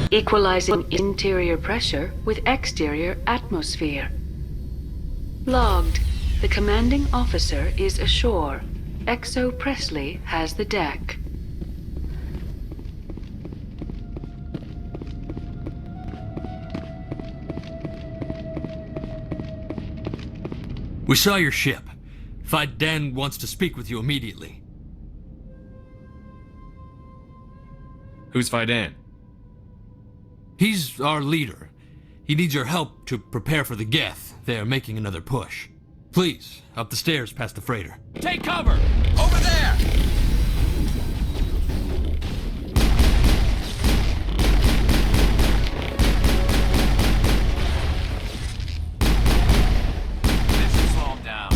Equalizing interior pressure with exterior atmosphere. Logged. The commanding officer is ashore. XO Presley has the deck. We saw your ship. Fiden wants to speak with you immediately. Who's Fiden? He's our leader. He needs your help to prepare for the Geth. They are making another push. Please, up the stairs past the freighter. Take cover! Over there! This should slow him down.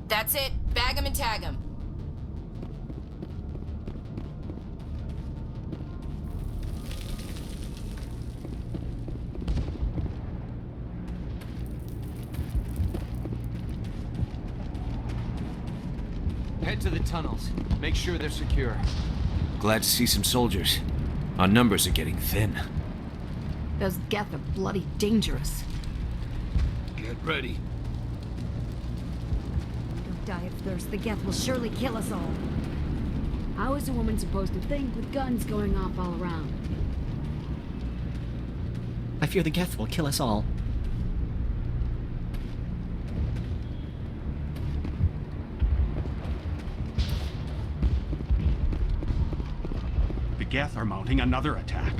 That's it. Bag him and tag him. Head to the tunnels. Make sure they're secure. Glad to see some soldiers. Our numbers are getting thin. Those Geth are bloody dangerous. Get ready. Don't die of thirst. The Geth will surely kill us all. How is a woman supposed to think with guns going off all around? I fear the Geth will kill us all. The Geth are mounting another attack.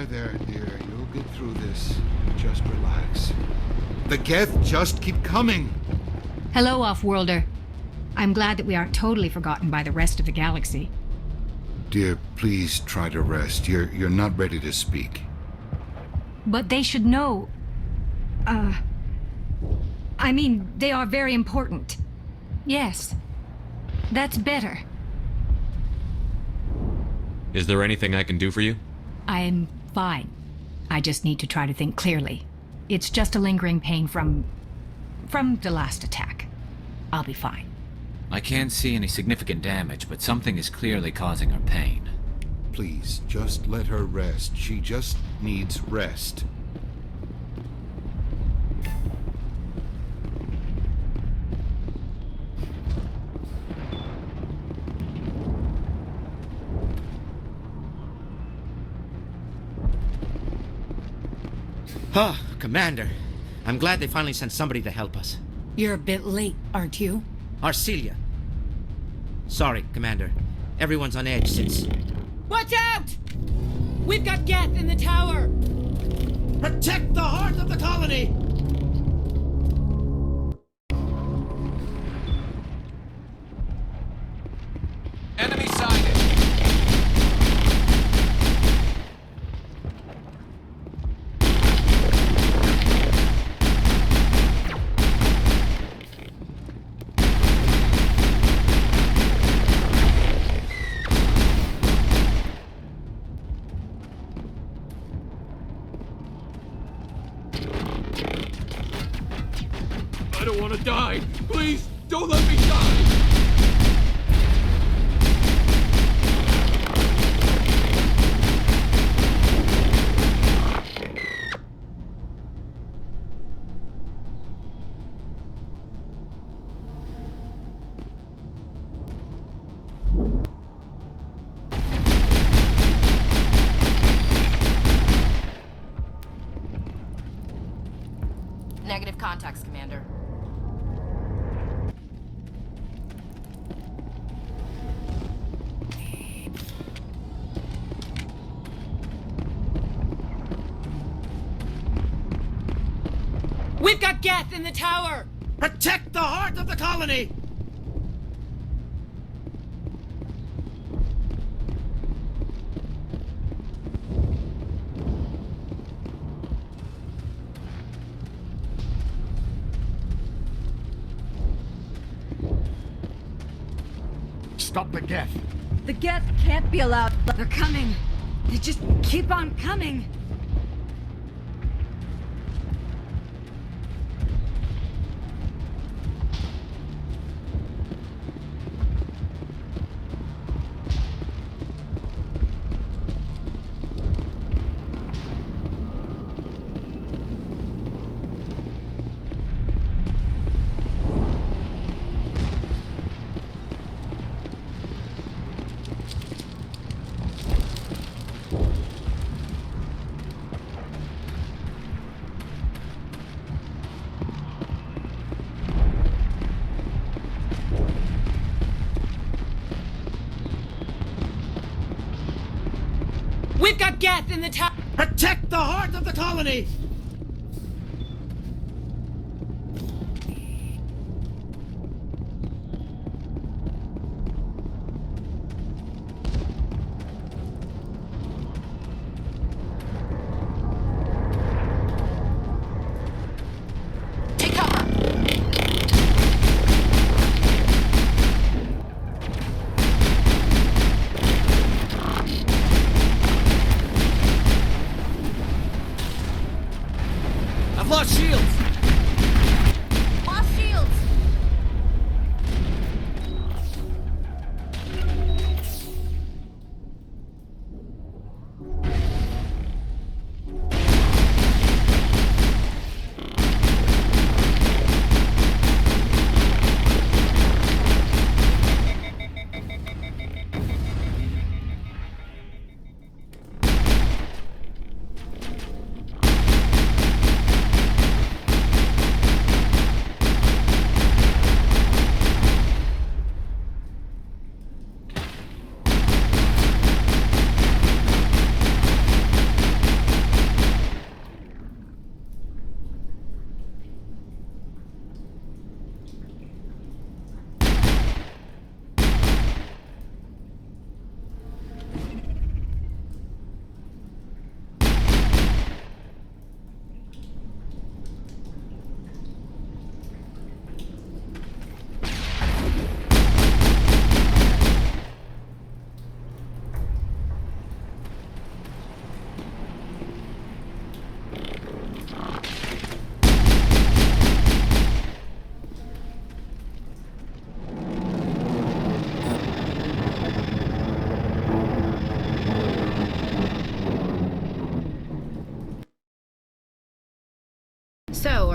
there, dear. You'll get through this. Just relax. The Geth just keep coming. Hello, Off-Worlder. I'm glad that we aren't totally forgotten by the rest of the galaxy. Dear, please try to rest. You're not ready to speak. But they should know... I mean, they are very important. Yes. That's better. Is there anything I can do for you? I'm fine. I just need to try to think clearly. It's just a lingering pain from the last attack. I'll be fine. I can't see any significant damage, but something is clearly causing her pain. Please, just let her rest. She just needs rest. Ah, Commander. I'm glad they finally sent somebody to help us. You're a bit late, aren't you? Arcelia. Sorry, Commander. Everyone's on edge since... Watch out! We've got Geth in the tower! Protect the heart of the colony! Enemy sighted. I don't want to die. Please, don't let me die. Negative contacts, Commander. We've got Geth in the tower! Protect the heart of the colony! Stop the Geth. The Geth can't be allowed. They're coming. They just keep on coming. We've got Geth in the tower! Protect the heart of the colony! Take cover!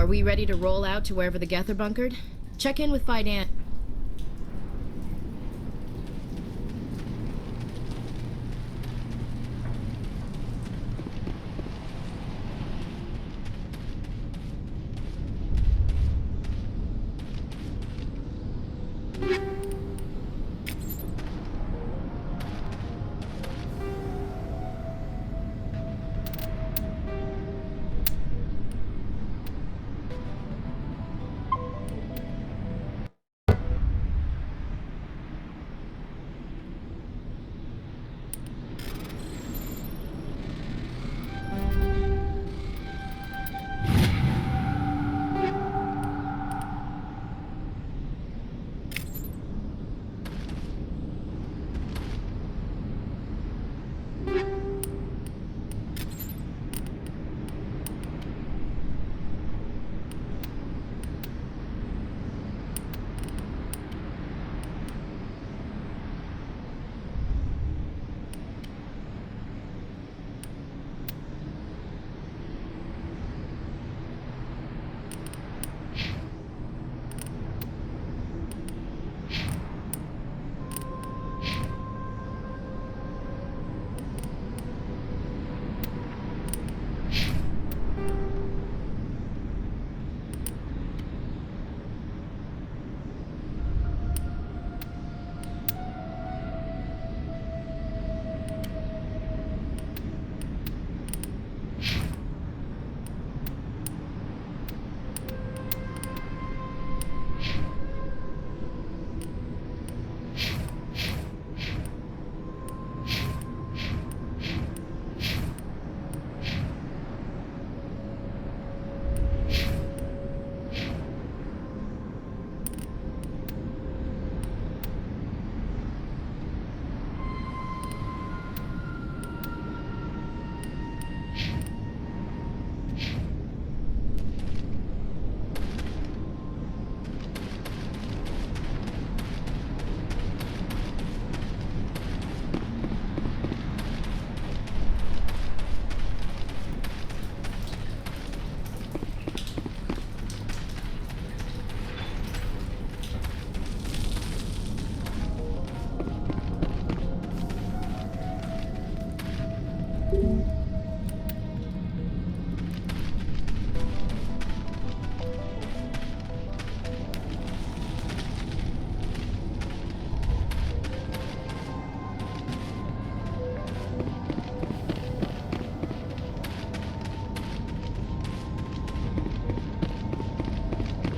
we ready to roll out to wherever the Geth are bunkered? Check in with Fidan.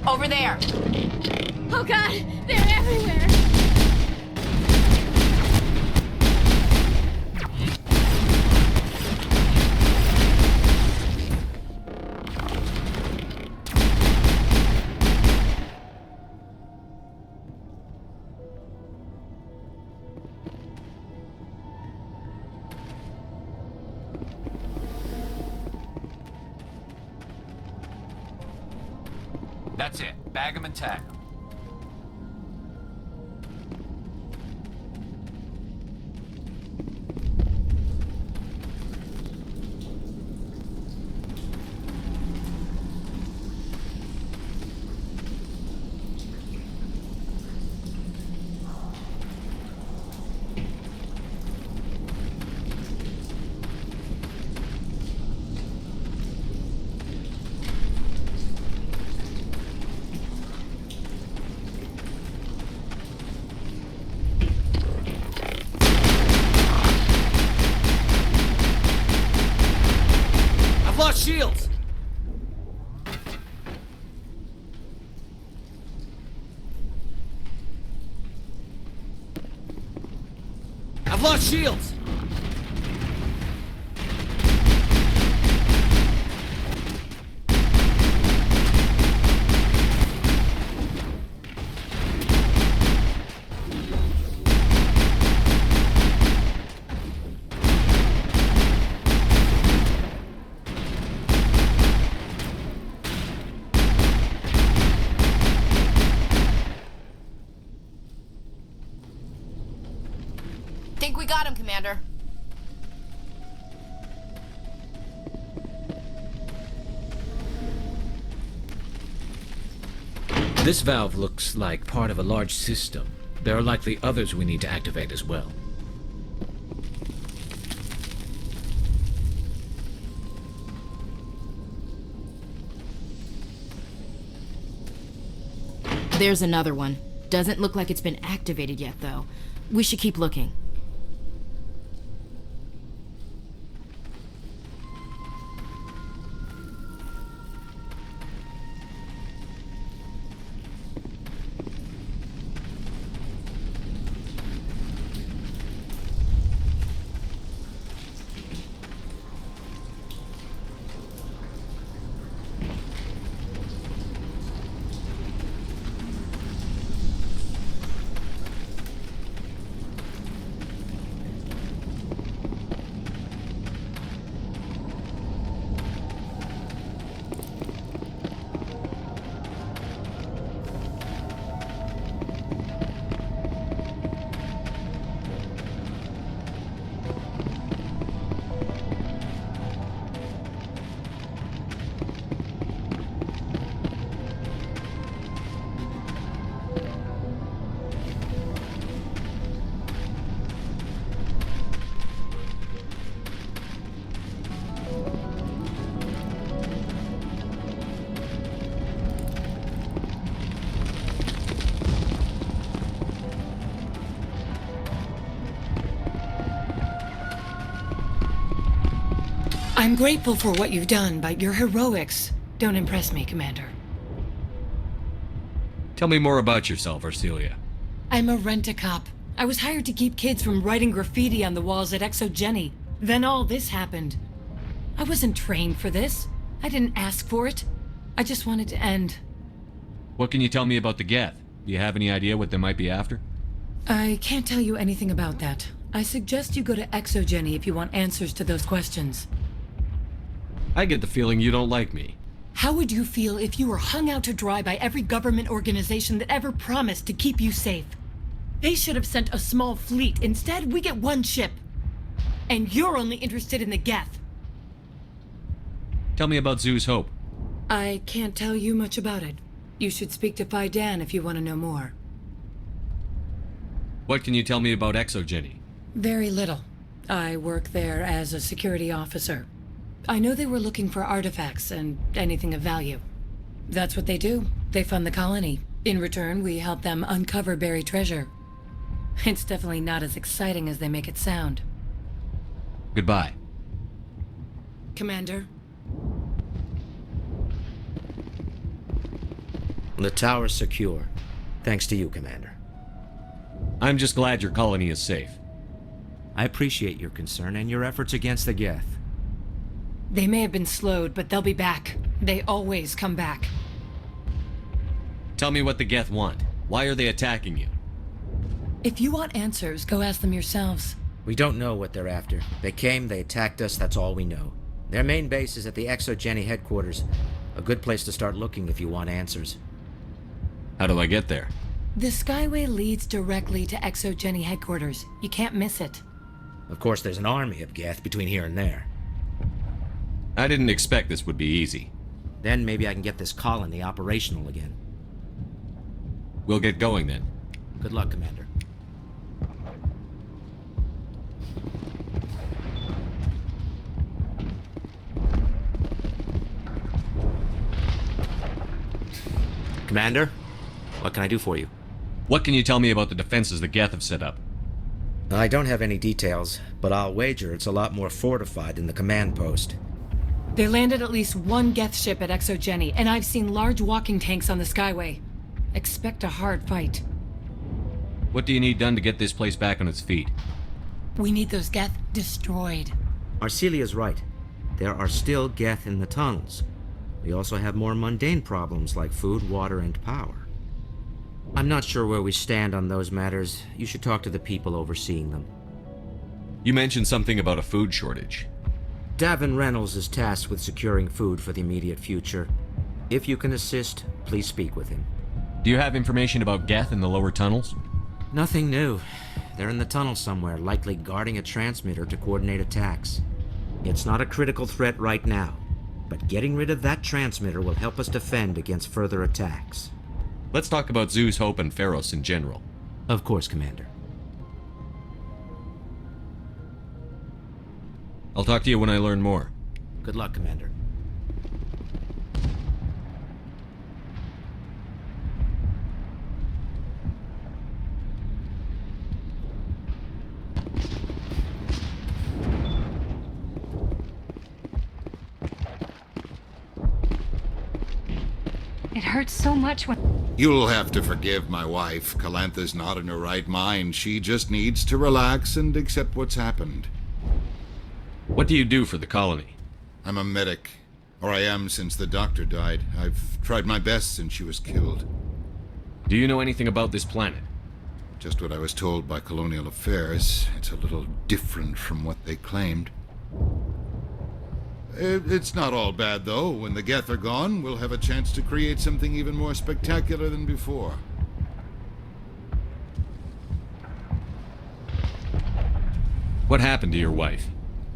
Over there! Oh god! They're everywhere! That's it. Bag 'em and tag 'em. Shields! I've lost shields! Think we got him, Commander. This valve looks like part of a large system. There are likely others we need to activate as well. There's another one. Doesn't look like it's been activated yet, though. We should keep looking. I'm grateful for what you've done, but your heroics don't impress me, Commander. Tell me more about yourself, Arcelia. I'm a rent-a-cop. I was hired to keep kids from writing graffiti on the walls at Exogeny. Then all this happened. I wasn't trained for this. I didn't ask for it. I just wanted to end. What can you tell me about the Geth? Do you have any idea what they might be after? I can't tell you anything about that. I suggest you go to Exogeny if you want answers to those questions. I get the feeling you don't like me. How would you feel if you were hung out to dry by every government organization that ever promised to keep you safe? They should have sent a small fleet. Instead, we get one ship. And you're only interested in the Geth. Tell me about Zoo's Hope. I can't tell you much about it. You should speak to Phi Dan if you want to know more. What can you tell me about Exogeny? Very little. I work there as a security officer. I know they were looking for artifacts and anything of value. That's what they do. They fund the colony. In return, we help them uncover buried treasure. It's definitely not as exciting as they make it sound. Goodbye. Commander? The tower's secure. Thanks to you, Commander. I'm just glad your colony is safe. I appreciate your concern and your efforts against the Geth. They may have been slowed, but they'll be back. They always come back. Tell me what the Geth want. Why are they attacking you? If you want answers, go ask them yourselves. We don't know what they're after. They came, they attacked us, that's all we know. Their main base is at the Exogeny headquarters. A good place to start looking if you want answers. How do I get there? The Skyway leads directly to Exogeny headquarters. You can't miss it. Of course, there's an army of Geth between here and there. I didn't expect this would be easy. Then maybe I can get this colony operational again. We'll get going then. Good luck, Commander. Commander, what can I do for you? What can you tell me about the defenses the Geth have set up? I don't have any details, but I'll wager it's a lot more fortified than the command post. They landed at least one Geth ship at Exogeny, and I've seen large walking tanks on the Skyway. Expect a hard fight. What do you need done to get this place back on its feet? We need those Geth destroyed. Arcelia's right. There are still Geth in the tunnels. We also have more mundane problems like food, water, and power. I'm not sure where we stand on those matters. You should talk to the people overseeing them. You mentioned something about a food shortage. Davin Reynolds is tasked with securing food for the immediate future. If you can assist, please speak with him. Do you have information about Geth in the lower tunnels? Nothing new. They're in the tunnel somewhere, likely guarding a transmitter to coordinate attacks. It's not a critical threat right now, but getting rid of that transmitter will help us defend against further attacks. Let's talk about Zeus, Hope, and Pharos in general. Of course, Commander. I'll talk to you when I learn more. Good luck, Commander. It hurts so much when... You'll have to forgive my wife. Calantha's not in her right mind. She just needs to relax and accept what's happened. What do you do for the colony? I'm a medic. Or I am since the doctor died. I've tried my best since she was killed. Do you know anything about this planet? Just what I was told by Colonial Affairs. It's a little different from what they claimed. It's not all bad, though. When the Geth are gone, we'll have a chance to create something even more spectacular than before. What happened to your wife?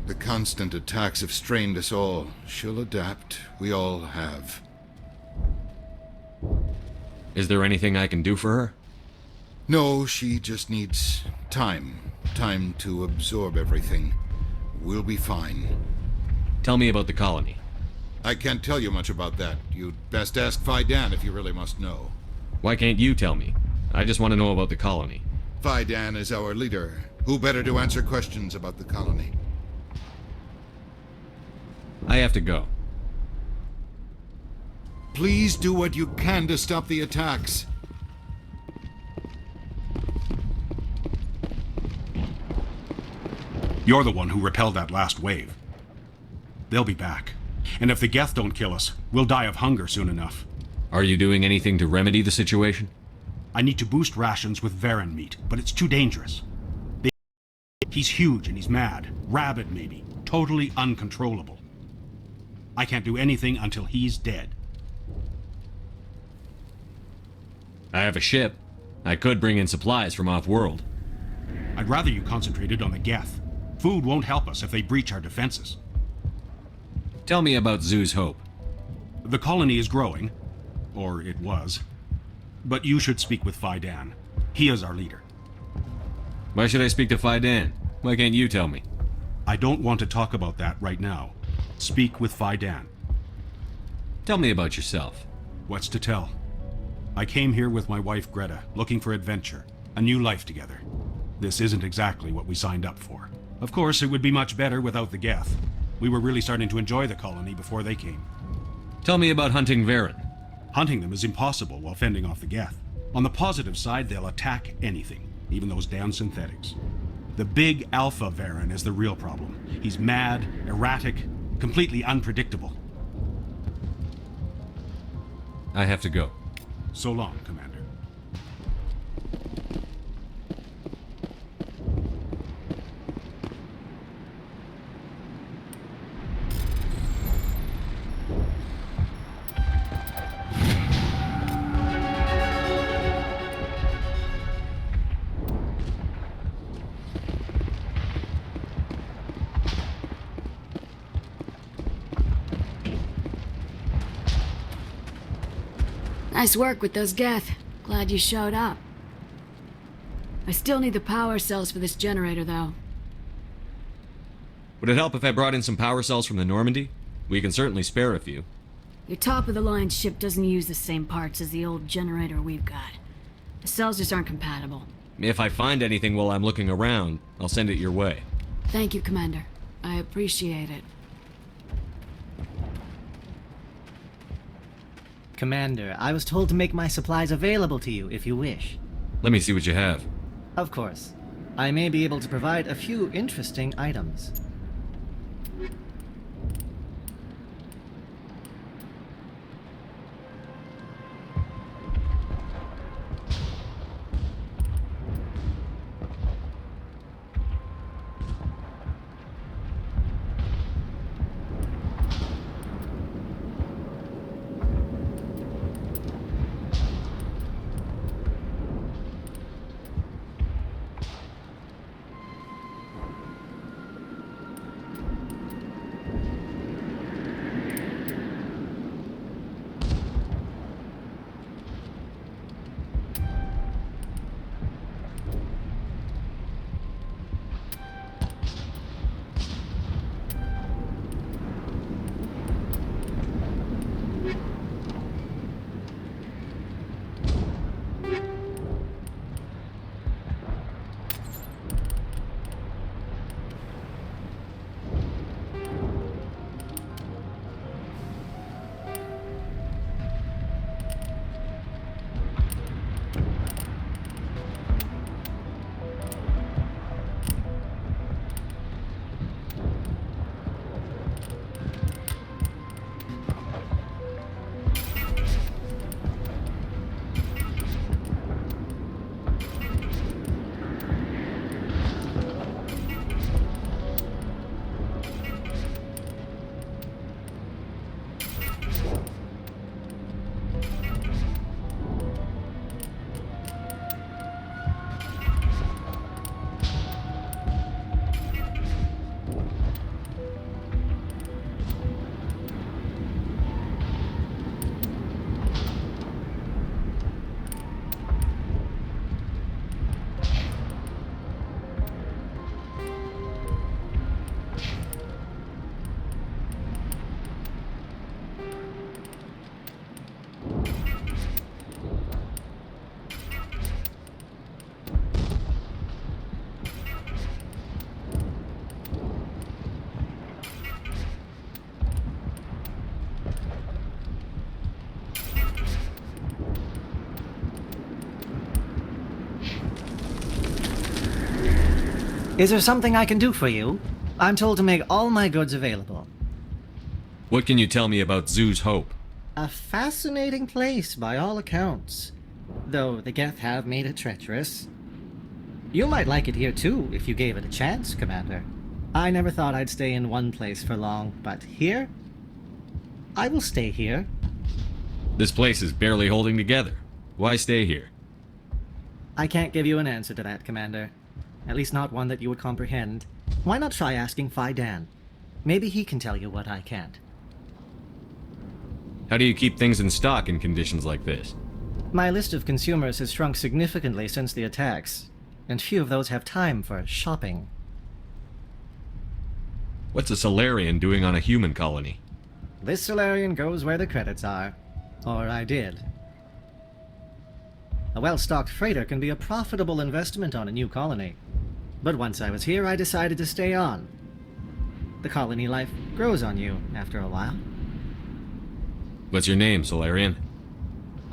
The constant attacks have strained us all. She'll adapt. We all have. Is there anything I can do for her? No, she just needs time. Time to absorb everything. We'll be fine. Tell me about the colony. I can't tell you much about that. You'd best ask Phi Dan if you really must know. Why can't you tell me? I just want to know about the colony. Phi Dan is our leader. Who better to answer questions about the colony? I have to go. Please do what you can to stop the attacks. You're the one who repelled that last wave. They'll be back. And if the Geth don't kill us, we'll die of hunger soon enough. Are you doing anything to remedy the situation? I need to boost rations with Varen meat, but it's too dangerous. He's huge and he's mad. Rabid, maybe. Totally uncontrollable. I can't do anything until he's dead. I have a ship. I could bring in supplies from off-world. I'd rather you concentrated on the Geth. Food won't help us if they breach our defenses. Tell me about Zeus Hope. The colony is growing. Or it was. But you should speak with Phi Dan. He is our leader. Why should I speak to Phi Dan? Why can't you tell me? I don't want to talk about that right now. Speak with Phi Dan. Tell me about yourself. What's to tell? I came here with my wife Greta, looking for adventure, a new life together. This isn't exactly what we signed up for. Of course, it would be much better without the Geth. We were really starting to enjoy the colony before they came. Tell me about hunting Varen. Hunting them is impossible while fending off the Geth. On the positive side, they'll attack anything, even those damn synthetics. The big Alpha Varen is the real problem. He's mad, erratic, completely unpredictable. I have to go. So long, Commander. Nice work with those Geth. Glad you showed up. I still need the power cells for this generator, though. Would it help if I brought in some power cells from the Normandy? We can certainly spare a few. Your top-of-the-line ship doesn't use the same parts as the old generator we've got. The cells just aren't compatible. If I find anything while I'm looking around, I'll send it your way. Thank you, Commander. I appreciate it. Commander, I was told to make my supplies available to you if you wish. Let me see what you have. Of course. I may be able to provide a few interesting items. Is there something I can do for you? I'm told to make all my goods available. What can you tell me about Zoo's Hope? A fascinating place by all accounts, though the Geth have made it treacherous. You might like it here too, if you gave it a chance, Commander. I never thought I'd stay in one place for long, but here? I will stay here. This place is barely holding together. Why stay here? I can't give you an answer to that, Commander. At least not one that you would comprehend. Why not try asking Phi Dan? Maybe he can tell you what I can't. How do you keep things in stock in conditions like this? My list of consumers has shrunk significantly since the attacks, and few of those have time for shopping. What's a Solarian doing on a human colony? This Solarian goes where the credits are. Or I did. A well-stocked freighter can be a profitable investment on a new colony. But once I was here, I decided to stay on. The colony life grows on you after a while. What's your name, Solarian?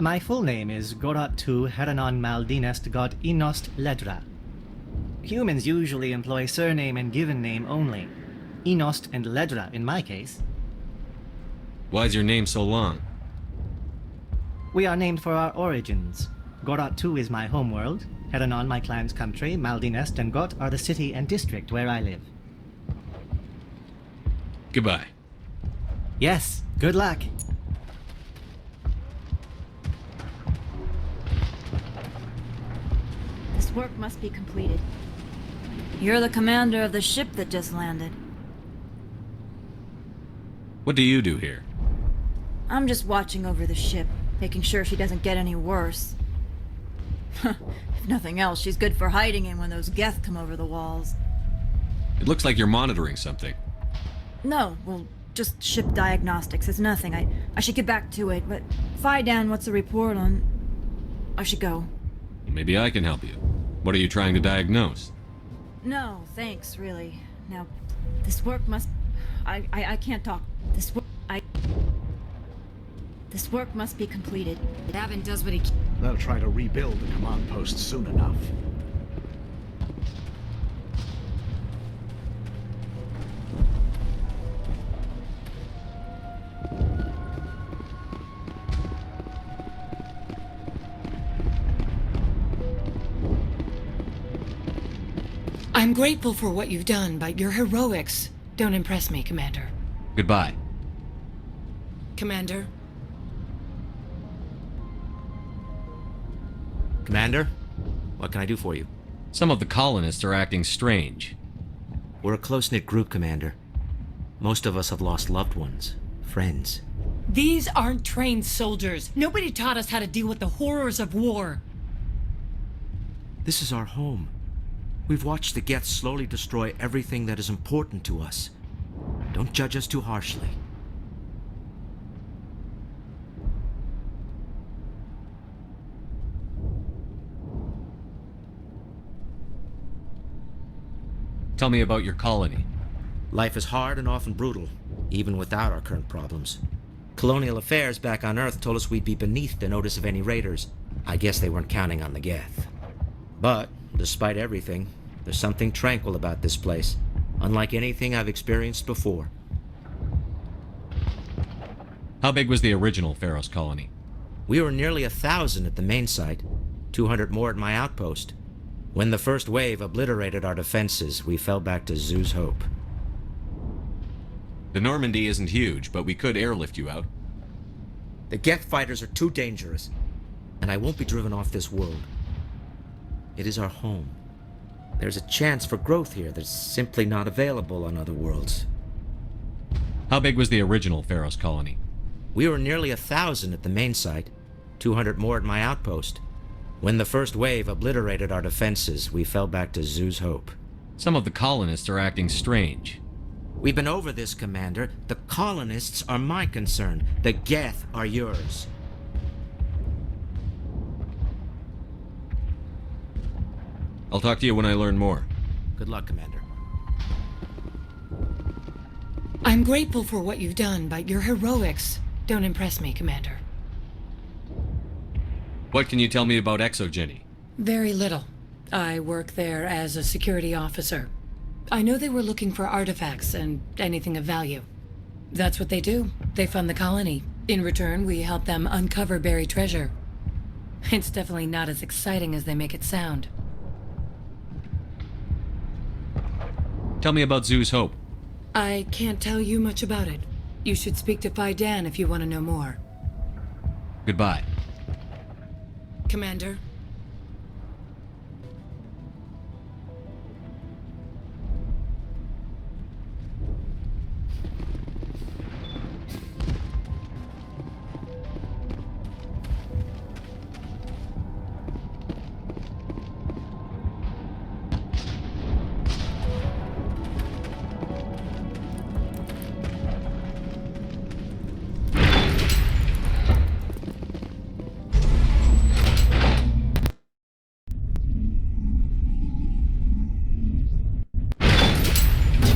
My full name is Gorat-tu Heranon Maldinest God Inost Ledra. Humans usually employ surname and given name only. Inost and Ledra in my case. Why's your name so long? We are named for our origins. Gorat-tu is my homeworld, Heranon my clan's country, Maldinest and Got are the city and district where I live. Goodbye. Yes, good luck. This work must be completed. You're the commander of the ship that just landed. What do you do here? I'm just watching over the ship, making sure she doesn't get any worse. If nothing else, she's good for hiding in when those Geth come over the walls. It looks like you're monitoring something. No, well, just ship diagnostics. It's nothing. I should get back to it, but Phi Dan, what's the report on... I should go. Maybe I can help you. What are you trying to diagnose? No, thanks, really. Now, this work must... I can't talk. This work must be completed. Davin does what he can. They'll try to rebuild the command post soon enough. I'm grateful for what you've done, but your heroics don't impress me, Commander. Goodbye. Commander? Commander? What can I do for you? Some of the colonists are acting strange. We're a close-knit group, Commander. Most of us have lost loved ones, friends. These aren't trained soldiers. Nobody taught us how to deal with the horrors of war. This is our home. We've watched the Geth slowly destroy everything that is important to us. Don't judge us too harshly. Tell me about your colony. Life is hard and often brutal, even without our current problems. Colonial affairs back on Earth told us we'd be beneath the notice of any raiders. I guess they weren't counting on the Geth. But, despite everything, there's something tranquil about this place, unlike anything I've experienced before. How big was the original Pharos colony? We were nearly 1,000 at the main site, 200 more at my outpost. When the first wave obliterated our defenses, we fell back to Zoo's Hope. The Normandy isn't huge, but we could airlift you out. The Geth fighters are too dangerous, and I won't be driven off this world. It is our home. There's a chance for growth here that's simply not available on other worlds. How big was the original Pharos colony? We were nearly 1,000 at the main site, 200 more at my outpost. When the first wave obliterated our defenses, we fell back to Zoo's Hope. Some of the colonists are acting strange. We've been over this, Commander. The colonists are my concern. The Geth are yours. I'll talk to you when I learn more. Good luck, Commander. I'm grateful for what you've done, but your heroics don't impress me, Commander. What can you tell me about exogeny? Very little. I work there as a security officer. I know they were looking for artifacts and anything of value. That's what they do. They fund the colony. In return, we help them uncover buried treasure. It's definitely not as exciting as they make it sound. Tell me about Zoo's Hope. I can't tell you much about it. You should speak to Phi Dan if you want to know more. Goodbye. Commander?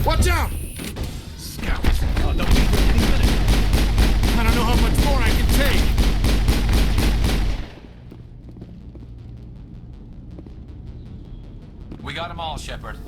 Watch out! Scouts. Oh, they'll be here any minute. I don't know how much more I can take. We got them all, Shepard.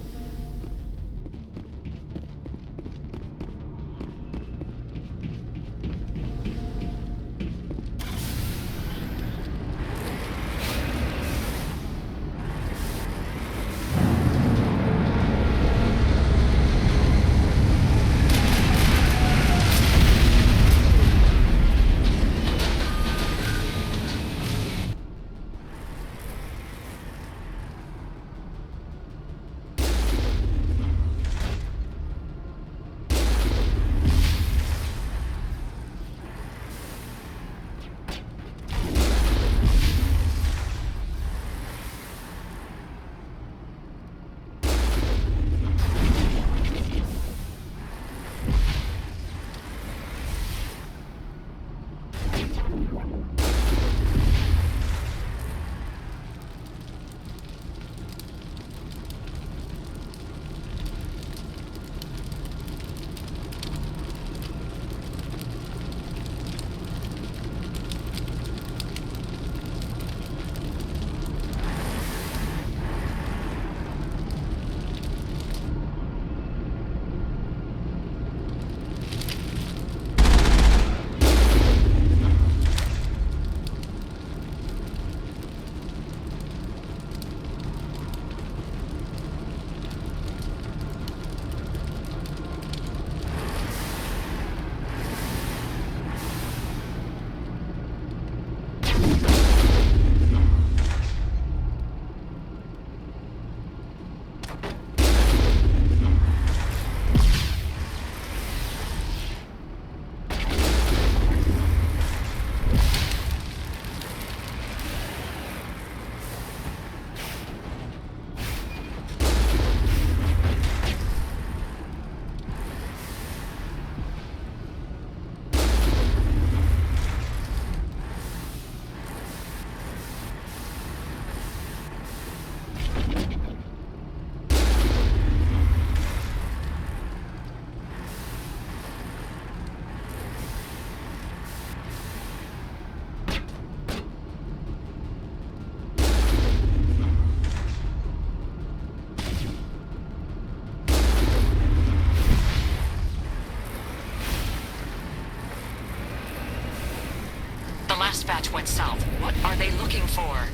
last batch went south. What are they looking for?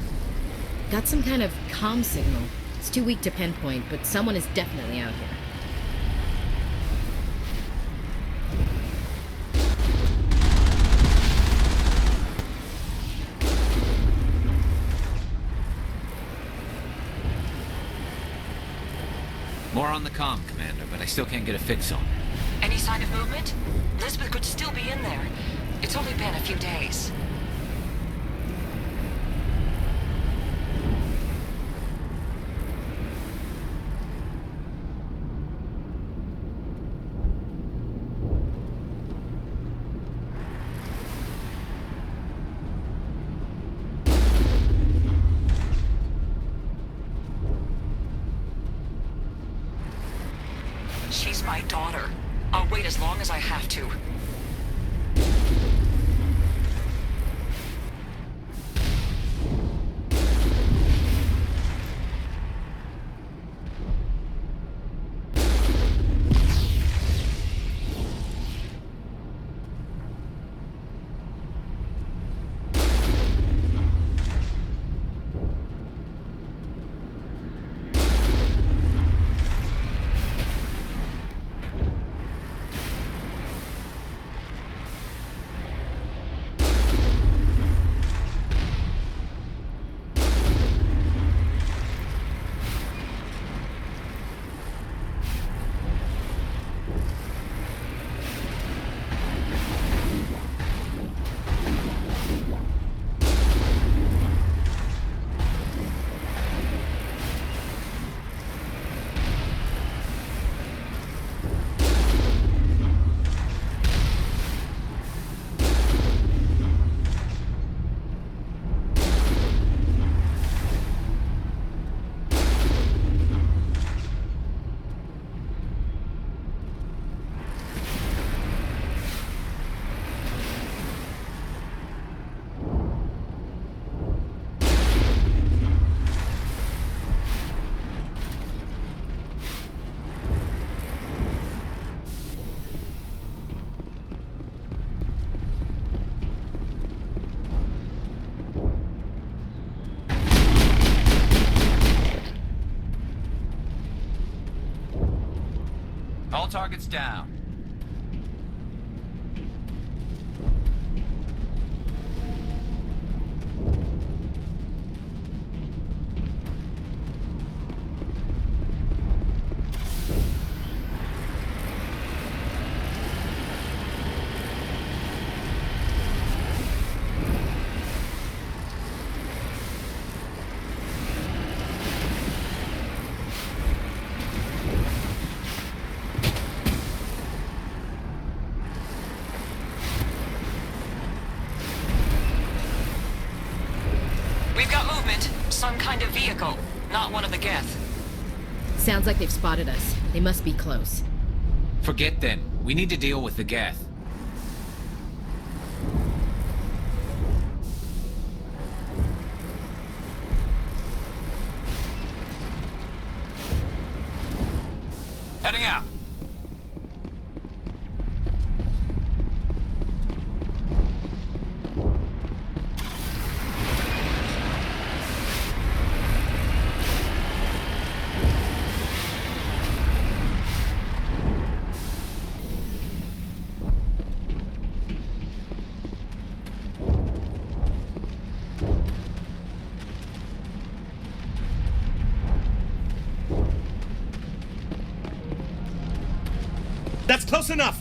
Got some kind of comm signal. It's too weak to pinpoint, but someone is definitely out here. More on the comm, Commander, but I still can't get a fix on it. Any sign of movement? Lisbeth could still be in there. It's only been a few days. She's my daughter. I'll wait as long as I have to. All targets down. We've got movement. Some kind of vehicle. Not one of the Geth. Sounds like they've spotted us. They must be close. Forget them. We need to deal with the Geth. Heading out. That's close enough!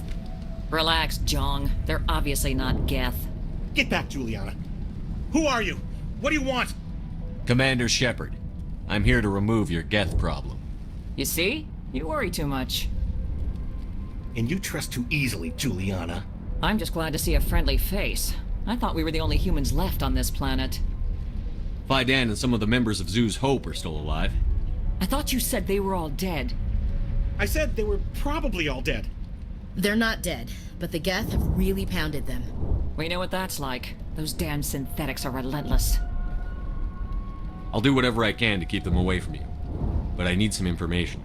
Relax, Jong. They're obviously not Geth. Get back, Juliana. Who are you? What do you want? Commander Shepard. I'm here to remove your Geth problem. You see? You worry too much. And you trust too easily, Juliana. I'm just glad to see a friendly face. I thought we were the only humans left on this planet. Fidan and some of the members of Zoo's Hope are still alive. I thought you said they were all dead. I said they were probably all dead. They're not dead, but the Geth have really pounded them. We know what that's like. Those damn synthetics are relentless. I'll do whatever I can to keep them away from you. But I need some information.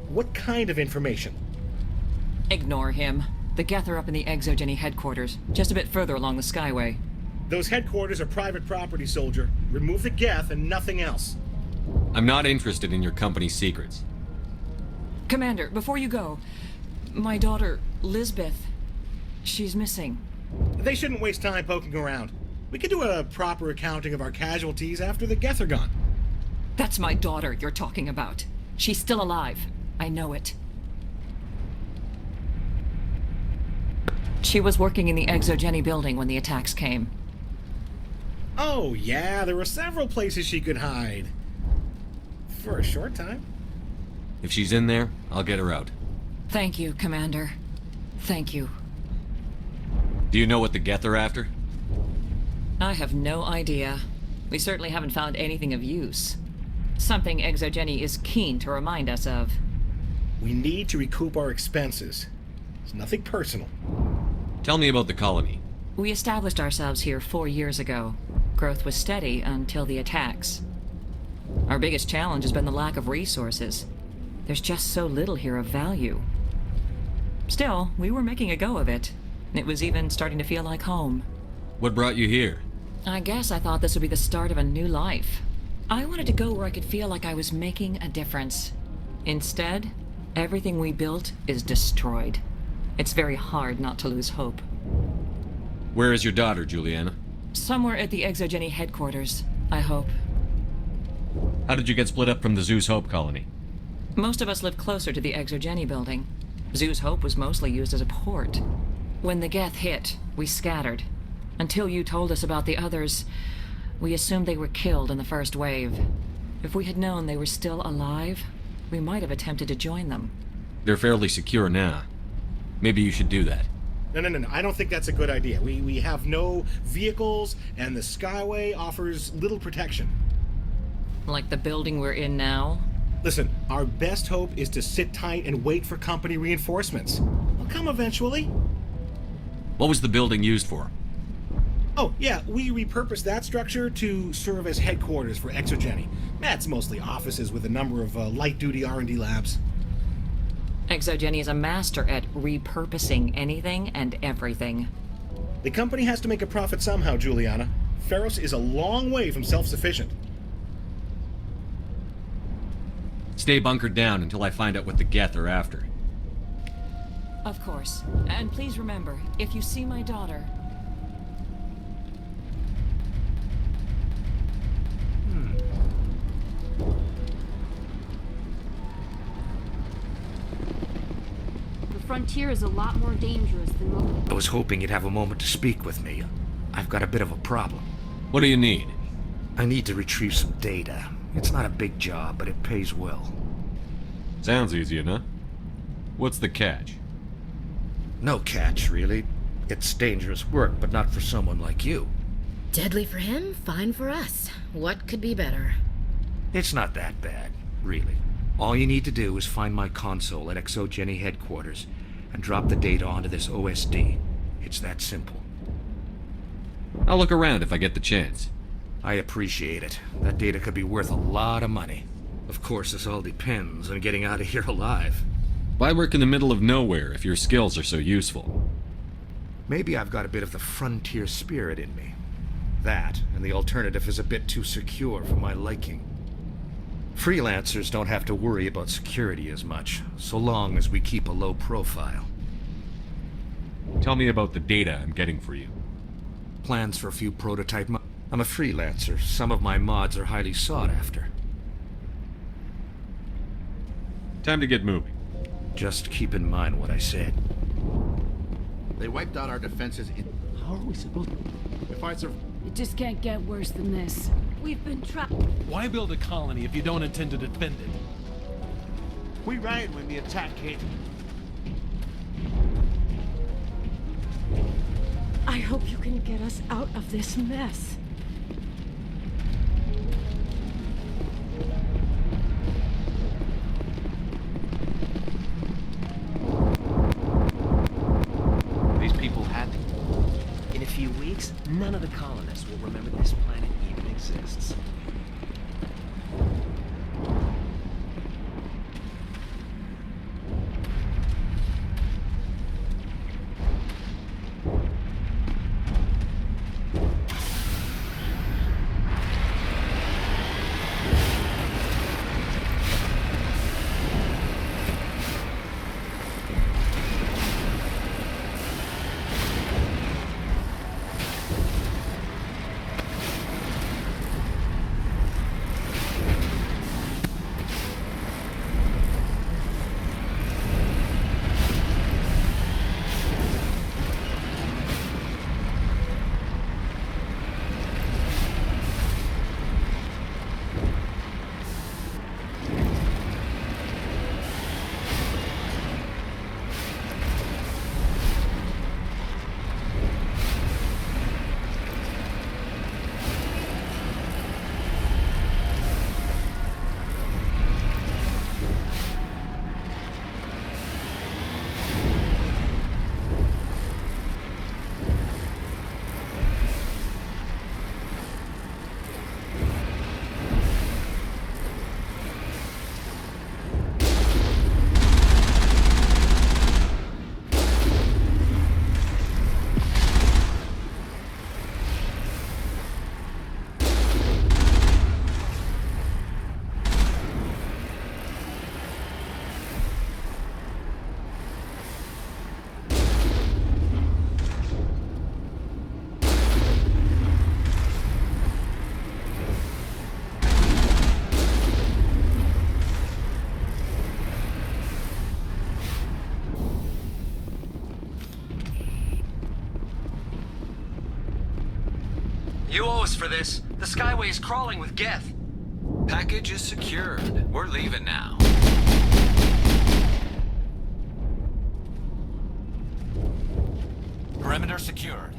What kind of information? Ignore him. The Geth are up in the Exogeny headquarters, just a bit further along the Skyway. Those headquarters are private property, soldier. Remove the Geth and nothing else. I'm not interested in your company's secrets. Commander, before you go, my daughter, Lisbeth, she's missing. They shouldn't waste time poking around. We could do a proper accounting of our casualties after the Geth are gone. That's my daughter you're talking about. She's still alive. I know it. She was working in the Exogeny building when the attacks came. Oh, yeah, there were several places she could hide. For a short time. If she's in there, I'll get her out. Thank you, Commander. Thank you. Do you know what the Geth are after? I have no idea. We certainly haven't found anything of use. Something Exogeny is keen to remind us of. We need to recoup our expenses. It's nothing personal. Tell me about the colony. We established ourselves here 4 years ago. Growth was steady until the attacks. Our biggest challenge has been the lack of resources. There's just so little here of value. Still, we were making a go of it. It was even starting to feel like home. What brought you here? I guess I thought this would be the start of a new life. I wanted to go where I could feel like I was making a difference. Instead, everything we built is destroyed. It's very hard not to lose hope. Where is your daughter, Juliana? Somewhere at the Exogeny headquarters, I hope. How did you get split up from the Zeus Hope colony? Most of us lived closer to the Exogeny building. Zeus Hope was mostly used as a port. When the Geth hit, we scattered. Until you told us about the others, we assumed they were killed in the first wave. If we had known they were still alive, we might have attempted to join them. They're fairly secure now. Maybe you should do that. No. I don't think that's a good idea. We have no vehicles, and the Skyway offers little protection. Like the building we're in now? Listen, our best hope is to sit tight and wait for company reinforcements. They'll come eventually. What was the building used for? Oh, yeah, we repurposed that structure to serve as headquarters for Exogeny. That's mostly offices with a number of light-duty R&D labs. Exogeny is a master at repurposing anything and everything. The company has to make a profit somehow, Juliana. Ferros is a long way from self-sufficient. Stay bunkered down until I find out what the Geth are after. Of course. And please remember, if you see my daughter... The frontier is a lot more dangerous than most. I was hoping you'd have a moment to speak with me. I've got a bit of a problem. What do you need? I need to retrieve some data. It's not a big job, but it pays well. Sounds easy enough. What's the catch? No catch, really. It's dangerous work, but not for someone like you. Deadly for him, fine for us. What could be better? It's not that bad, really. All you need to do is find my console at Exogeny headquarters and drop the data onto this OSD. It's that simple. I'll look around if I get the chance. I appreciate it. That data could be worth a lot of money. Of course, this all depends on getting out of here alive. Why work in the middle of nowhere if your skills are so useful? Maybe I've got a bit of the frontier spirit in me. That, and the alternative is a bit too secure for my liking. Freelancers don't have to worry about security as much, so long as we keep a low profile. Tell me about the data I'm getting for you. Plans for a few prototype I'm a freelancer. Some of my mods are highly sought after. Time to get moving. Just keep in mind what I said. They wiped out our defenses in... How are we supposed to... If I survive... It just can't get worse than this. We've been trapped. Why build a colony if you don't intend to defend it? We ran when the attack came. I hope you can get us out of this mess. These people had to. In a few weeks, none of the colonists will remember this planet even exists. You owe us for this. The Skyway is crawling with Geth. Package is secured. We're leaving now. Perimeter secured.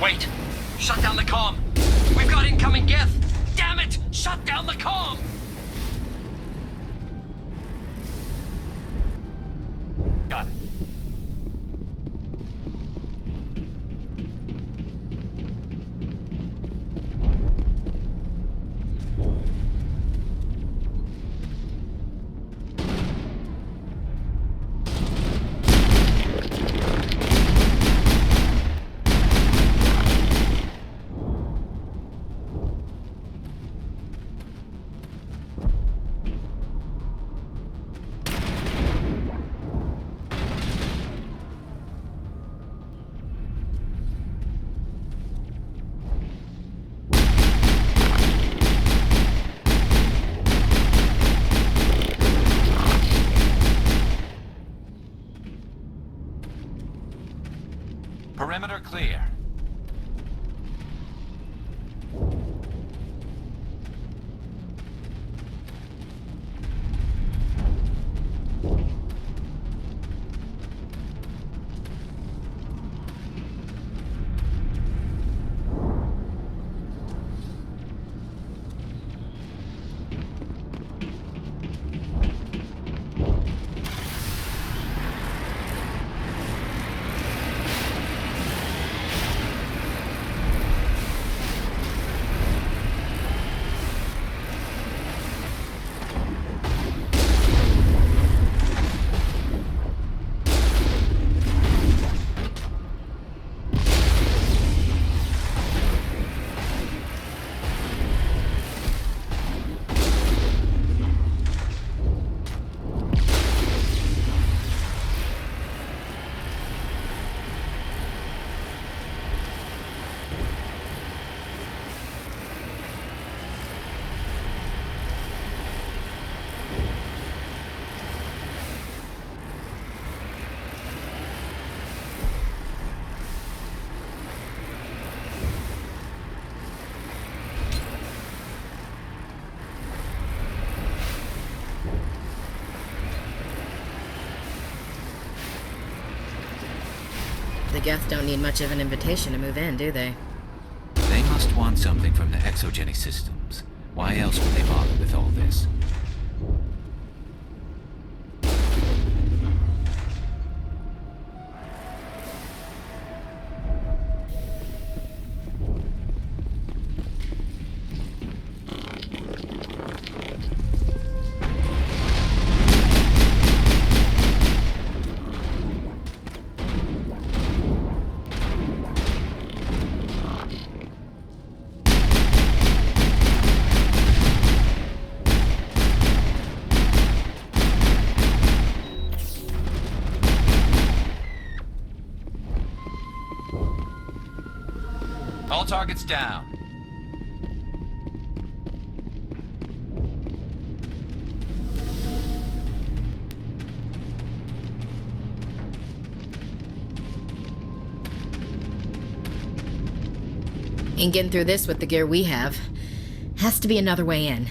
Wait! Shut down the comm! We've got incoming Geth! Damn it! Shut down the comm! Geth don't need much of an invitation to move in, do they? They must want something from the exogeny systems. Why else would they bother with all this? All targets down. Ain't getting through this with the gear we have. Has to be another way in.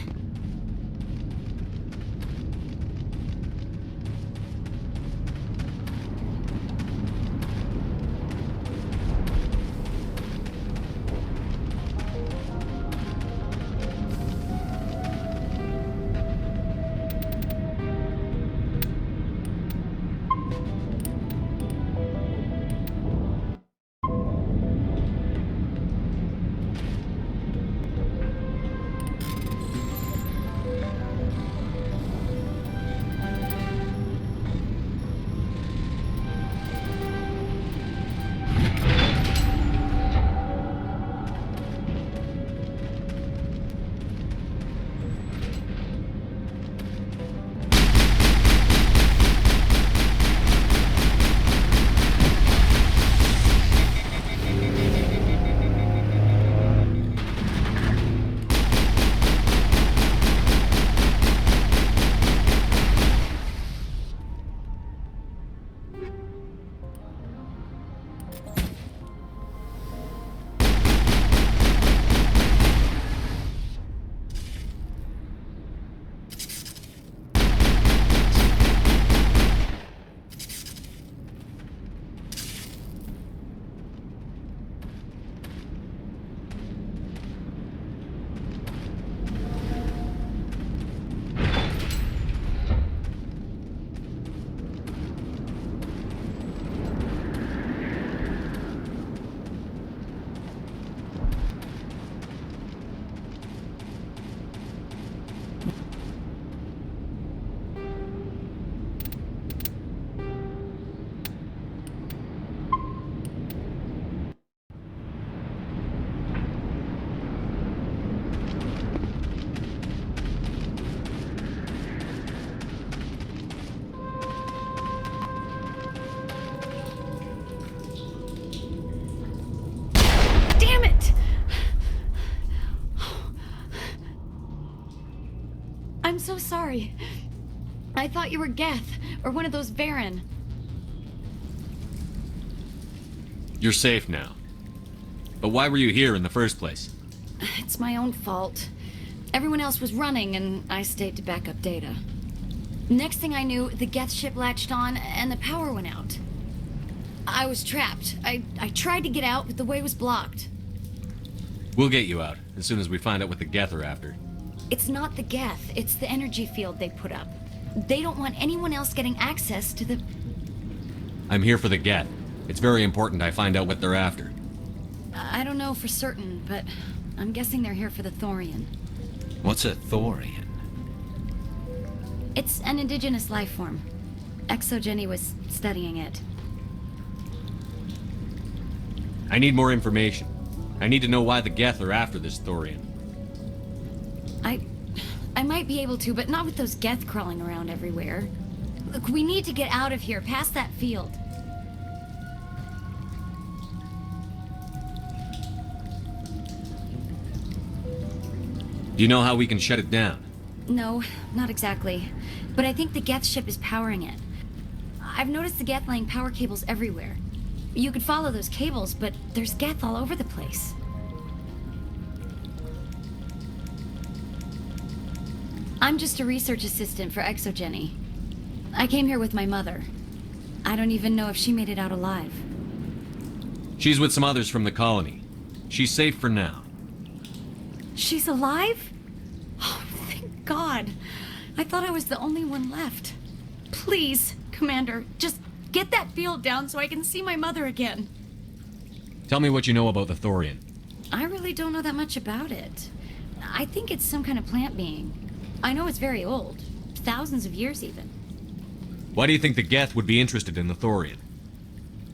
I'm so sorry. I thought you were Geth, or one of those Varen. You're safe now. But why were you here in the first place? It's my own fault. Everyone else was running, and I stayed to back up data. Next thing I knew, the Geth ship latched on, and the power went out. I was trapped. I tried to get out, but the way was blocked. We'll get you out, as soon as we find out what the Geth are after. It's not the Geth, it's the energy field they put up. They don't want anyone else getting access to the... I'm here for the Geth. It's very important I find out what they're after. I don't know for certain, but I'm guessing they're here for the Thorian. What's a Thorian? It's an indigenous life form. Exogeny was studying it. I need more information. I need to know why the Geth are after this Thorian. I might be able to, but not with those Geth crawling around everywhere. Look, we need to get out of here, past that field. Do you know how we can shut it down? No, not exactly. But I think the Geth ship is powering it. I've noticed the Geth laying power cables everywhere. You could follow those cables, but there's Geth all over the place. I'm just a research assistant for Exogeny. I came here with my mother. I don't even know if she made it out alive. She's with some others from the colony. She's safe for now. She's alive? Oh, thank God. I thought I was the only one left. Please, Commander, just get that field down so I can see my mother again. Tell me what you know about the Thorian. I really don't know that much about it. I think it's some kind of plant being. I know it's very old. Thousands of years, even. Why do you think the Geth would be interested in the Thorian?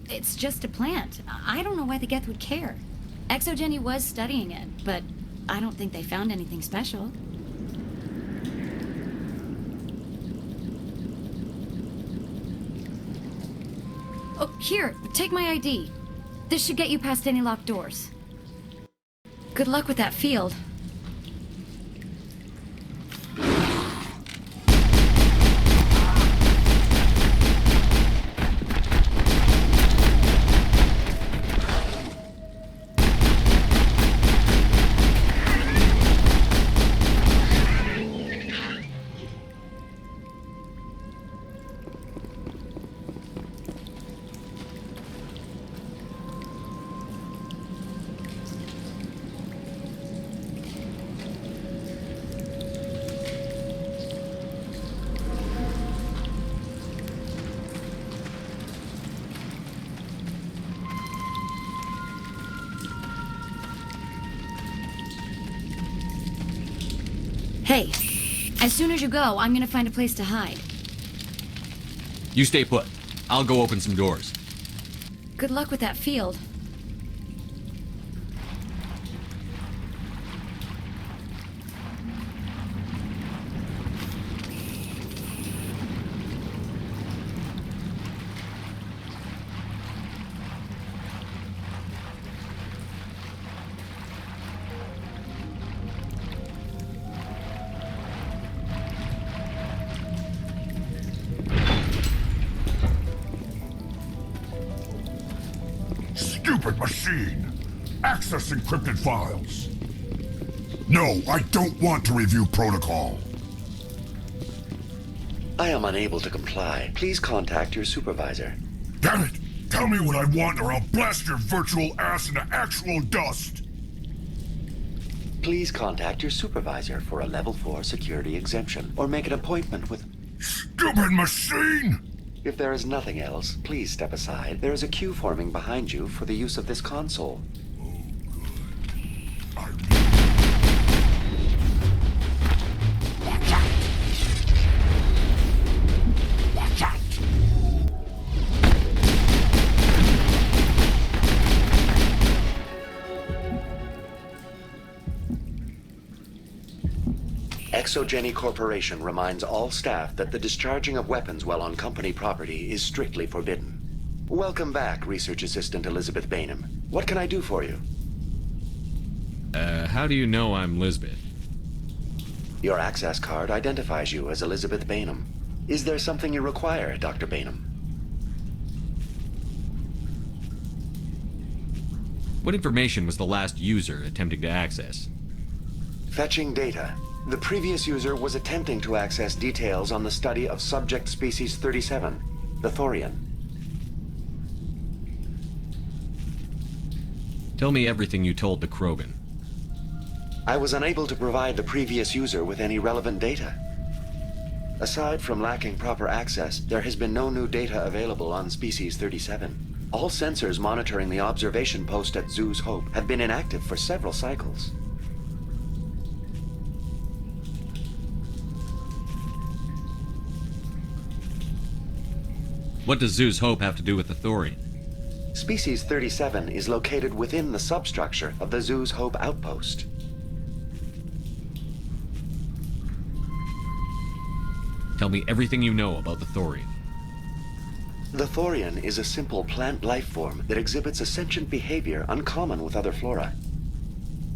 It's just a plant. I don't know why the Geth would care. Exogeny was studying it, but I don't think they found anything special. Oh, here, take my ID. This should get you past any locked doors. Good luck with that field. Hey, as soon as you go, I'm gonna find a place to hide. You stay put. I'll go open some doors. Good luck with that field. Stupid machine! Access encrypted files! No, I don't want to review protocol. I am unable to comply. Please contact your supervisor. Damn it! Tell me what I want or I'll blast your virtual ass into actual dust! Please contact your supervisor for a level 4 security exemption or make an appointment with... Stupid machine! If there is nothing else, please step aside. There is a queue forming behind you for the use of this console. Watch out! Watch out! Exogeny Corporation reminds all staff that the discharging of weapons while on company property is strictly forbidden. Welcome back, Research Assistant Elizabeth Bainham. What can I do for you? How do you know I'm Lisbeth? Your access card identifies you as Elizabeth Bainham. Is there something you require, Dr. Bainham? What information was the last user attempting to access? Fetching data. The previous user was attempting to access details on the study of subject species 37, the Thorian. Tell me everything you told the Krogan. I was unable to provide the previous user with any relevant data. Aside from lacking proper access, there has been no new data available on species 37. All sensors monitoring the observation post at Zeus Hope have been inactive for several cycles. What does Zeus Hope have to do with the Thorian? Species 37 is located within the substructure of the Zeus Hope outpost. Tell me everything you know about the Thorian. The Thorian is a simple plant life form that exhibits a sentient behavior uncommon with other flora.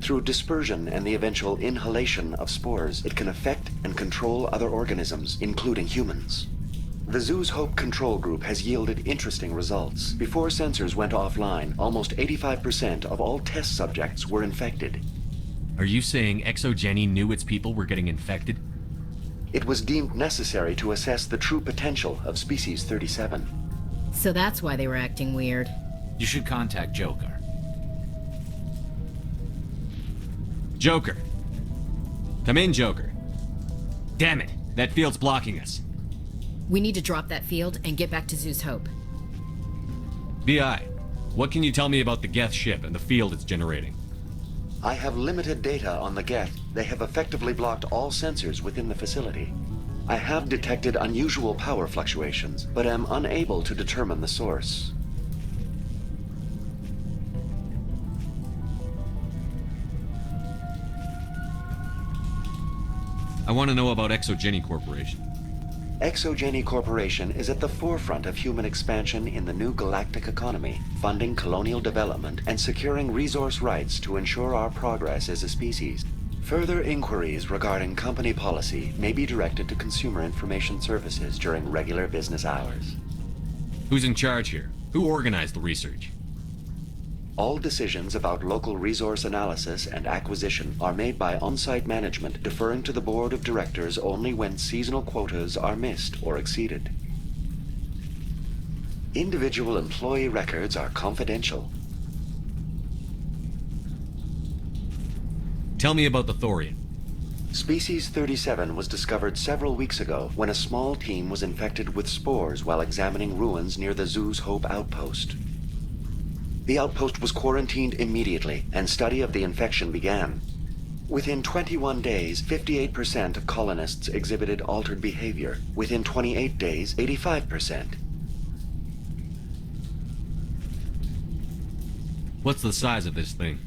Through dispersion and the eventual inhalation of spores, it can affect and control other organisms, including humans. The Zeus Hope control group has yielded interesting results. Before sensors went offline, almost 85% of all test subjects were infected. Are you saying Exogeny knew its people were getting infected? It was deemed necessary to assess the true potential of species 37. So that's why they were acting weird. You should contact Joker. Joker. Come in, Joker. Damn it, that field's blocking us. We need to drop that field and get back to Zeus Hope. BI, what can you tell me about the Geth ship and the field it's generating? I have limited data on the Geth. They have effectively blocked all sensors within the facility. I have detected unusual power fluctuations, but am unable to determine the source. I want to know about Exogeny Corporation. Exogeny Corporation is at the forefront of human expansion in the new galactic economy, funding colonial development and securing resource rights to ensure our progress as a species. Further inquiries regarding company policy may be directed to Consumer Information Services during regular business hours. Who's in charge here? Who organized the research? All decisions about local resource analysis and acquisition are made by on-site management, deferring to the board of directors only when seasonal quotas are missed or exceeded. Individual employee records are confidential. Tell me about the Thorian. Species 37 was discovered several weeks ago when a small team was infected with spores while examining ruins near the Zeus Hope outpost. The outpost was quarantined immediately, and study of the infection began. Within 21 days, 58% of colonists exhibited altered behavior. Within 28 days, 85%. What's the size of this thing?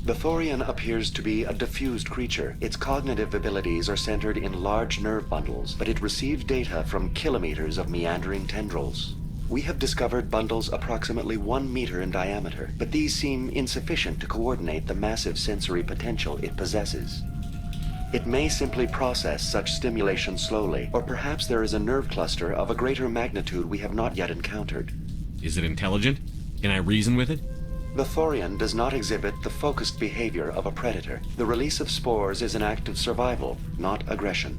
The Thorian appears to be a diffused creature. Its cognitive abilities are centered in large nerve bundles, but it receives data from kilometers of meandering tendrils. We have discovered bundles approximately 1 meter in diameter, but these seem insufficient to coordinate the massive sensory potential it possesses. It may simply process such stimulation slowly, or perhaps there is a nerve cluster of a greater magnitude we have not yet encountered. Is it intelligent? Can I reason with it? The Thorian does not exhibit the focused behavior of a predator. The release of spores is an act of survival, not aggression.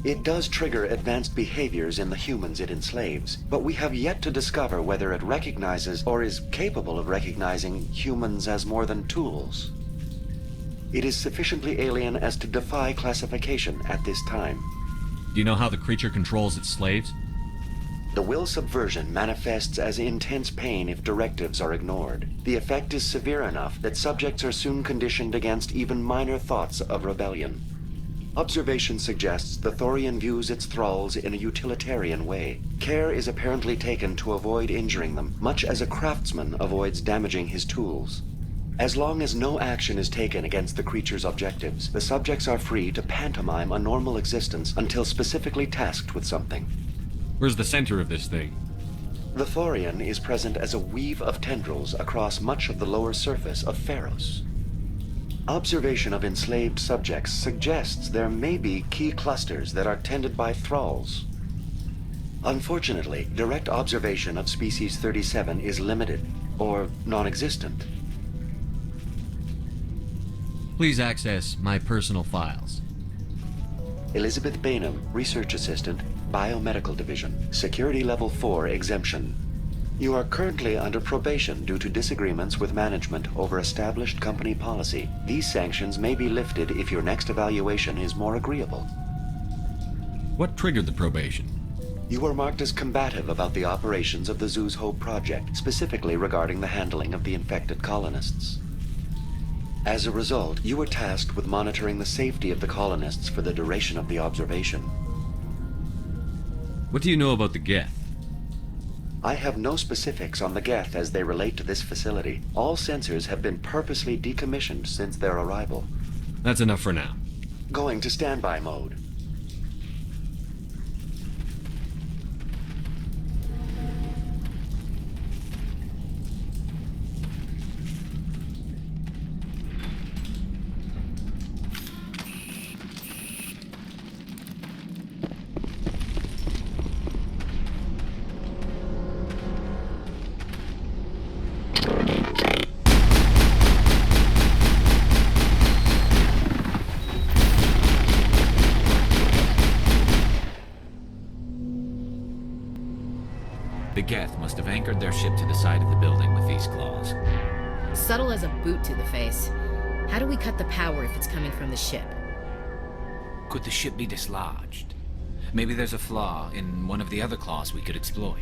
It does trigger advanced behaviors in the humans it enslaves, but we have yet to discover whether it recognizes or is capable of recognizing humans as more than tools. It is sufficiently alien as to defy classification at this time. Do you know how the creature controls its slaves? The will subversion manifests as intense pain if directives are ignored. The effect is severe enough that subjects are soon conditioned against even minor thoughts of rebellion. Observation suggests the Thorian views its thralls in a utilitarian way. Care is apparently taken to avoid injuring them, much as a craftsman avoids damaging his tools. As long as no action is taken against the creature's objectives, the subjects are free to pantomime a normal existence until specifically tasked with something. Where's the center of this thing? The Thorian is present as a weave of tendrils across much of the lower surface of Pharos. Observation of enslaved subjects suggests there may be key clusters that are tended by thralls. Unfortunately, direct observation of species 37 is limited, or non-existent. Please access my personal files. Elizabeth Bainham, Research Assistant, Biomedical Division, Security Level 4 exemption. You are currently under probation due to disagreements with management over established company policy. These sanctions may be lifted if your next evaluation is more agreeable. What triggered the probation? You were marked as combative about the operations of the Zeus Hope project, specifically regarding the handling of the infected colonists. As a result, you were tasked with monitoring the safety of the colonists for the duration of the observation. What do you know about the Geth? I have no specifics on the Geth as they relate to this facility. All sensors have been purposely decommissioned since their arrival. That's enough for now. Going to standby mode. The Geth must have anchored their ship to the side of the building with these claws. Subtle as a boot to the face. How do we cut the power if it's coming from the ship? Could the ship be dislodged? Maybe there's a flaw in one of the other claws we could exploit.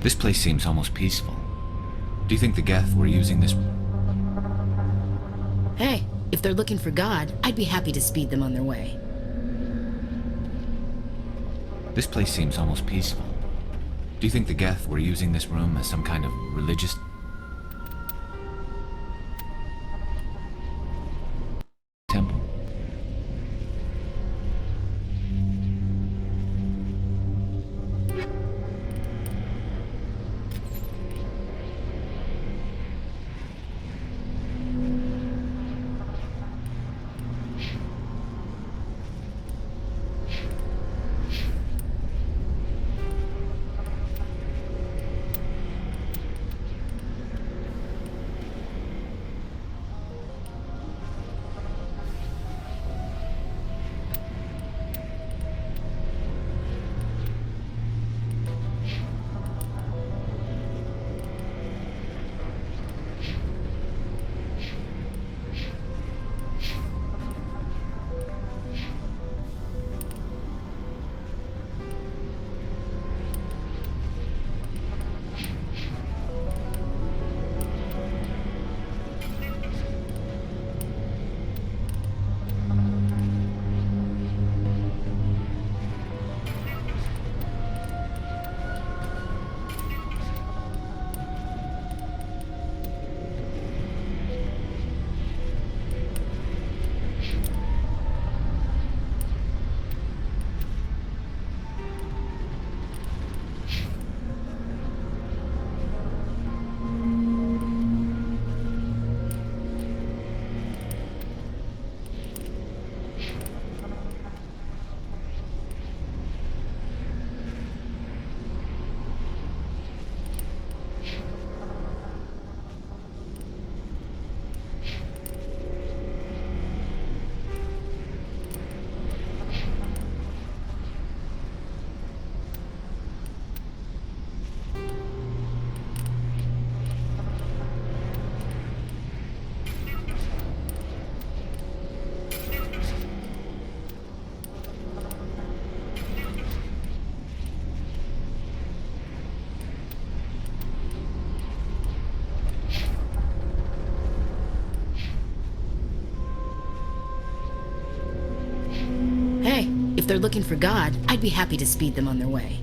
This place seems almost peaceful. Do you think the Geth were using this? Hey, if they're looking for God, I'd be happy to speed them on their way. This place seems almost peaceful. Do you think the Geth were using this room as some kind of religious... temple? If they're looking for God, I'd be happy to speed them on their way.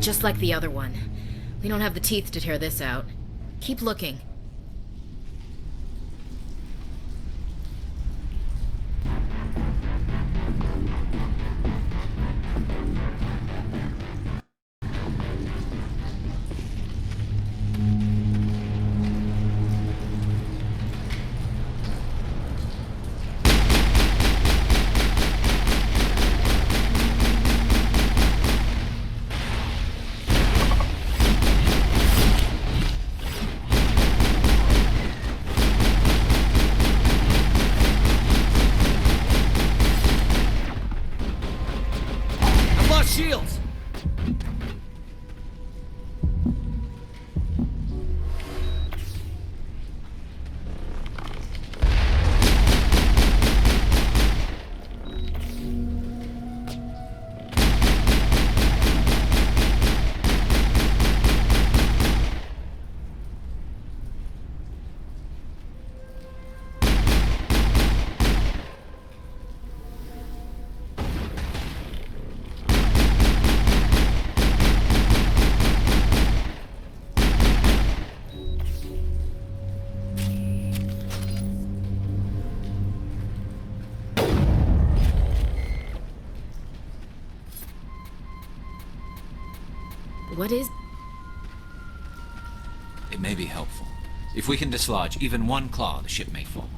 Just like the other one. We don't have the teeth to tear this out. Keep looking. Shields! What is... It may be helpful. If we can dislodge even one claw, the ship may fall.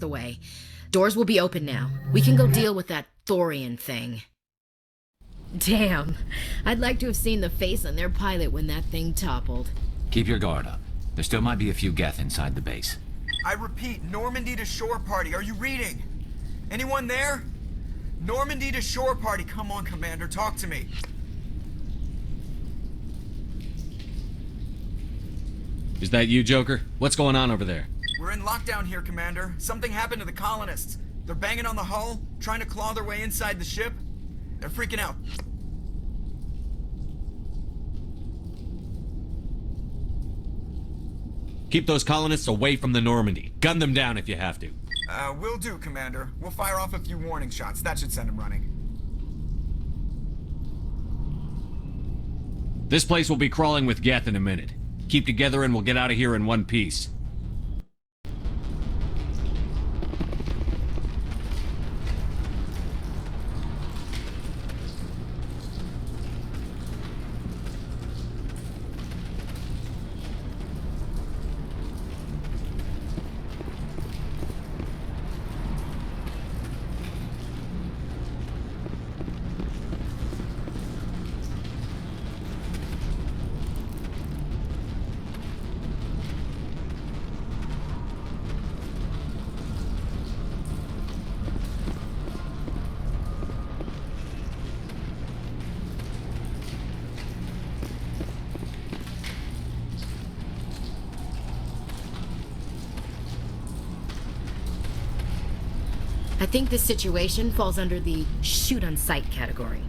the way. Doors will be open now. We can go deal with that Thorian thing. Damn. I'd like to have seen the face on their pilot when that thing toppled. Keep your guard up. There still might be a few Geth inside the base. I repeat, Normandy to shore party. Are you reading? Anyone there? Normandy to shore party. Come on, Commander. Talk to me. Is that you, Joker? What's going on over there? We're in lockdown here, Commander. Something happened to the colonists. They're banging on the hull, trying to claw their way inside the ship. They're freaking out. Keep those colonists away from the Normandy. Gun them down if you have to. Will do, Commander. We'll fire off a few warning shots. That should send them running. This place will be crawling with Geth in a minute. Keep together and we'll get out of here in one piece. I think this situation falls under the shoot on sight category.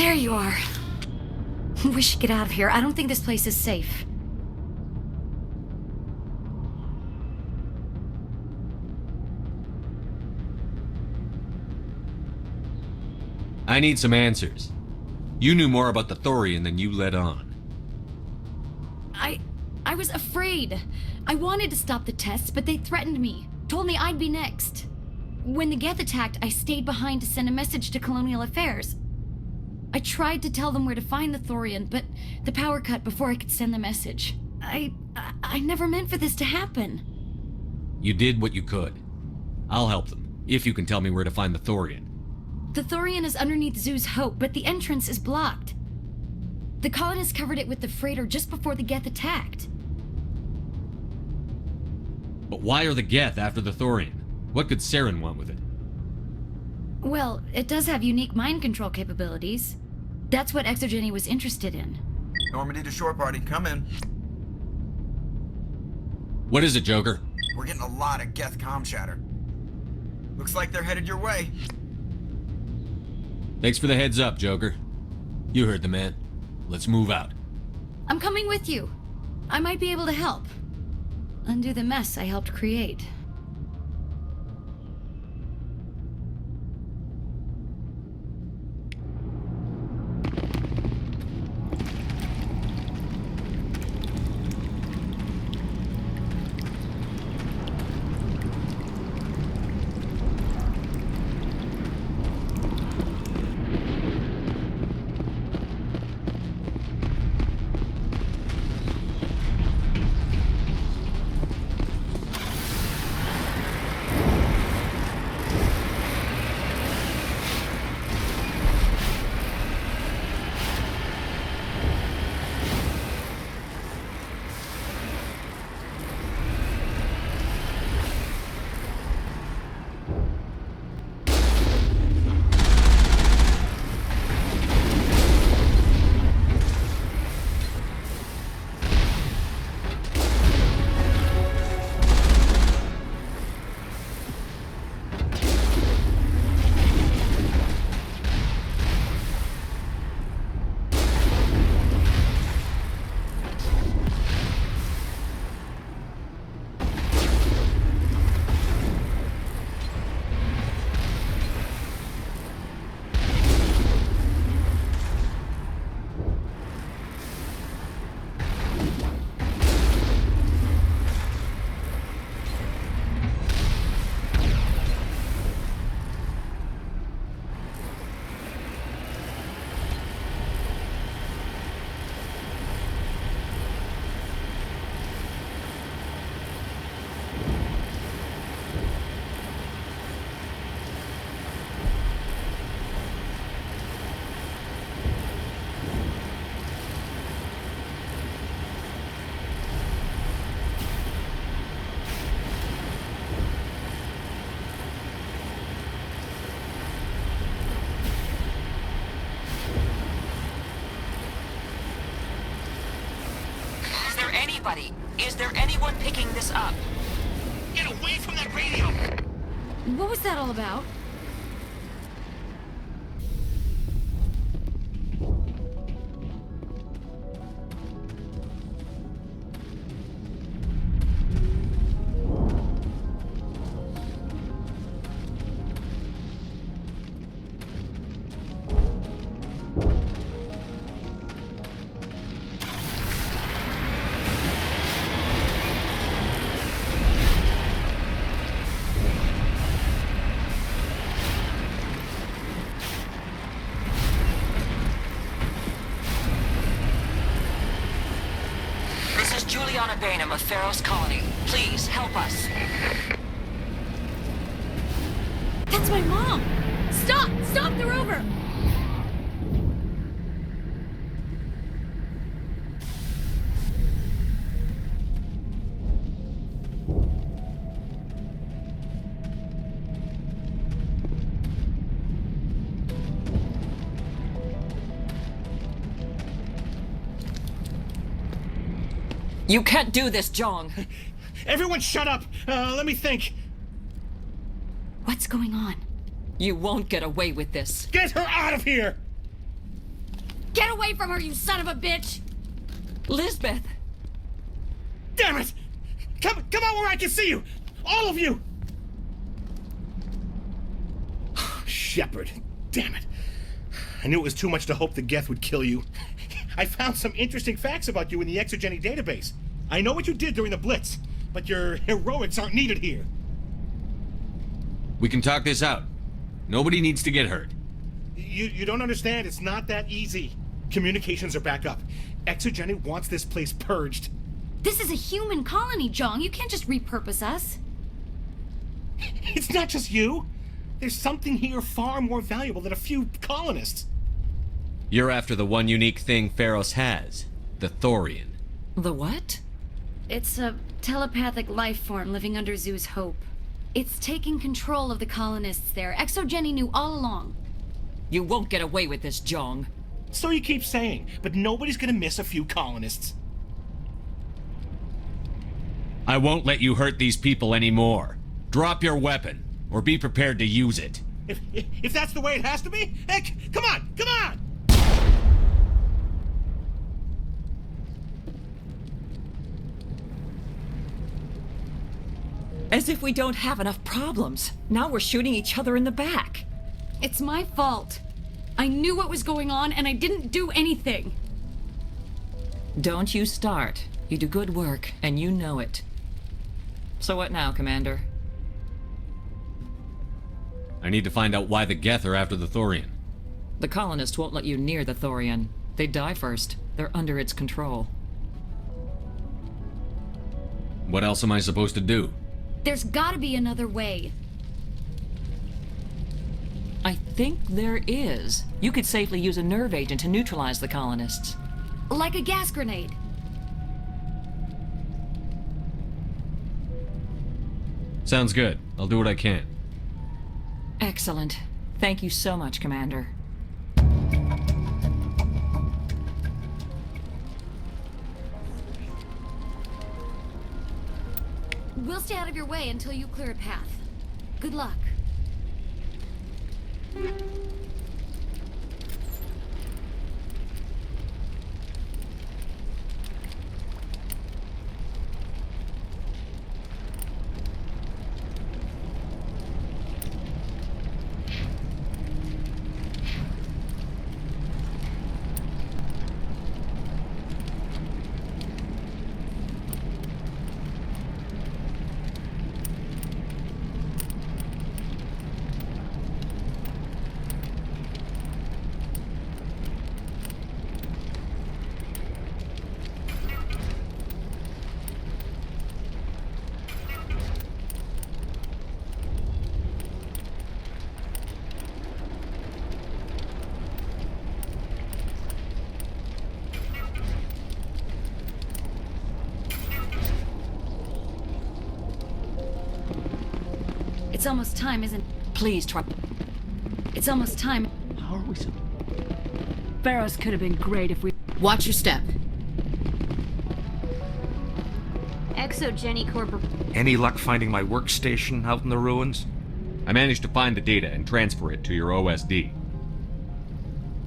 There you are. We should get out of here. I don't think this place is safe. I need some answers. You knew more about the Thorian than you let on. I was afraid. I wanted to stop the tests, but they threatened me. Told me I'd be next. When the Geth attacked, I stayed behind to send a message to Colonial Affairs. I tried to tell them where to find the Thorian, but the power cut before I could send the message. I never meant for this to happen. You did what you could. I'll help them, if you can tell me where to find the Thorian. The Thorian is underneath Zoo's Hope, but the entrance is blocked. The colonists covered it with the freighter just before the Geth attacked. But why are the Geth after the Thorian? What could Saren want with it? Well, it does have unique mind control capabilities. That's what Exogeny was interested in. Normandy to shore party, come in. What is it, Joker? We're getting a lot of Geth comm chatter. Looks like they're headed your way. Thanks for the heads up, Joker. You heard the man. Let's move out. I'm coming with you. I might be able to help. Undo the mess I helped create. Is there anyone picking this up? Get away from that radio! What was that all about? Of Pharaoh's colony. Please help us. That's my mom! Stop! Stop the rover! You can't do this, Jong. Everyone shut up! Let me think. What's going on? You won't get away with this. Get her out of here! Get away from her, you son of a bitch! Lisbeth! Damn it! Come out where I can see you! All of you! Shepard, damn it. I knew it was too much to hope the Geth would kill you. I found some interesting facts about you in the Exogeny database. I know what you did during the Blitz, but your heroics aren't needed here. We can talk this out. Nobody needs to get hurt. You don't understand. It's not that easy. Communications are back up. Exogeny wants this place purged. This is a human colony, Jong. You can't just repurpose us. It's not just you. There's something here far more valuable than a few colonists. You're after the one unique thing Pharos has, the Thorian. The what? It's a telepathic life form living under Zoo's Hope. It's taking control of the colonists there. Exogeny knew all along. You won't get away with this, Jong. So you keep saying, but nobody's gonna miss a few colonists. I won't let you hurt these people anymore. Drop your weapon, or be prepared to use it. If that's the way it has to be, heck, come on! As if we don't have enough problems. Now we're shooting each other in the back. It's my fault. I knew what was going on, and I didn't do anything. Don't you start. You do good work, and you know it. So what now, Commander? I need to find out why the Geth are after the Thorian. The colonists won't let you near the Thorian. They die first. They're under its control. What else am I supposed to do? There's gotta be another way. I think there is. You could safely use a nerve agent to neutralize the colonists. Like a gas grenade. Sounds good. I'll do what I can. Excellent. Thank you so much, Commander. We'll stay out of your way until you clear a path. Good luck. It's almost time, isn't it? Please try. It's almost time. How are we so... Pharos could have been great if we... Watch your step. Exogeny Corp. Any luck finding my workstation out in the ruins? I managed to find the data and transfer it to your OSD.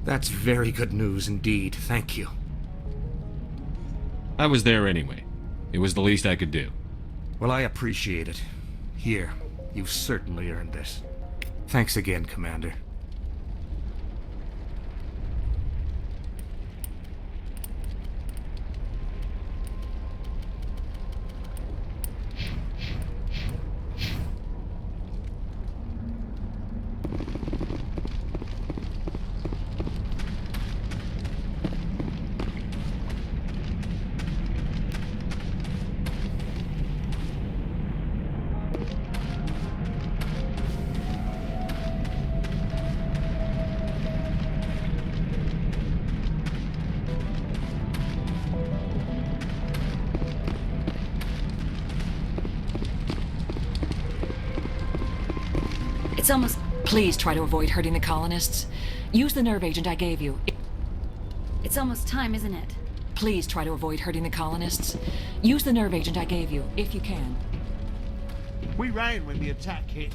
That's very good news indeed. Thank you. I was there anyway. It was the least I could do. Well, I appreciate it. Here, you've certainly earned this. Thanks again, Commander. It's almost... Please try to avoid hurting the colonists. Use the nerve agent I gave you. It's almost time, isn't it? Please try to avoid hurting the colonists. Use the nerve agent I gave you, if you can. We ran when the attack hit.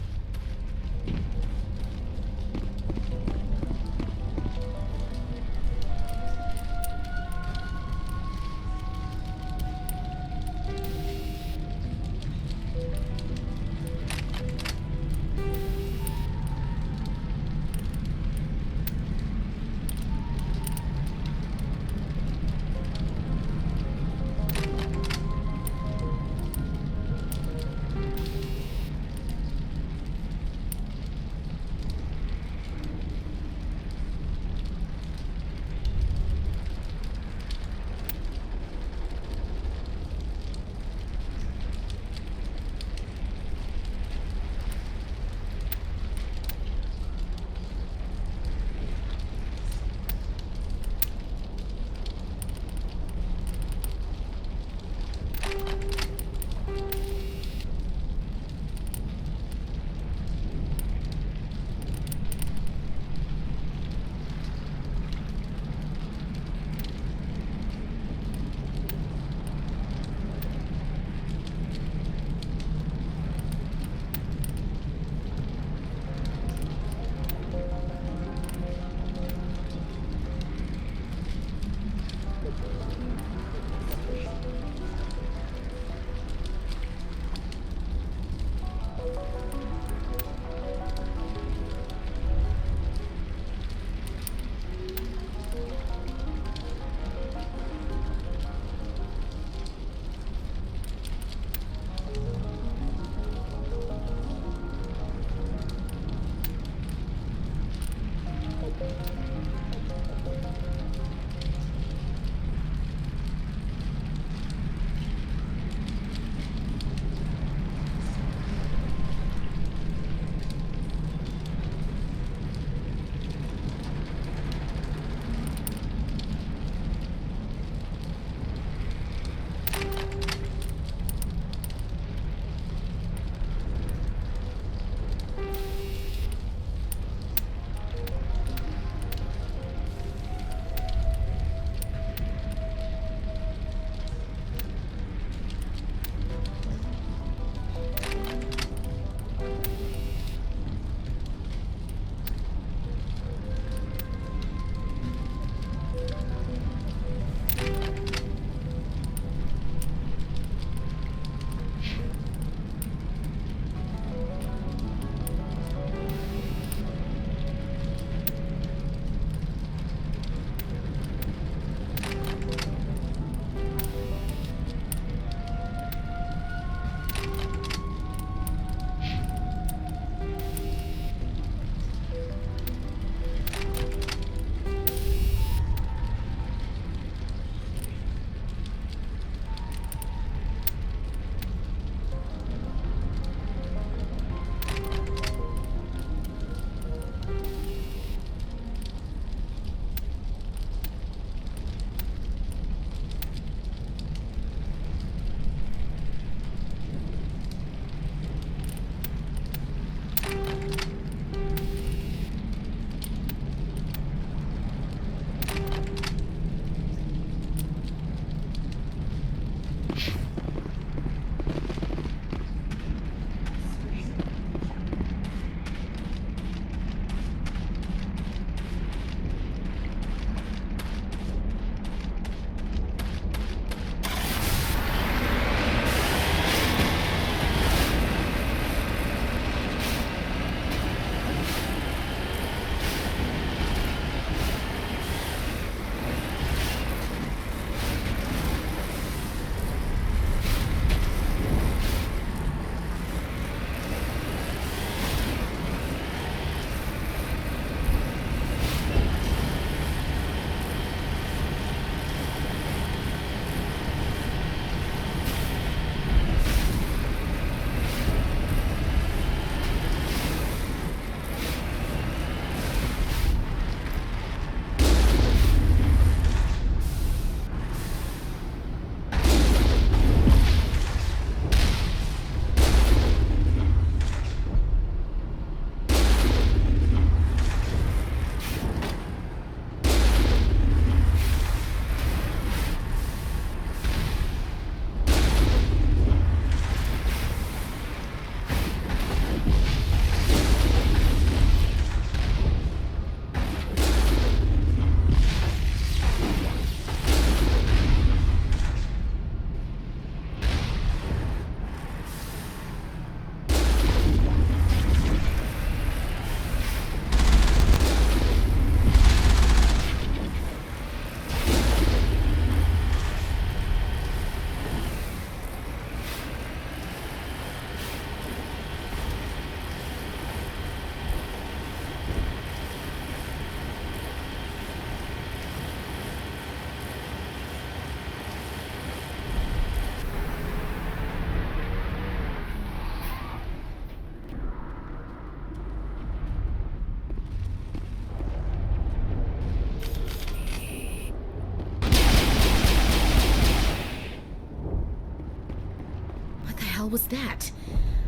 hell was that?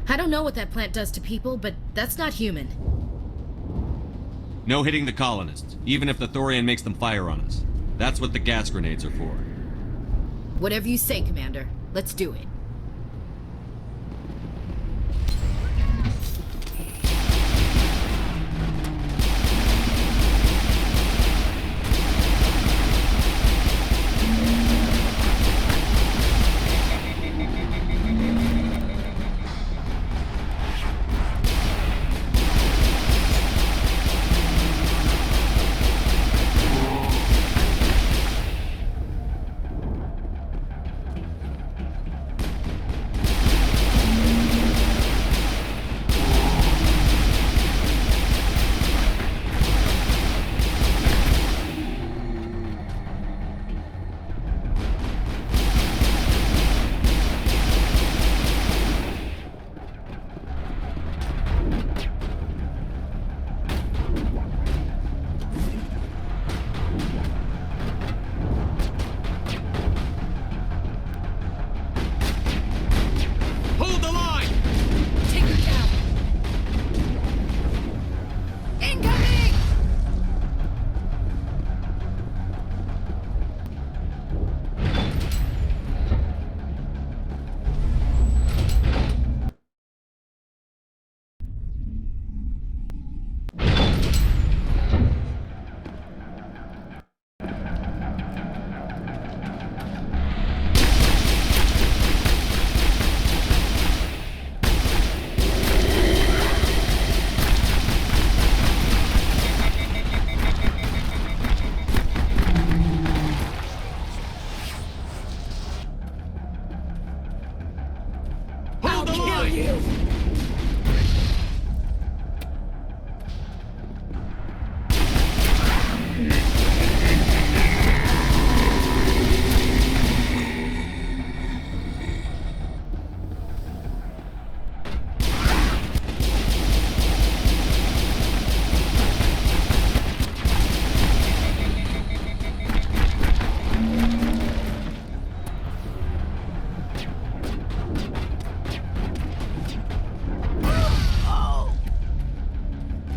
I don't know what that plant does to people, but that's not human. No hitting the colonists, even if the Thorian makes them fire on us. That's what the gas grenades are for. Whatever you say, Commander. Let's do it.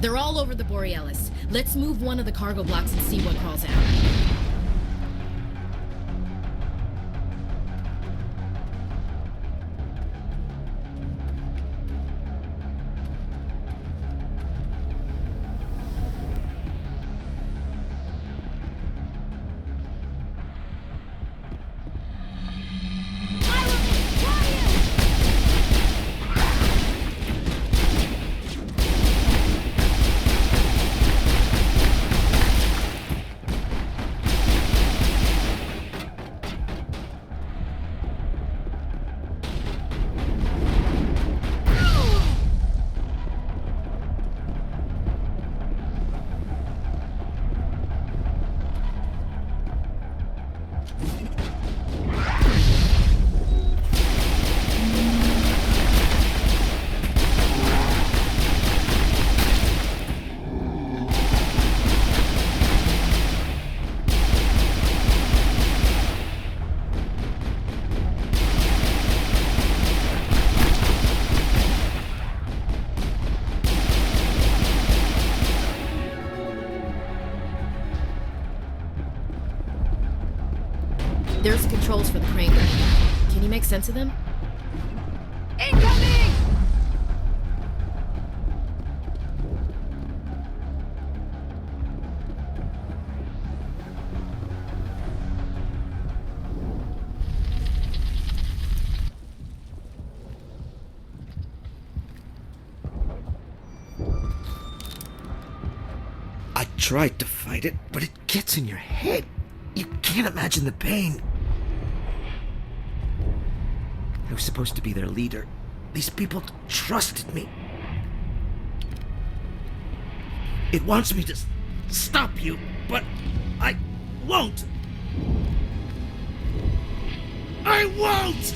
They're all over the Borealis. Let's move one of the cargo blocks and see what crawls out. There's the controls for the crane. Can you make sense of them? Incoming! I tried to fight it, but it gets in your head. You can't imagine the pain. I was supposed to be their leader. These people trusted me. It wants me to stop you, but I won't. I won't!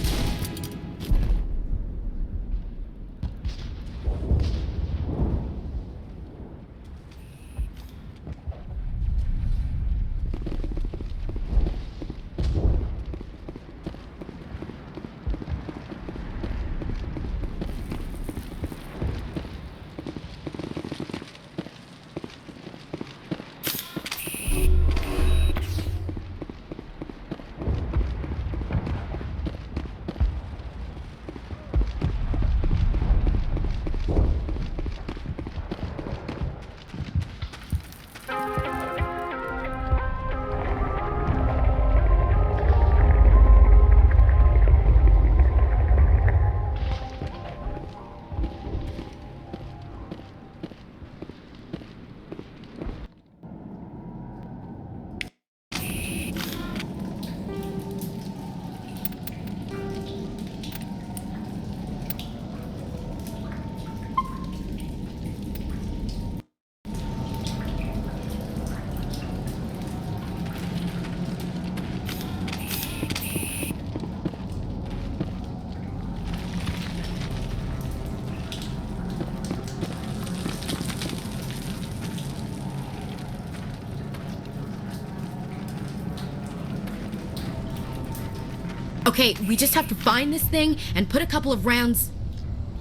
Okay, we just have to find this thing and put a couple of rounds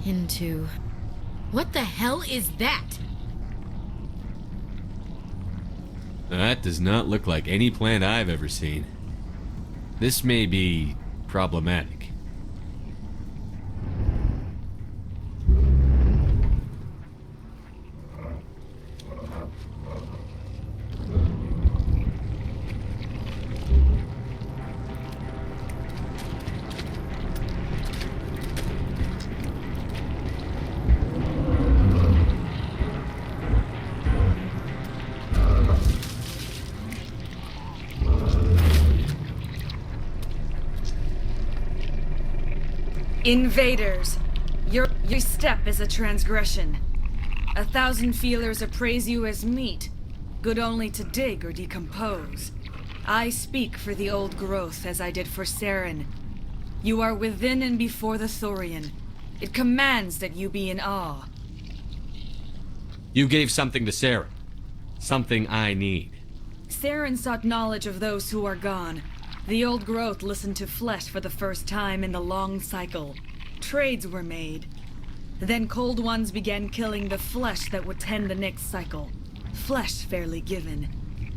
into... What the hell is that? That does not look like any plant I've ever seen. This may be problematic. Invaders, your step is a transgression. 1,000 feelers appraise you as meat, good only to dig or decompose. I speak for the old growth as I did for Saren. You are within and before the Thorian. It commands that you be in awe. You gave something to Sarah. Something I need. Saren sought knowledge of those who are gone. The old growth listened to flesh for the first time in the long cycle. Trades were made. Then cold ones began killing the flesh that would tend the next cycle. Flesh fairly given.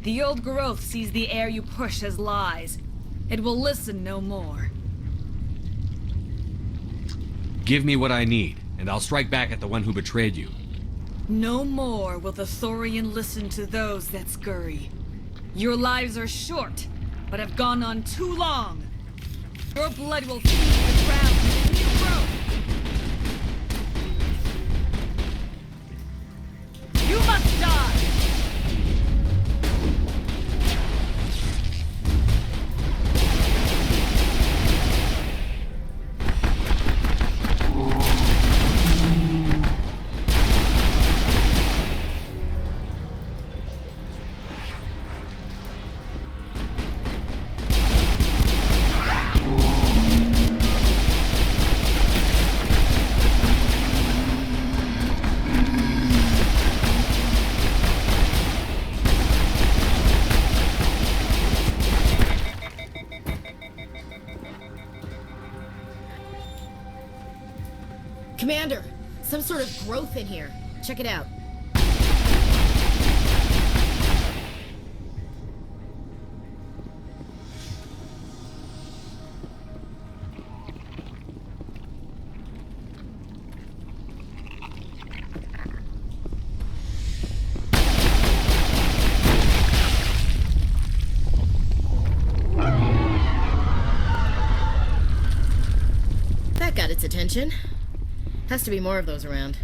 The old growth sees the air you push as lies. It will listen no more. Give me what I need, and I'll strike back at the one who betrayed you. No more will the Thorian listen to those that scurry. Your lives are short, but have gone on too long. Your blood will feed the ground with new growth. You must die! Commander, some sort of growth in here. Check it out. That got its attention. Has to be more of those around.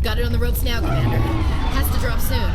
Got it on the ropes now, Commander. Has to drop soon.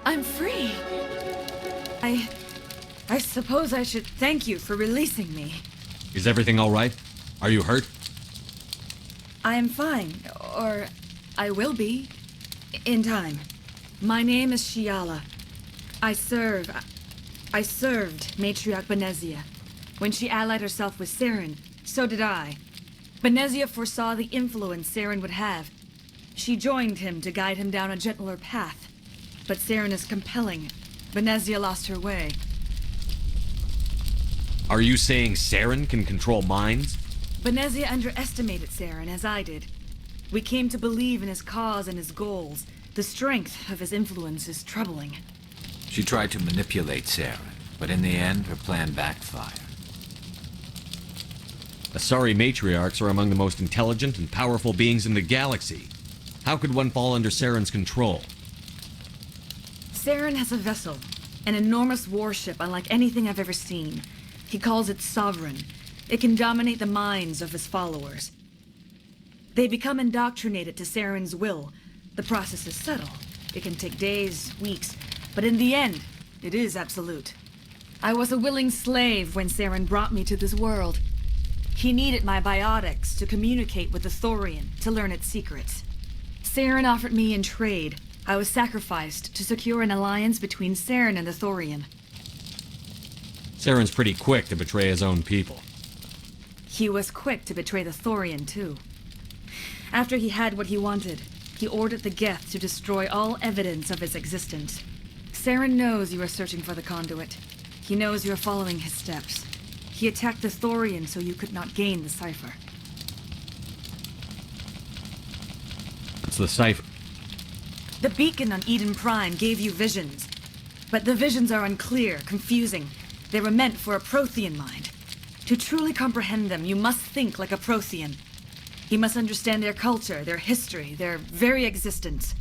I'm free. I suppose I should thank you for releasing me. Is everything all right? Are you hurt? I am fine, or I will be, in time. My name is Shiala. I served Matriarch Benezia. When she allied herself with Saren, so did I. Benezia foresaw the influence Saren would have. She joined him to guide him down a gentler path. But Saren is compelling. Benezia lost her way. Are you saying Saren can control minds? Benezia underestimated Saren, as I did. We came to believe in his cause and his goals. The strength of his influence is troubling. She tried to manipulate Saren, but in the end, her plan backfired. Asari matriarchs are among the most intelligent and powerful beings in the galaxy. How could one fall under Saren's control? Saren has a vessel, an enormous warship unlike anything I've ever seen. He calls it Sovereign. It can dominate the minds of his followers. They become indoctrinated to Saren's will. The process is subtle. It can take days, weeks, but in the end, it is absolute. I was a willing slave when Saren brought me to this world. He needed my biotics to communicate with the Thorian, to learn its secrets. Saren offered me in trade. I was sacrificed to secure an alliance between Saren and the Thorian. Saren's pretty quick to betray his own people. He was quick to betray the Thorian, too. After he had what he wanted, he ordered the Geth to destroy all evidence of its existence. Saren knows you are searching for the conduit. He knows you are following his steps. He attacked the Thorian so you could not gain the cipher. It's the cipher. The beacon on Eden Prime gave you visions. But the visions are unclear, confusing. They were meant for a Prothean mind. To truly comprehend them, you must think like a Prothean. You must understand their culture, their history, their very existence.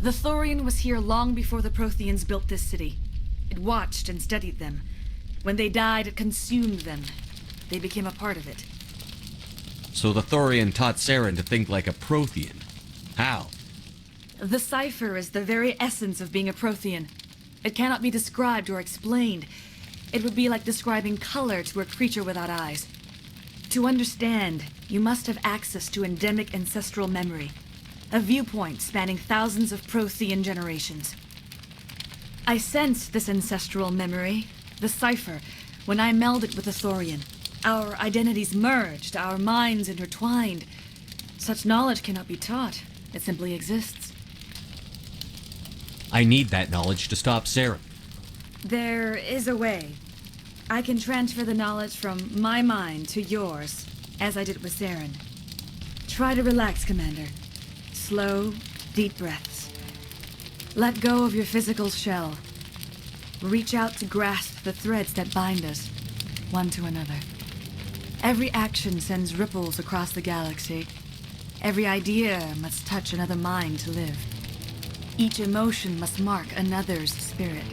The Thorian was here long before the Protheans built this city. It watched and studied them. When they died, it consumed them. They became a part of it. So the Thorian taught Saren to think like a Prothean. How? The cipher is the very essence of being a Prothean. It cannot be described or explained. It would be like describing color to a creature without eyes. To understand, you must have access to endemic ancestral memory, a viewpoint spanning thousands of Prothean generations. I sensed this ancestral memory, the cipher, when I melded with the Thorian. Our identities merged, our minds intertwined. Such knowledge cannot be taught. It simply exists. I need that knowledge to stop Saren. There is a way. I can transfer the knowledge from my mind to yours, as I did with Saren. Try to relax, Commander. Slow, deep breaths. Let go of your physical shell. Reach out to grasp the threads that bind us, one to another. Every action sends ripples across the galaxy. Every idea must touch another mind to live. Each emotion must mark another's spirit.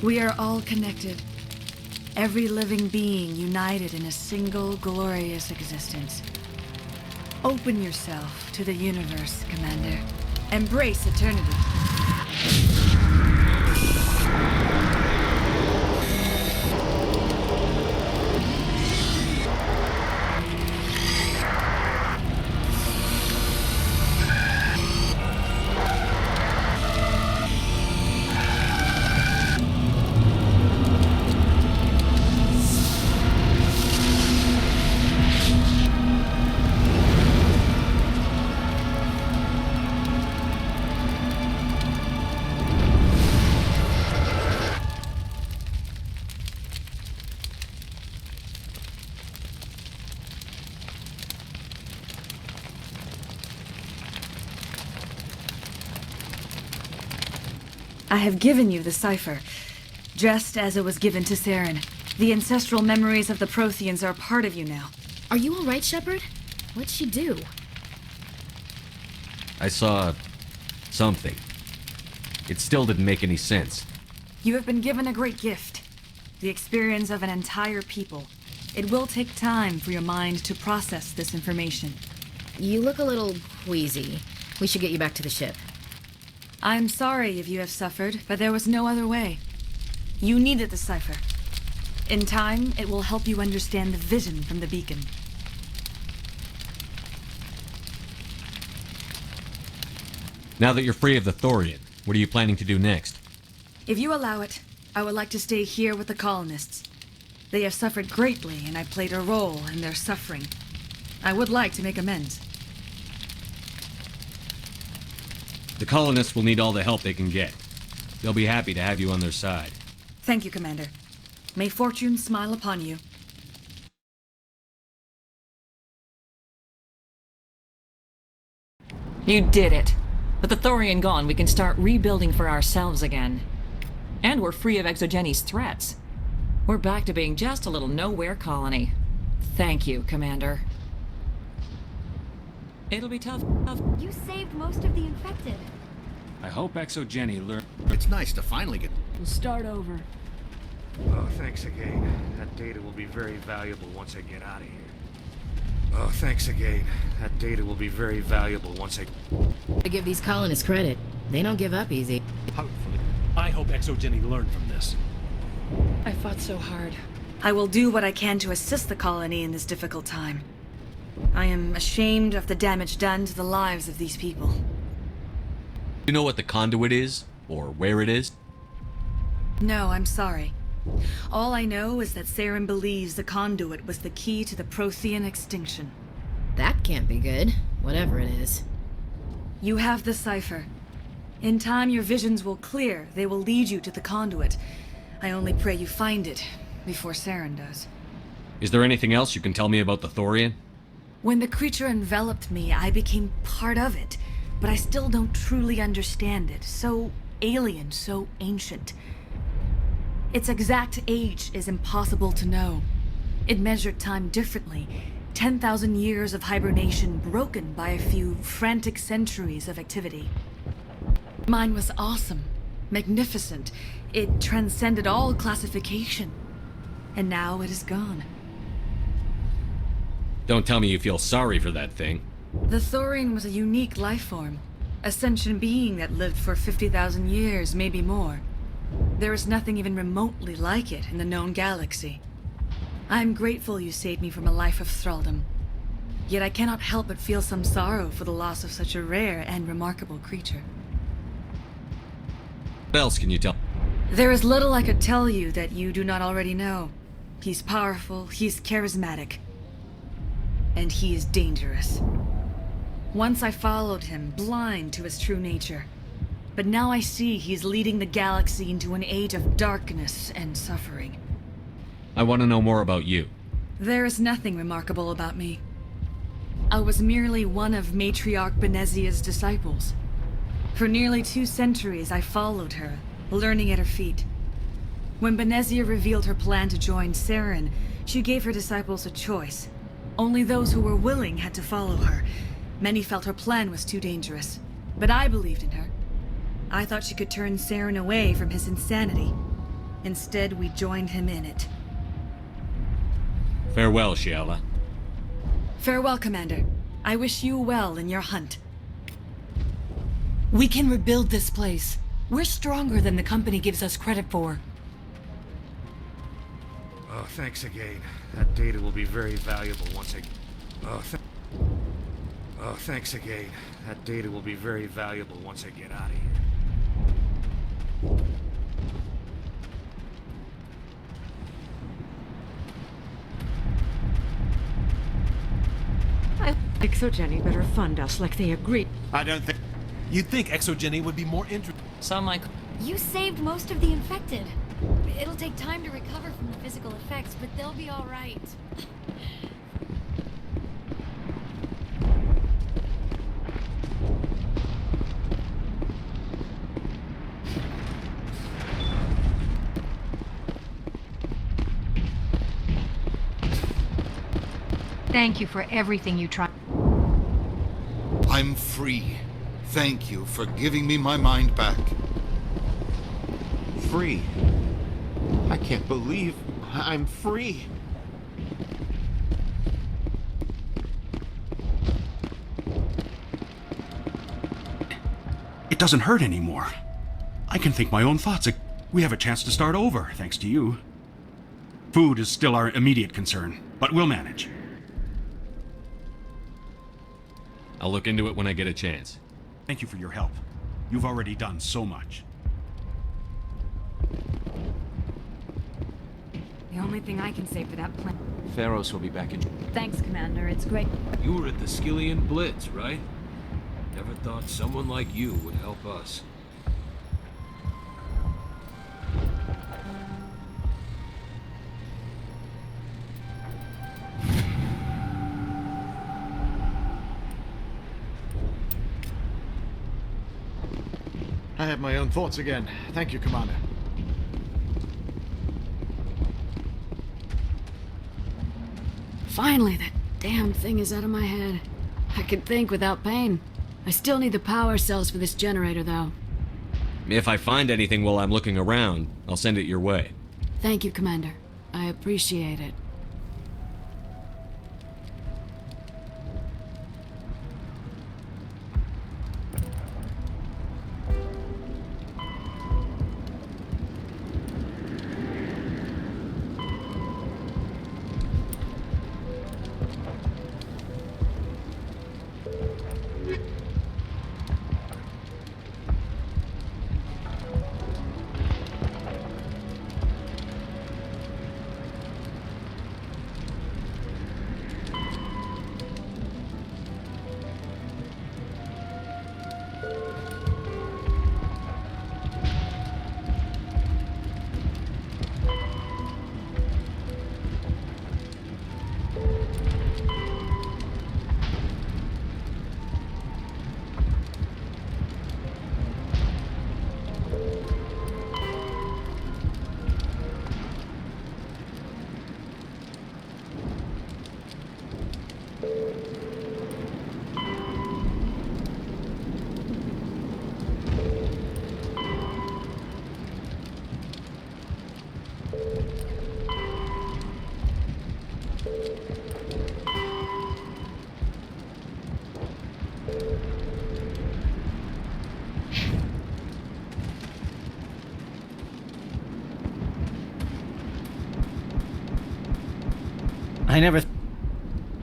We are all connected. Every living being united in a single glorious existence. Open yourself to the universe, Commander. Embrace eternity. I have given you the cipher, just as it was given to Saren. The ancestral memories of the Protheans are a part of you now. Are you all right, Shepard? What'd she do? I saw something. It still didn't make any sense. You have been given a great gift. The experience of an entire people. It will take time for your mind to process this information. You look a little queasy. We should get you back to the ship. I'm sorry if you have suffered, but there was no other way. You needed the cipher. In time, it will help you understand the vision from the beacon. Now that you're free of the Thorian, what are you planning to do next? If you allow it, I would like to stay here with the colonists. They have suffered greatly, and I played a role in their suffering. I would like to make amends. The colonists will need all the help they can get. They'll be happy to have you on their side. Thank you, Commander. May fortune smile upon you. You did it. With the Thorian gone, we can start rebuilding for ourselves again. And we're free of Exogeni's threats. We're back to being just a little nowhere colony. Thank you, Commander. It'll be tough. You saved most of the infected. I hope Exogeni learned. It's nice to finally get... We'll start over. Oh, thanks again. That data will be very valuable once I get out of here. Oh, thanks again. That data will be very valuable once I... To give these colonists credit, they don't give up easy. Hopefully. I hope ExoGenny learned from this. I fought so hard. I will do what I can to assist the colony in this difficult time. I am ashamed of the damage done to the lives of these people. You know what the conduit is? Or where it is? No, I'm sorry. All I know is that Saren believes the conduit was the key to the Prothean extinction. That can't be good, whatever it is. You have the cipher. In time, your visions will clear. They will lead you to the conduit. I only pray you find it before Saren does. Is there anything else you can tell me about the Thorian? When the creature enveloped me, I became part of it, but I still don't truly understand it. So alien, so ancient. Its exact age is impossible to know. It measured time differently. 10,000 years of hibernation broken by a few frantic centuries of activity. Mine was awesome, magnificent. It transcended all classification. And now it is gone. Don't tell me you feel sorry for that thing. The Thorian was a unique life form. A sentient being that lived for 50,000 years, maybe more. There is nothing even remotely like it in the known galaxy. I'm grateful you saved me from a life of thraldom. Yet I cannot help but feel some sorrow for the loss of such a rare and remarkable creature. What else can you tell? There is little I could tell you that you do not already know. He's powerful, he's charismatic, and he is dangerous. Once I followed him, blind to his true nature. But now I see he's leading the galaxy into an age of darkness and suffering. I want to know more about you. There is nothing remarkable about me. I was merely one of Matriarch Benezia's disciples. For nearly 2 centuries I followed her, learning at her feet. When Benezia revealed her plan to join Saren, she gave her disciples a choice. Only those who were willing had to follow her. Many felt her plan was too dangerous, but I believed in her. I thought she could turn Saren away from his insanity. Instead, we joined him in it. Farewell, Shiala. Farewell, Commander. I wish you well in your hunt. We can rebuild this place. We're stronger than the company gives us credit for. Oh, thanks again. That data will be very valuable once I... Oh, thanks again. That data will be very valuable once I get out of here. ExoGenny better fund us like they agreed. I don't think... You'd think ExoGenny would be more interested. Some like... You saved most of the infected. It'll take time to recover from the physical effects, but they'll be all right. Thank you for everything you tried. I'm free. Thank you for giving me my mind back. Free? I can't believe I'm free. It doesn't hurt anymore. I can think my own thoughts. We have a chance to start over, thanks to you. Food is still our immediate concern, but we'll manage. I'll look into it when I get a chance. Thank you for your help. You've already done so much. The only thing I can say for that plan. Pharos will be back in. Thanks, Commander. It's great. You were at the Skillian Blitz, right? Never thought someone like you would help us. I have my own thoughts again. Thank you, Commander. Finally, that damn thing is out of my head. I can think without pain. I still need the power cells for this generator, though. If I find anything while I'm looking around, I'll send it your way. Thank you, Commander. I appreciate it. I never...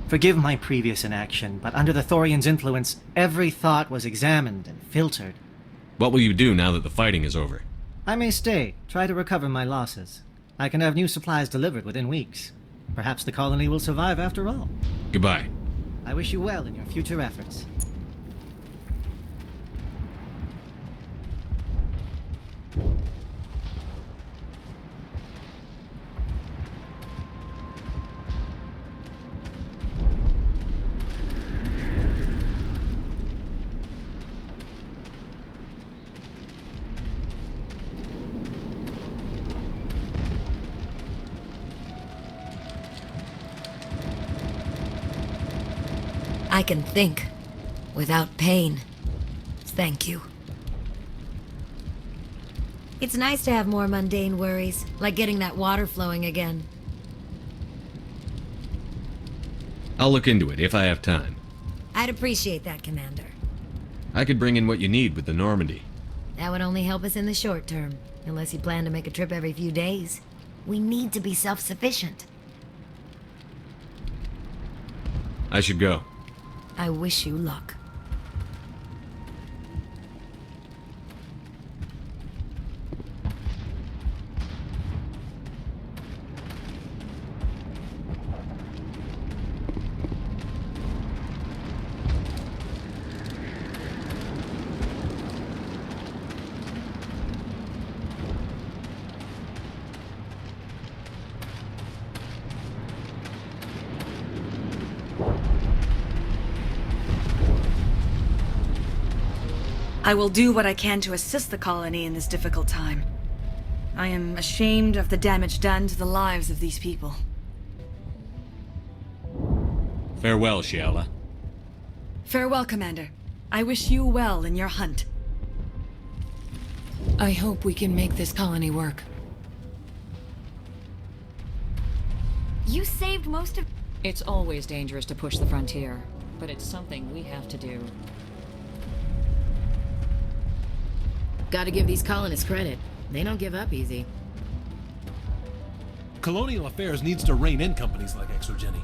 Forgive my previous inaction, but under the Thorian's influence, every thought was examined and filtered. What will you do now that the fighting is over? I may stay, try to recover my losses. I can have new supplies delivered within weeks. Perhaps the colony will survive after all. Goodbye. I wish you well in your future efforts. I can think without pain. Thank you. It's nice to have more mundane worries, like getting that water flowing again. I'll look into it if I have time. I'd appreciate that, Commander. I could bring in what you need with the Normandy. That would only help us in the short term, unless you plan to make a trip every few days. We need to be self-sufficient. I should go. I wish you luck. I will do what I can to assist the colony in this difficult time. I am ashamed of the damage done to the lives of these people. Farewell, Shiala. Farewell, Commander. I wish you well in your hunt. I hope we can make this colony work. You saved most of... It's always dangerous to push the frontier, but it's something we have to do. Gotta give these colonists credit. They don't give up easy. Colonial affairs needs to rein in companies like Exogeny.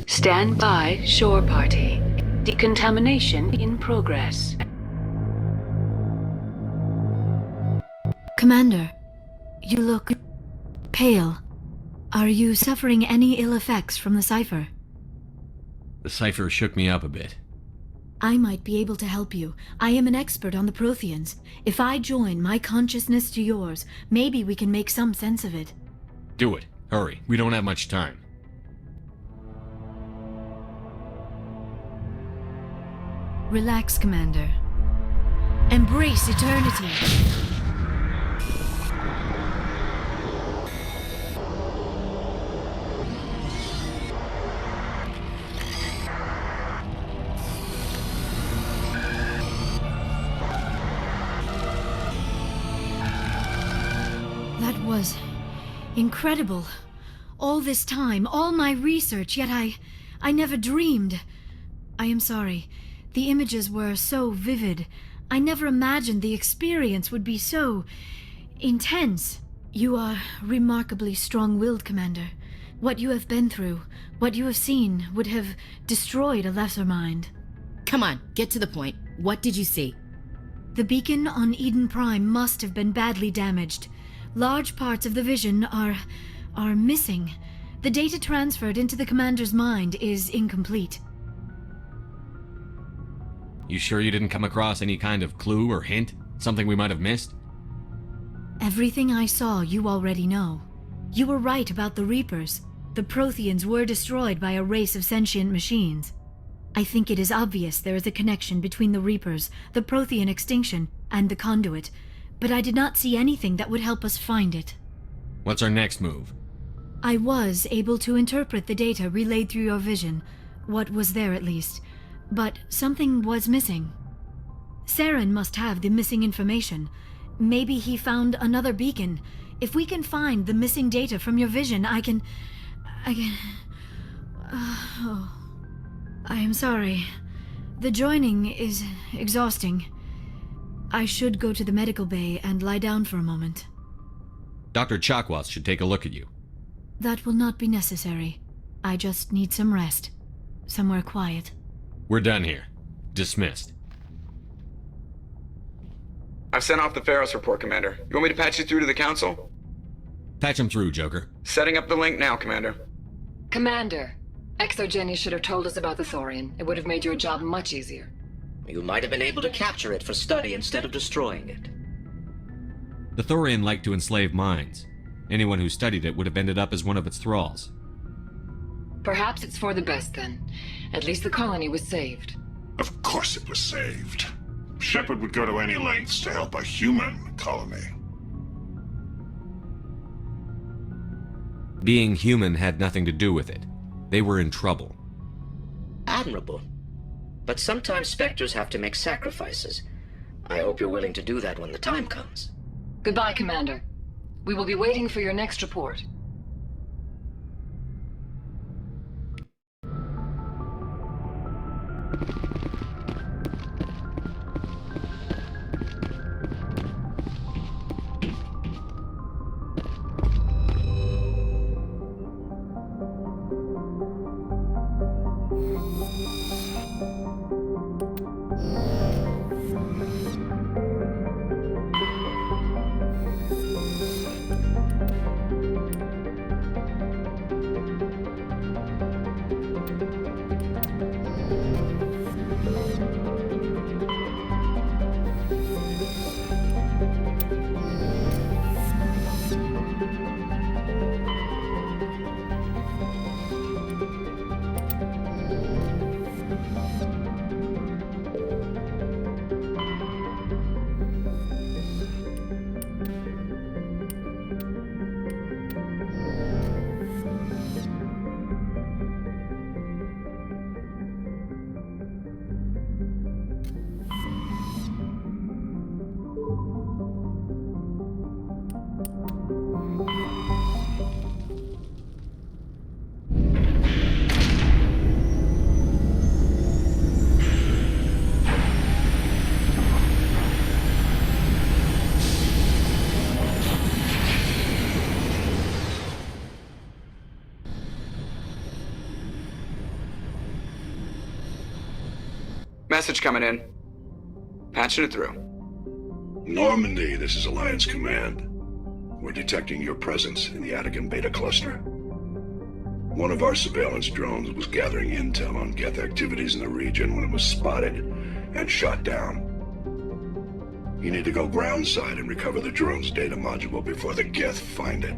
Stand by, shore party. Decontamination in progress. Commander, you look pale. Are you suffering any ill effects from the cipher? The cipher shook me up a bit. I might be able to help you. I am an expert on the Protheans. If I join my consciousness to yours, maybe we can make some sense of it. Do it. Hurry. We don't have much time. Relax, Commander. Embrace eternity. That was incredible. All this time, all my research, yet I never dreamed. I am sorry. The images were so vivid. I never imagined the experience would be so intense. You are remarkably strong-willed, Commander. What you have been through, what you have seen, would have destroyed a lesser mind. Come on, get to the point. What did you see? The beacon on Eden Prime must have been badly damaged. Large parts of the vision are missing. The data transferred into the Commander's mind is incomplete. You sure you didn't come across any kind of clue or hint? Something we might have missed? Everything I saw you already know. You were right about the Reapers. The Protheans were destroyed by a race of sentient machines. I think it is obvious there is a connection between the Reapers, the Prothean extinction, and the Conduit, but I did not see anything that would help us find it. What's our next move? I was able to interpret the data relayed through your vision, what was there at least, but something was missing. Saren must have the missing information. Maybe he found another beacon. If we can find the missing data from your vision, I can... I am sorry. The joining is exhausting. I should go to the medical bay and lie down for a moment. Dr. Chakwas should take a look at you. That will not be necessary. I just need some rest. Somewhere quiet. We're done here. Dismissed. I've sent off the Pharos report, Commander. You want me to patch you through to the Council? Patch him through, Joker. Setting up the link now, Commander. Commander, Exogeny should have told us about the Thorian. It would have made your job much easier. You might have been able to capture it for study instead of destroying it. The Thorian liked to enslave minds. Anyone who studied it would have ended up as one of its thralls. Perhaps it's for the best then. At least the colony was saved. Of course it was saved. Shepard would go to any lengths to help a human colony. Being human had nothing to do with it. They were in trouble. Admirable. But sometimes Spectres have to make sacrifices. I hope you're willing to do that when the time comes. Goodbye, Commander. We will be waiting for your next report. Message coming in. Patching it through. Normandy, this is Alliance Command. We're detecting your presence in the Attican Beta Cluster. One of our surveillance drones was gathering intel on Geth activities in the region when it was spotted and shot down. You need to go groundside and recover the drone's data module before the Geth find it.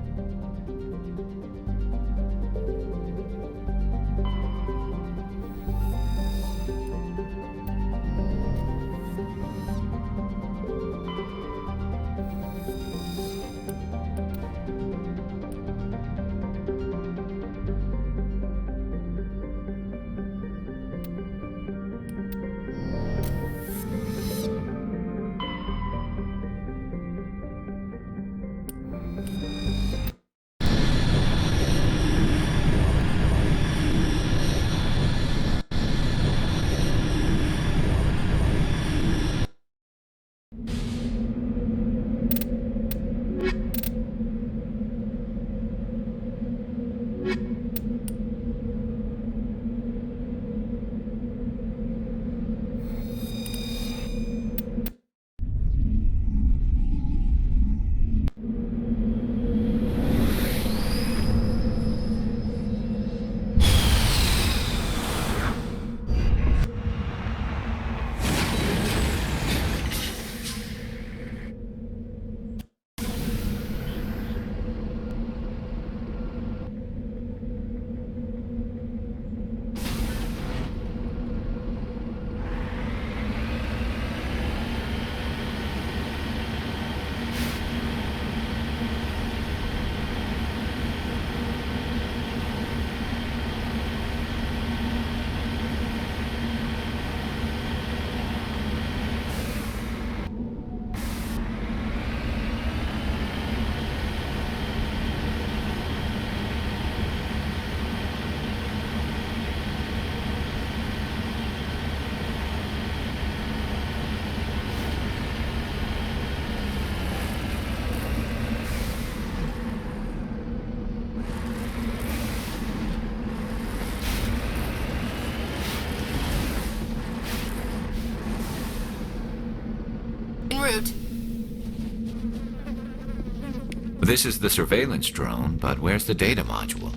This is the surveillance drone, but where's the data module?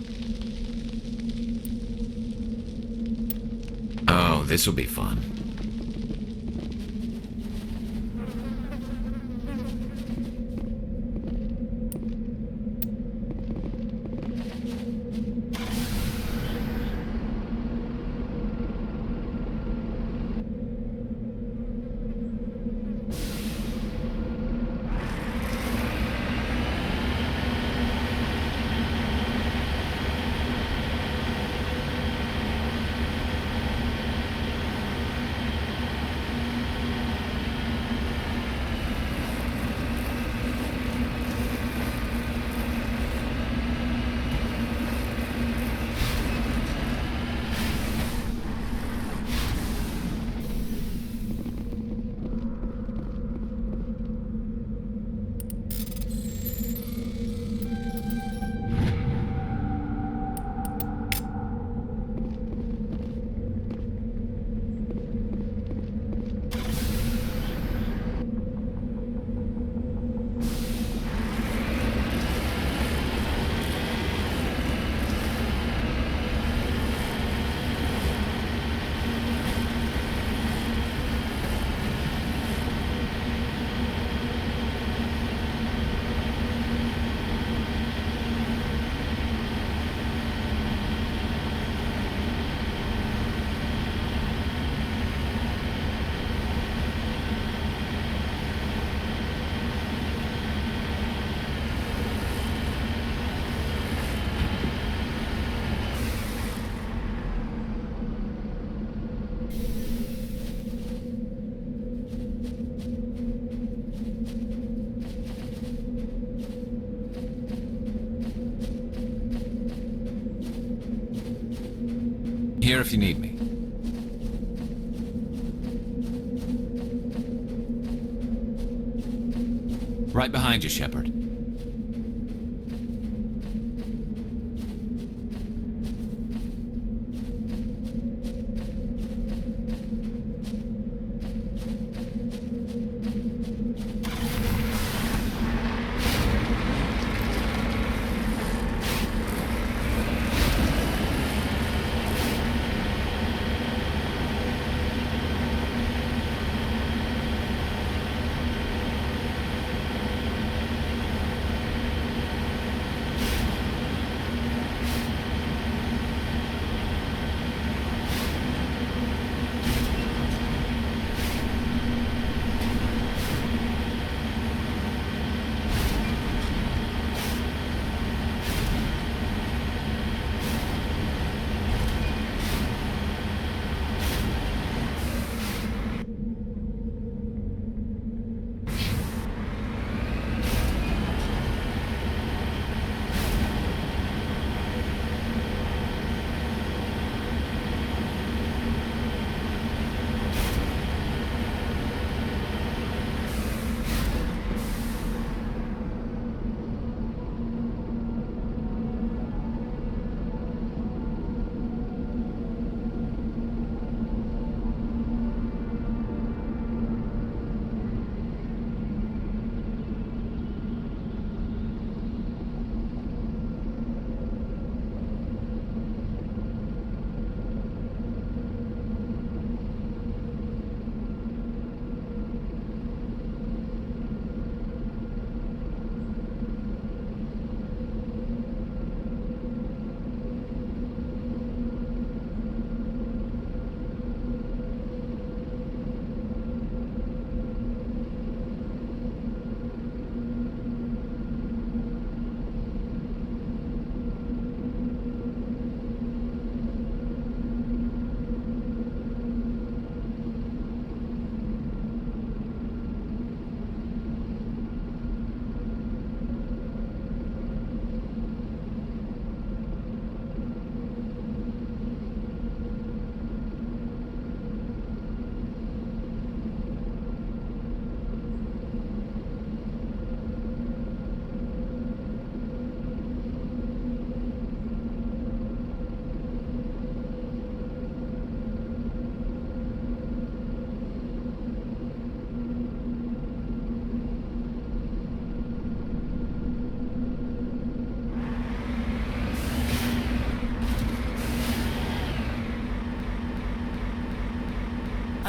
Oh, this'll be fun. Here if you need me. Right behind you, Shepard.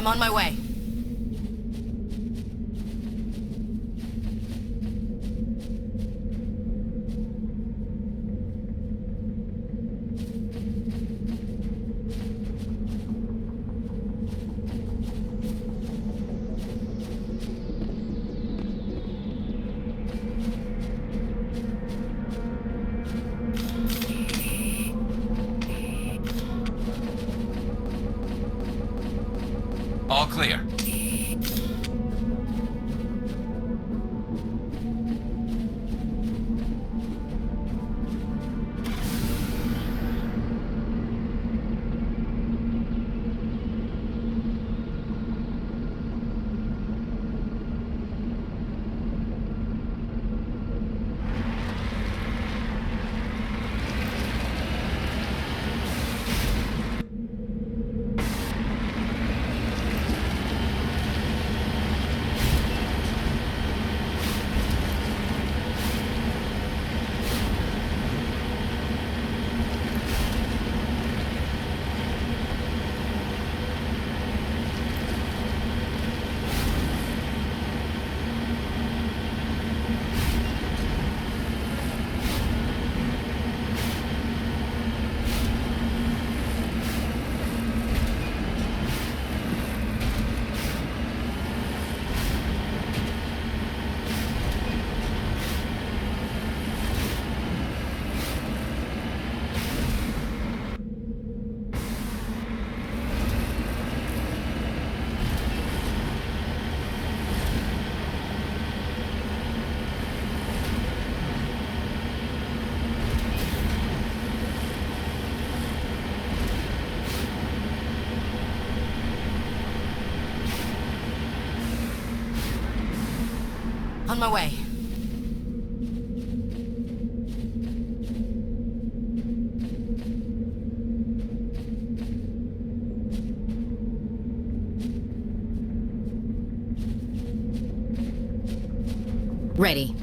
I'm on my way. All clear. On my way. Ready.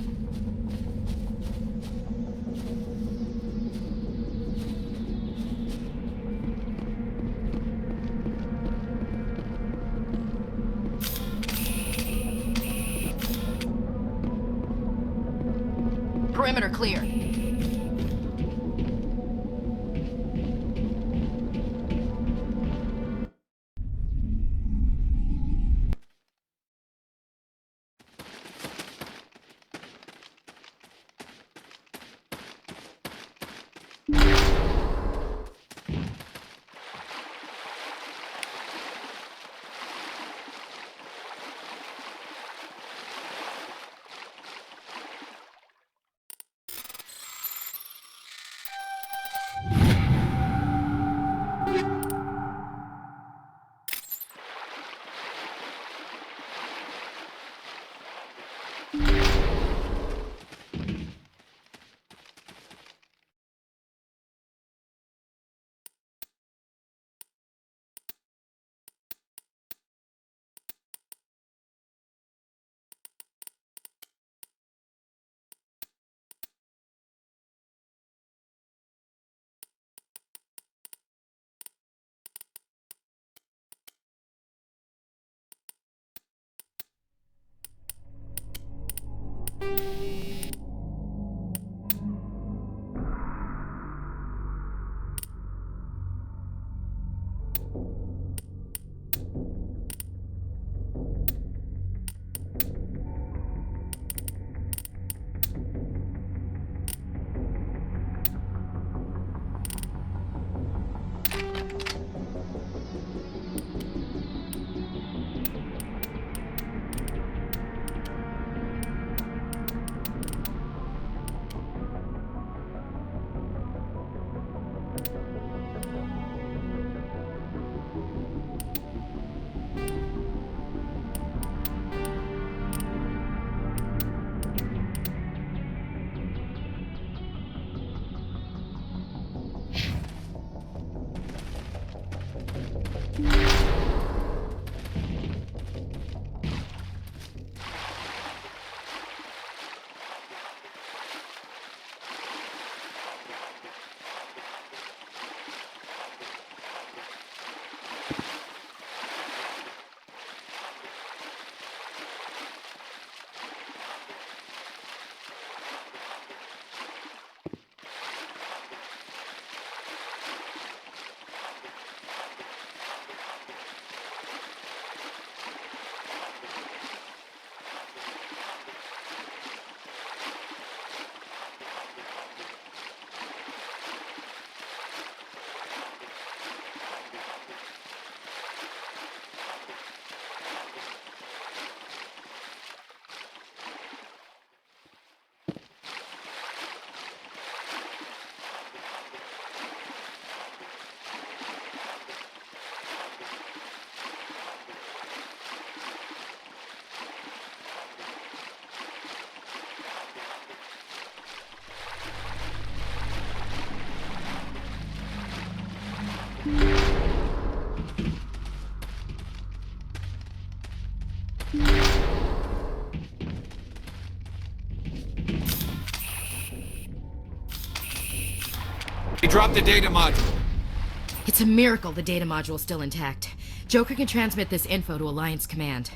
Perimeter clear. He dropped the data module. It's a miracle the data module is still intact. Joker can transmit this info to Alliance Command.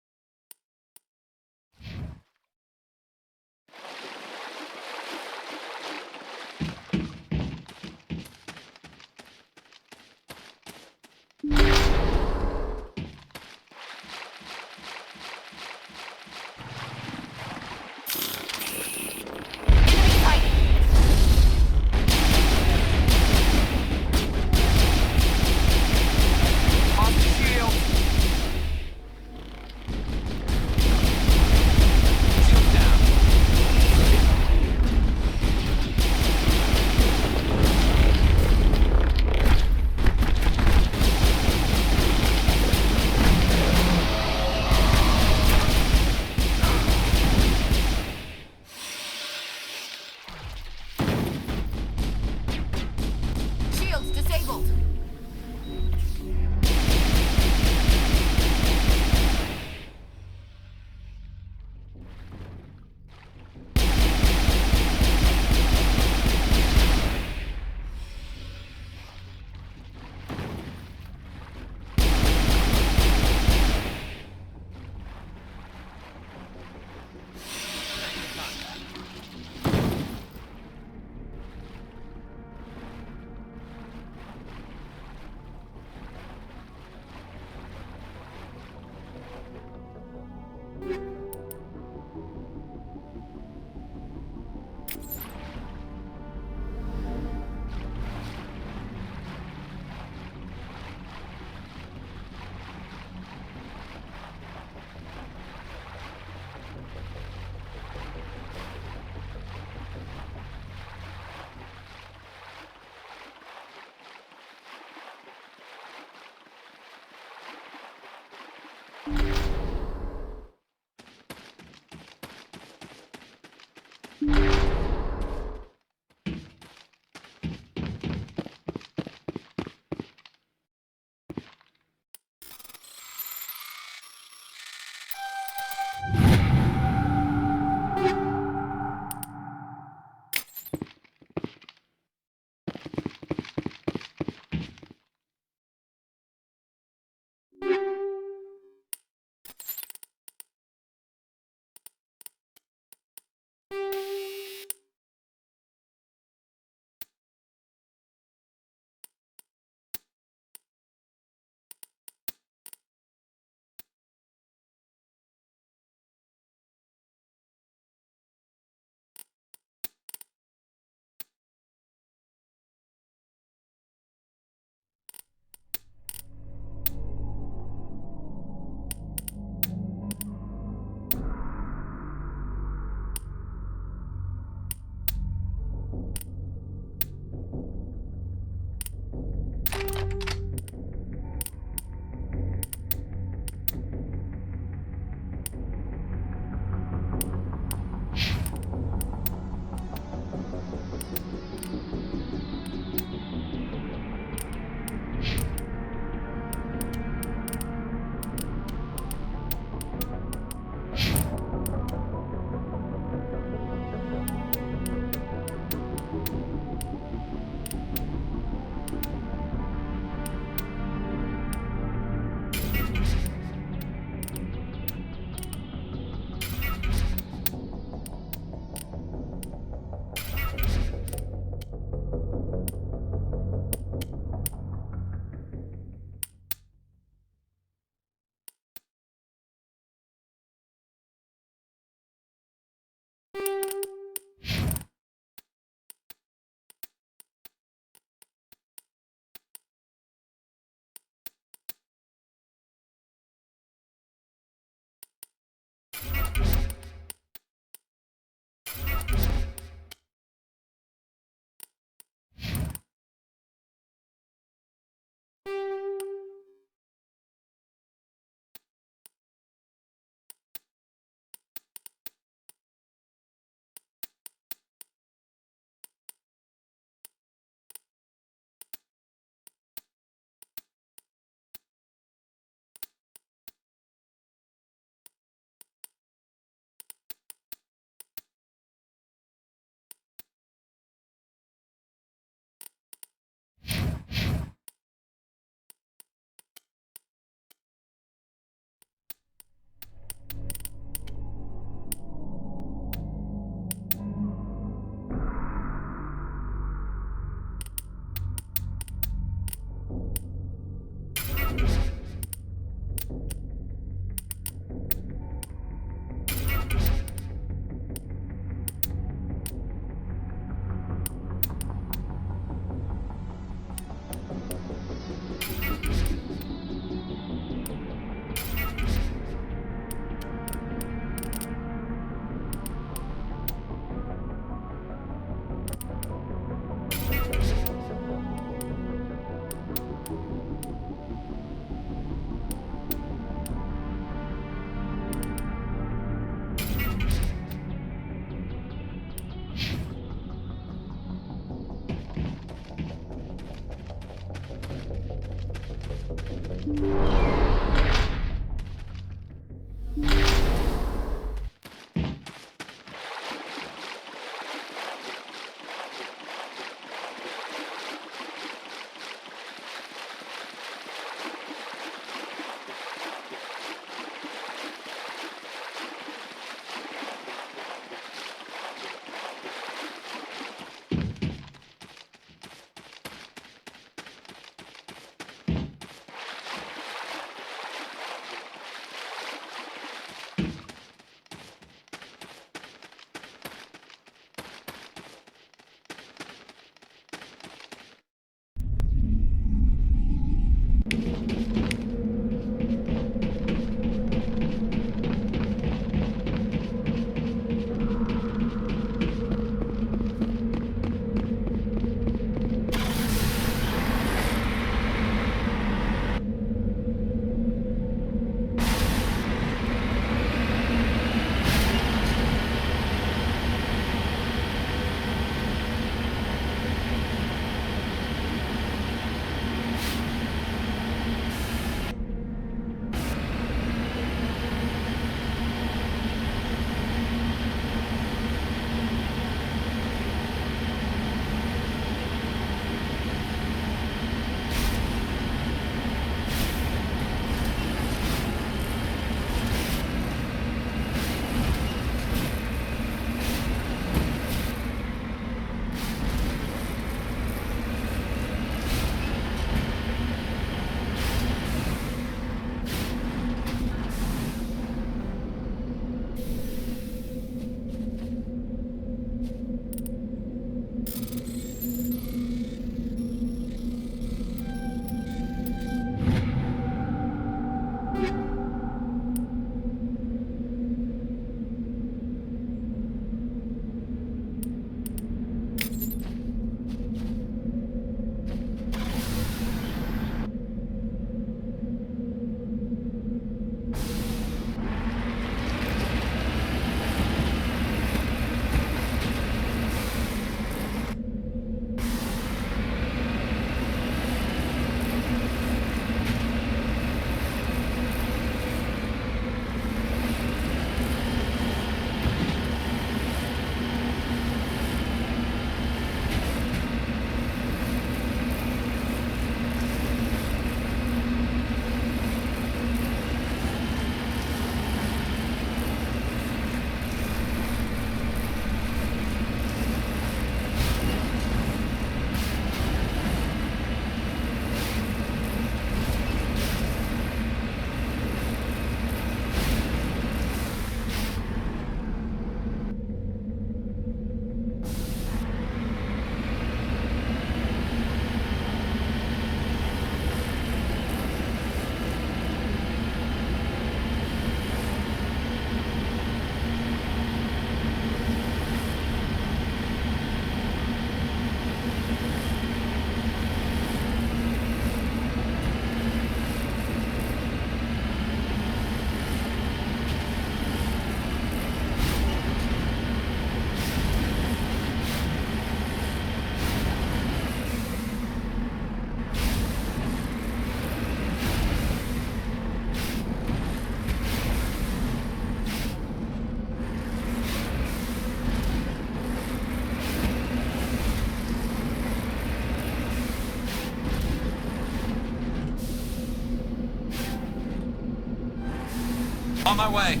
On my way.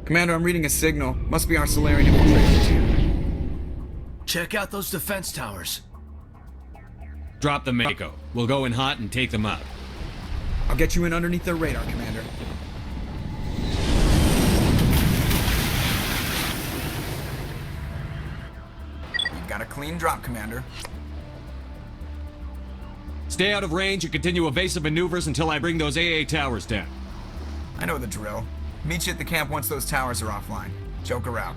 Commander, I'm reading a signal. Must be our Solarian infiltration team. Check out those defense towers. Drop the Mako. We'll go in hot and take them out. I'll get you in underneath their radar, Commander. You've got a clean drop, Commander. Stay out of range and continue evasive maneuvers until I bring those AA towers down. I know the drill. Meet you at the camp once those towers are offline. Joker out.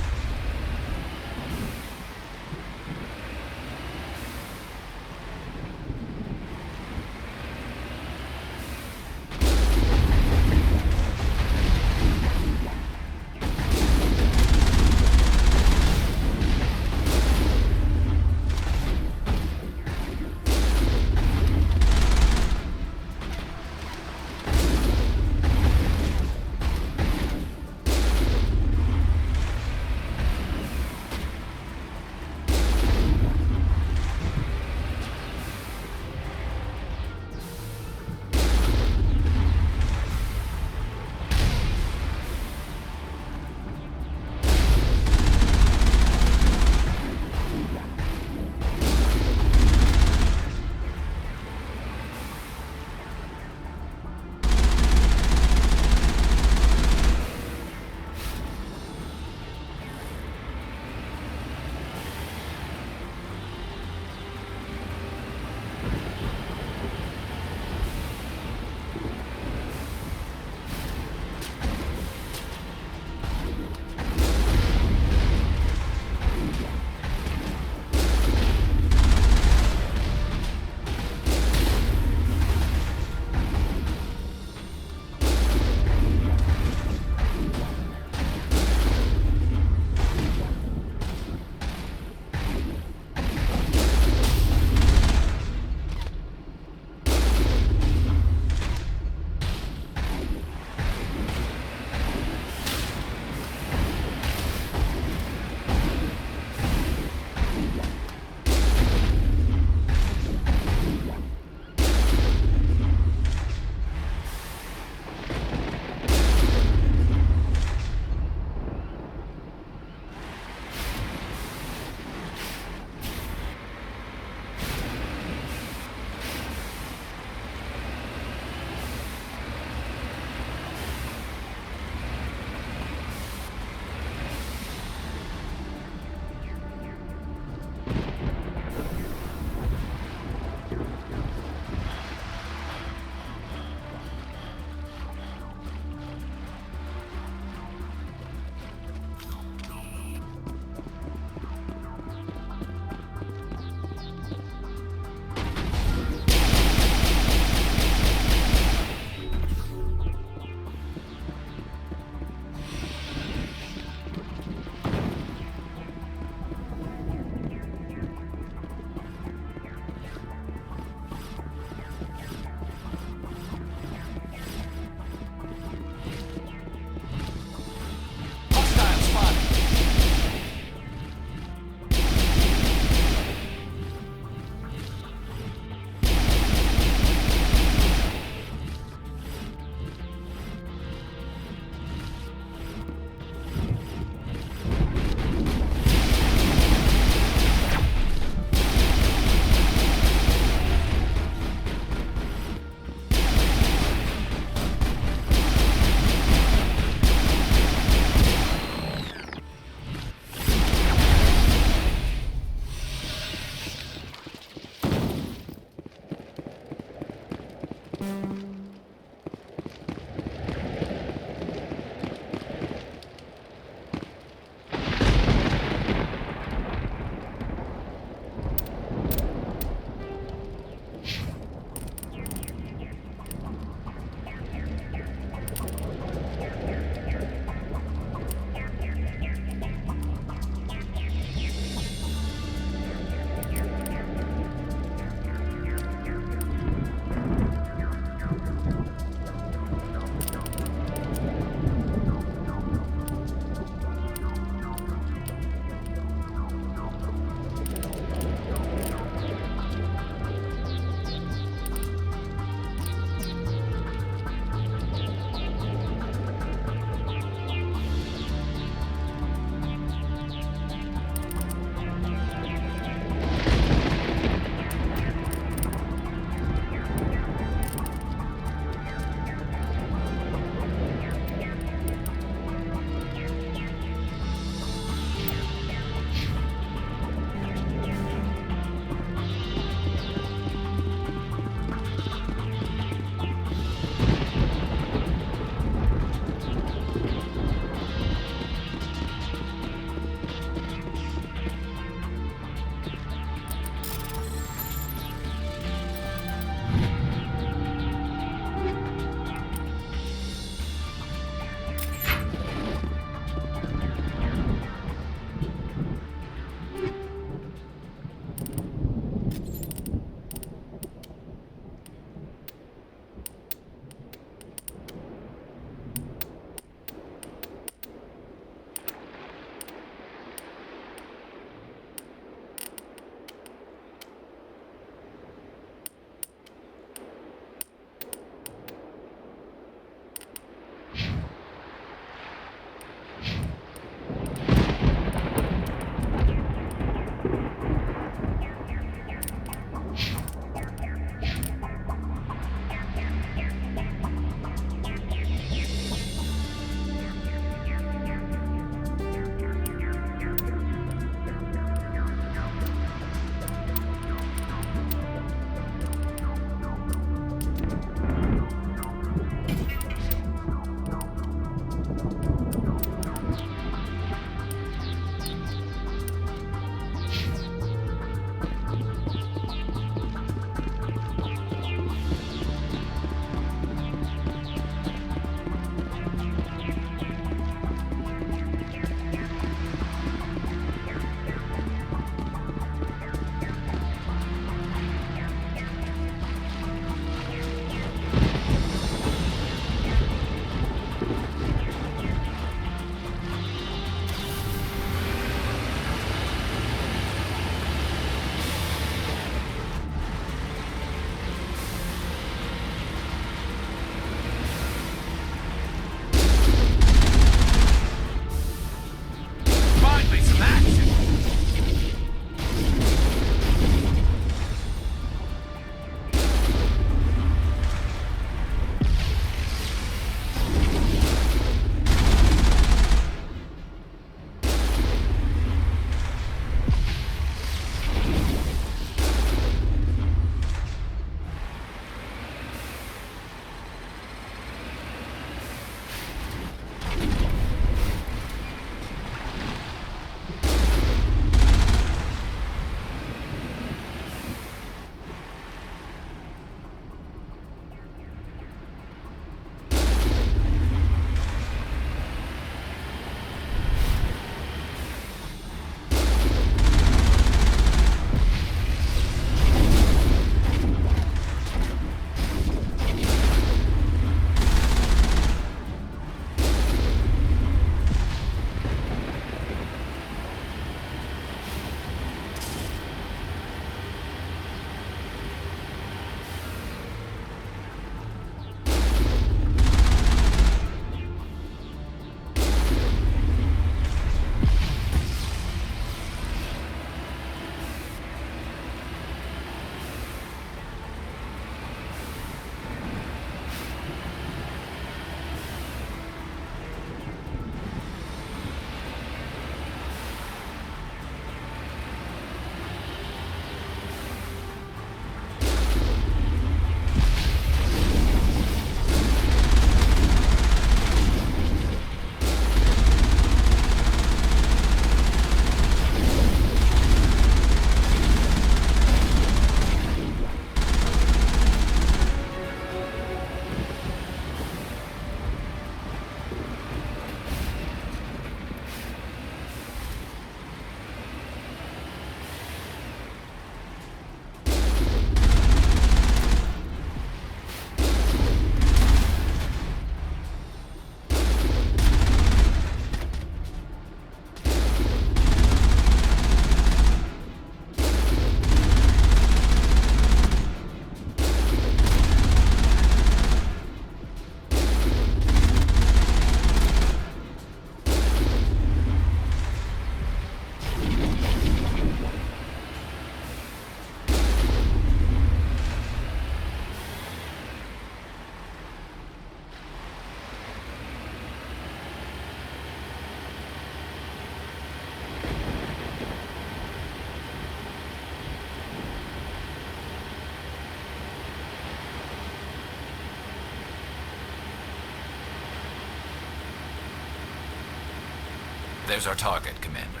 There's our target, Commander.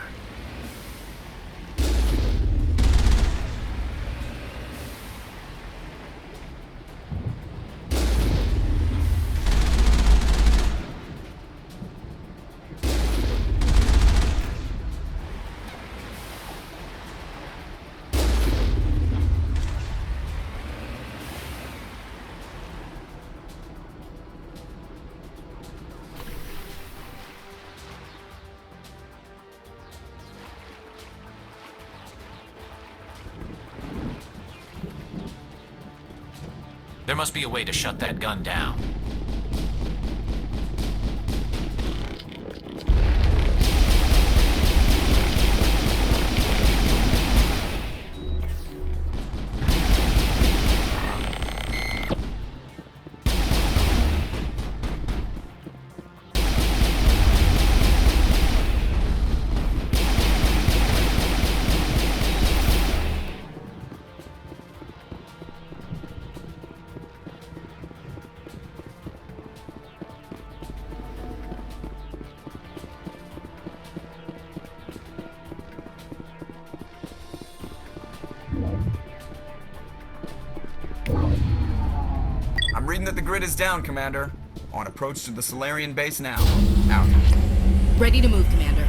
There must be a way to shut that gun down. I'm reading that the grid is down, Commander. On approach to the Solarian base now. Out. Ready to move, Commander.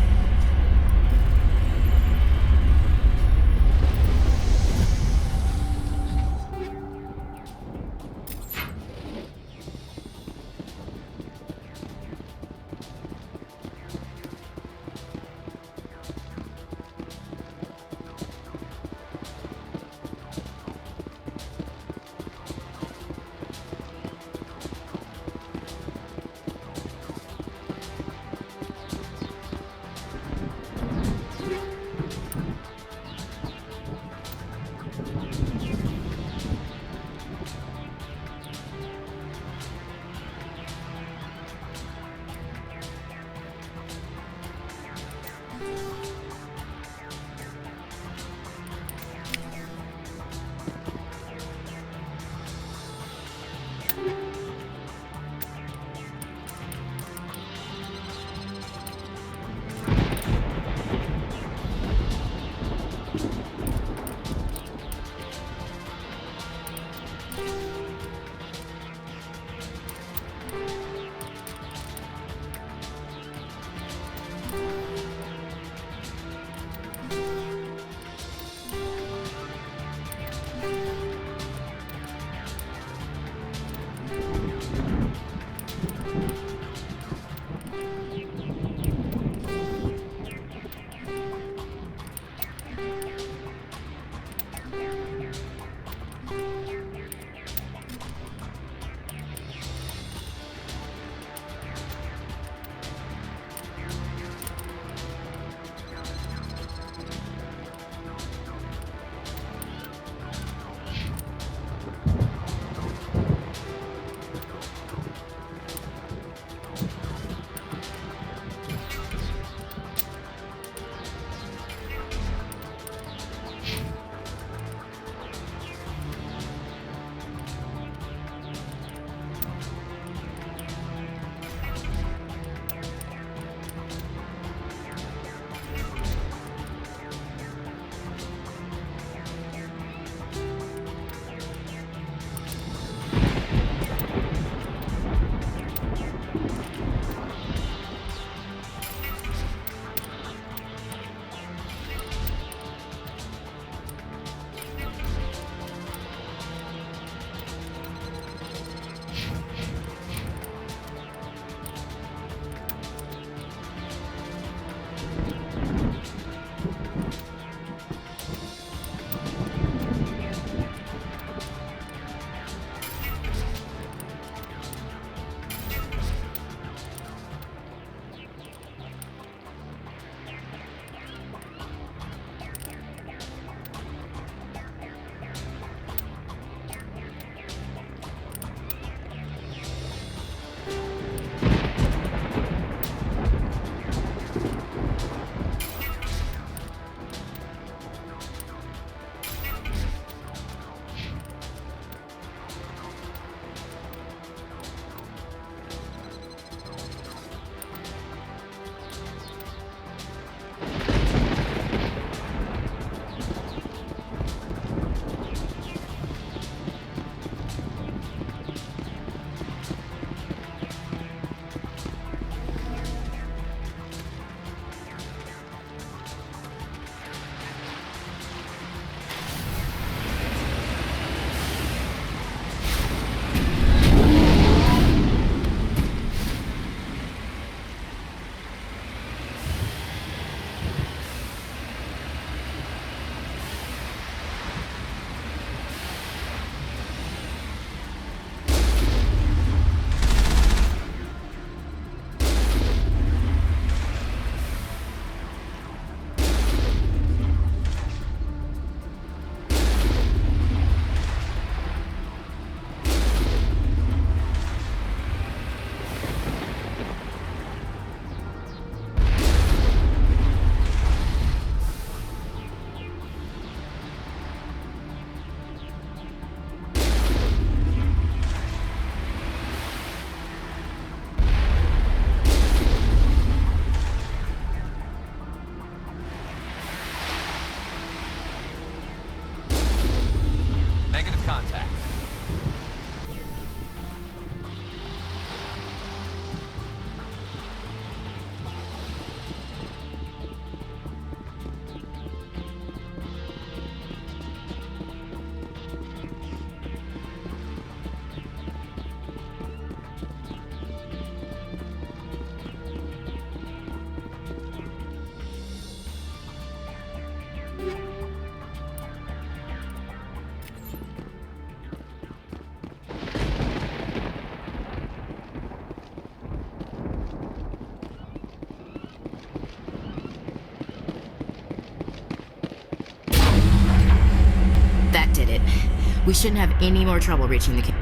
We shouldn't have any more trouble reaching the camp.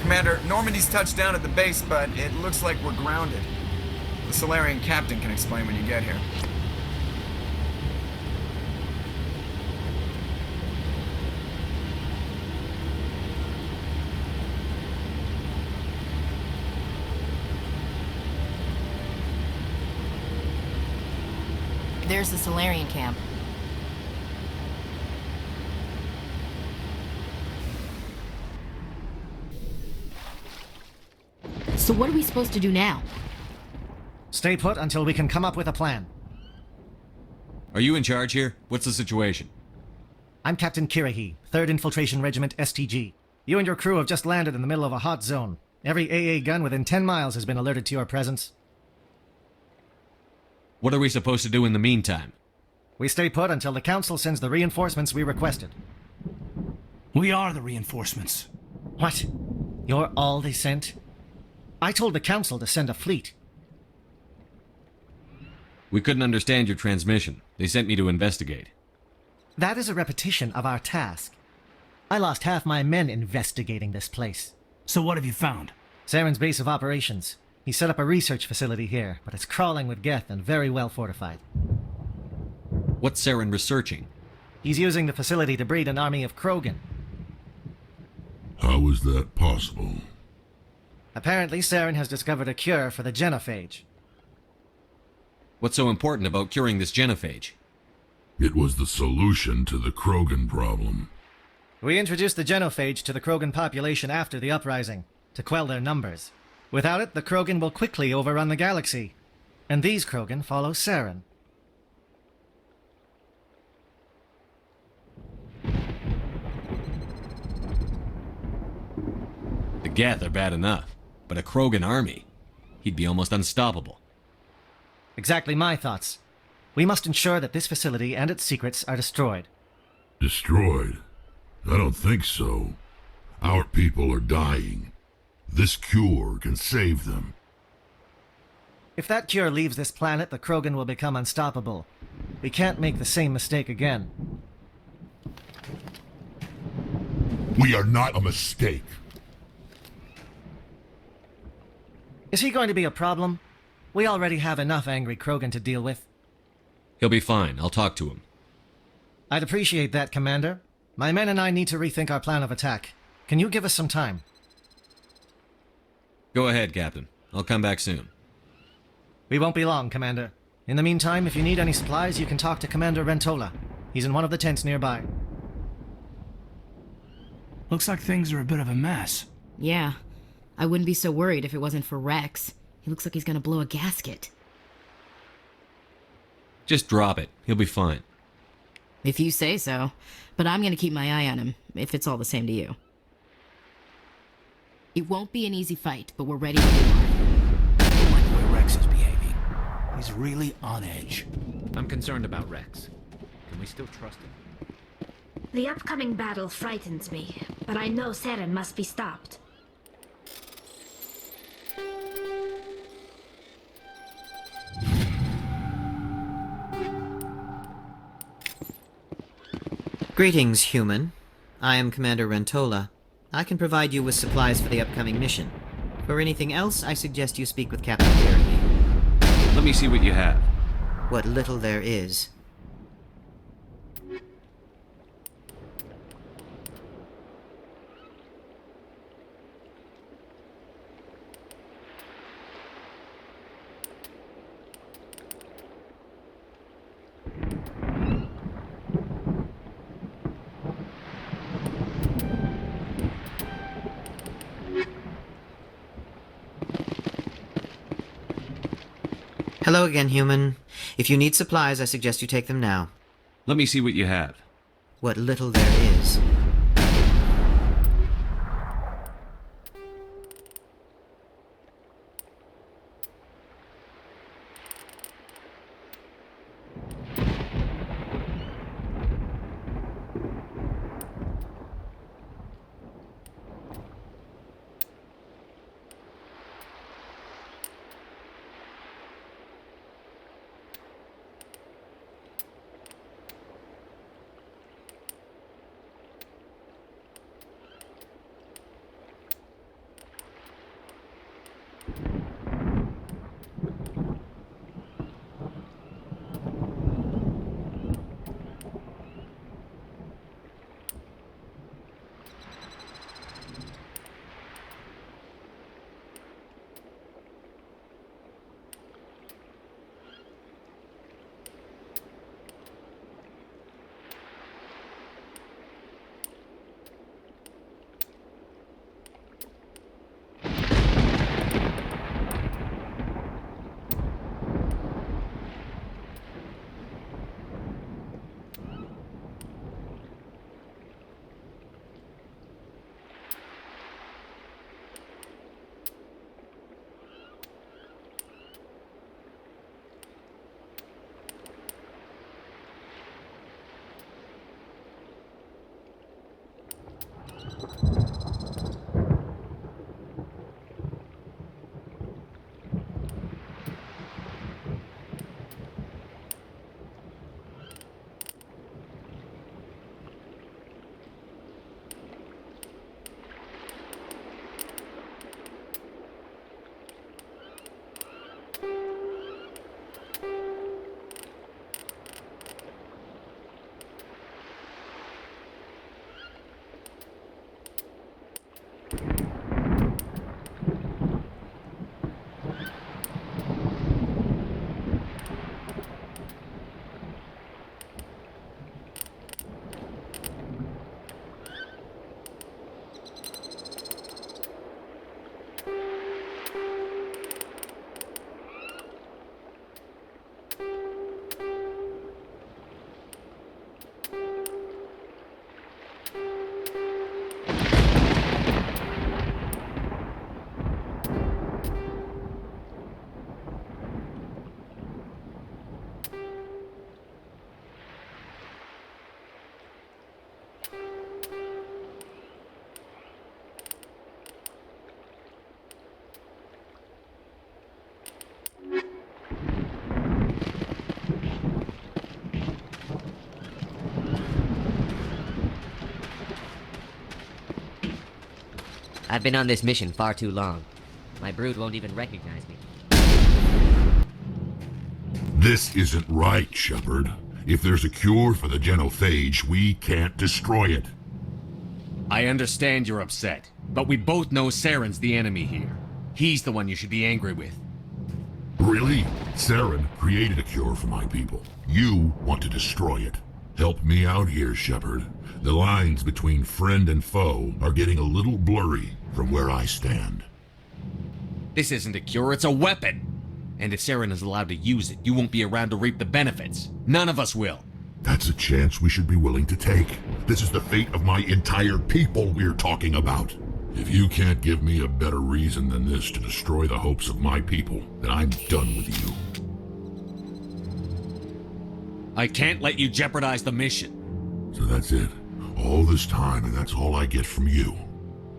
Commander, Normandy's touched down at the base, but it looks like we're grounded. The Solarian captain can explain when you get here. There's the Solarian camp. So what are we supposed to do now? Stay put until we can come up with a plan. Are you in charge here? What's the situation? I'm Captain Kirahi, 3rd Infiltration Regiment STG. You and your crew have just landed in the middle of a hot zone. Every AA gun within 10 miles has been alerted to your presence. What are we supposed to do in the meantime? We stay put until the Council sends the reinforcements we requested. We are the reinforcements. What? You're all they sent? I told the Council to send a fleet. We couldn't understand your transmission. They sent me to investigate. That is a repetition of our task. I lost half my men investigating this place. So what have you found? Saren's base of operations. He set up a research facility here, but it's crawling with Geth and very well fortified. What's Saren researching? He's using the facility to breed an army of Krogan. How is that possible? Apparently, Saren has discovered a cure for the genophage. What's so important about curing this genophage? It was the solution to the Krogan problem. We introduced the genophage to the Krogan population after the uprising, to quell their numbers. Without it, the Krogan will quickly overrun the galaxy. And these Krogan follow Saren. The Geth are bad enough, but a Krogan army? He'd be almost unstoppable. Exactly my thoughts. We must ensure that this facility and its secrets are destroyed. Destroyed? I don't think so. Our people are dying. This cure can save them. If that cure leaves this planet, the Krogan will become unstoppable. We can't make the same mistake again. We are not a mistake. Is he going to be a problem? We already have enough angry Krogan to deal with. He'll be fine. I'll talk to him. I'd appreciate that, Commander. My men and I need to rethink our plan of attack. Can you give us some time? Go ahead, Captain. I'll come back soon. We won't be long, Commander. In the meantime, if you need any supplies, you can talk to Commander Rentola. He's in one of the tents nearby. Looks like things are a bit of a mess. Yeah. I wouldn't be so worried if it wasn't for Rex. He looks like he's gonna blow a gasket. Just drop it. He'll be fine. If you say so. But I'm gonna keep my eye on him, if it's all the same to you. It won't be an easy fight, but we're ready to do it. I don't like the way Rex is behaving. He's really on edge. I'm concerned about Rex. Can we still trust him? The upcoming battle frightens me, but I know Saren must be stopped. Greetings, human. I am Commander Rentola. I can provide you with supplies for the upcoming mission. For anything else, I suggest you speak with Captain Let me see what you have. What little there is. Hello again, human. If you need supplies, I suggest you take them now. Let me see what you have. What little there is. I've been on this mission far too long. My brood won't even recognize me. This isn't right, Shepard. If there's a cure for the genophage, we can't destroy it. I understand you're upset, but we both know Saren's the enemy here. He's the one you should be angry with. Really? Saren created a cure for my people. You want to destroy it. Help me out here, Shepard. The lines between friend and foe are getting a little blurry from where I stand. This isn't a cure, it's a weapon! And if Saren is allowed to use it, you won't be around to reap the benefits. None of us will. That's a chance we should be willing to take. This is the fate of my entire people we're talking about. If you can't give me a better reason than this to destroy the hopes of my people, then I'm done with you. I can't let you jeopardize the mission. So that's it. All this time, and that's all I get from you.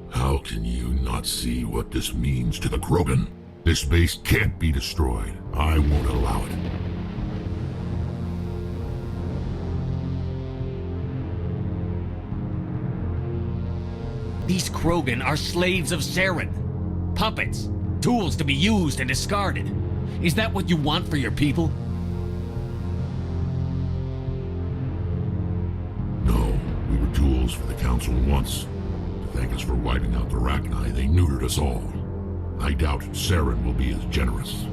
How can you not see what this means to the Krogan? This base can't be destroyed. I won't allow it. These Krogan are slaves of Saren. Puppets. Tools to be used and discarded. Is that what you want for your people? No, we were tools for the Council once. To thank us for wiping out the Rachni, they neutered us all. I doubt Saren will be as generous.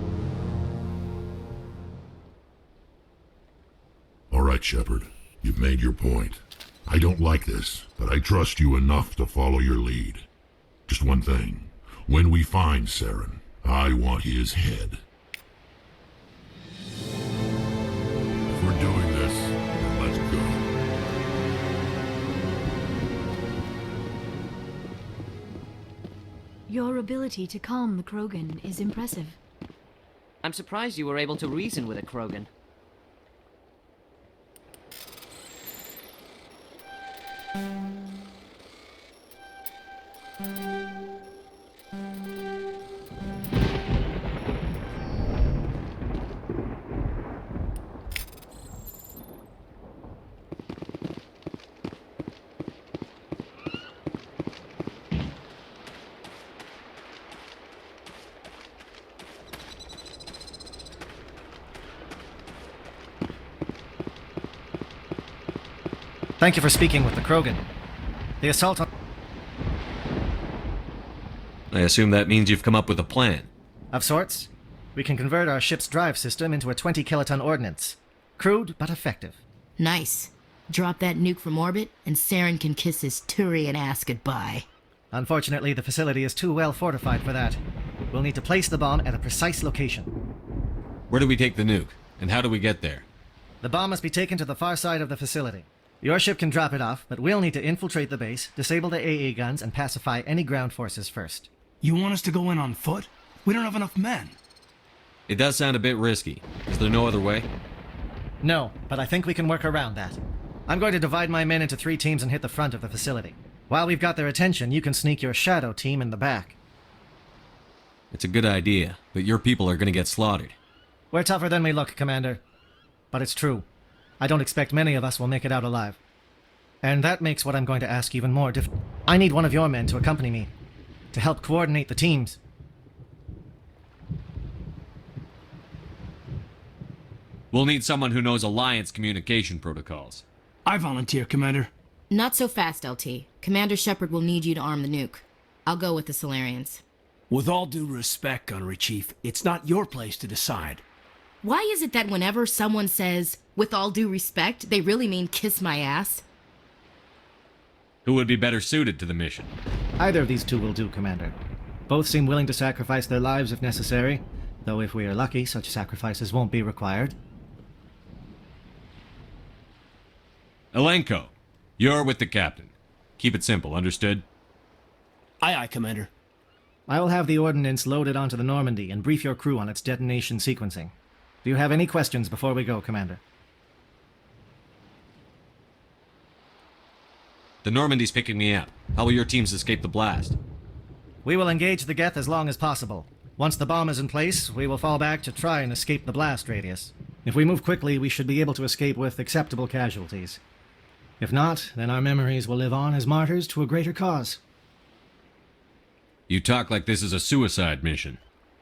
All right, Shepard. You've made your point. I don't like this, but I trust you enough to follow your lead. Just one thing. When we find Saren, I want his head. Your ability to calm the Krogan is impressive. I'm surprised you were able to reason with a Krogan. Thank you for speaking with the Krogan. The assault on... I assume that means you've come up with a plan. Of sorts. We can convert our ship's drive system into a 20-kiloton ordnance. Crude, but effective. Nice. Drop that nuke from orbit, and Saren can kiss his Turian ass goodbye. Unfortunately, the facility is too well fortified for that. We'll need to place the bomb at a precise location. Where do we take the nuke? And how do we get there? The bomb must be taken to the far side of the facility. Your ship can drop it off, but we'll need to infiltrate the base, disable the AA guns, and pacify any ground forces first. You want us to go in on foot? We don't have enough men. It does sound a bit risky. Is there no other way? No, but I think we can work around that. I'm going to divide my men into 3 teams and hit the front of the facility. While we've got their attention, you can sneak your shadow team in the back. It's a good idea, but your people are going to get slaughtered. We're tougher than we look, Commander. But it's true. I don't expect many of us will make it out alive. And that makes what I'm going to ask even more difficult. I need one of your men to accompany me, to help coordinate the teams. We'll need someone who knows Alliance communication protocols. I volunteer, Commander. Not so fast, LT. Commander Shepard will need you to arm the nuke. I'll go with the Solarians. With all due respect, Gunnery Chief, it's not your place to decide. Why is it that whenever someone says, with all due respect, they really mean kiss my ass? Who would be better suited to the mission? Either of these 2 will do, Commander. Both seem willing to sacrifice their lives if necessary, though if we are lucky, such sacrifices won't be required. Elenko, you're with the captain. Keep it simple, understood? Aye, aye, Commander. I will have the ordnance loaded onto the Normandy and brief your crew on its detonation sequencing. Do you have any questions before we go, Commander? The Normandy's picking me up. How will your teams escape the blast? We will engage the Geth as long as possible. Once the bomb is in place, we will fall back to try and escape the blast radius. If we move quickly, we should be able to escape with acceptable casualties. If not, then our memories will live on as martyrs to a greater cause. You talk like this is a suicide mission.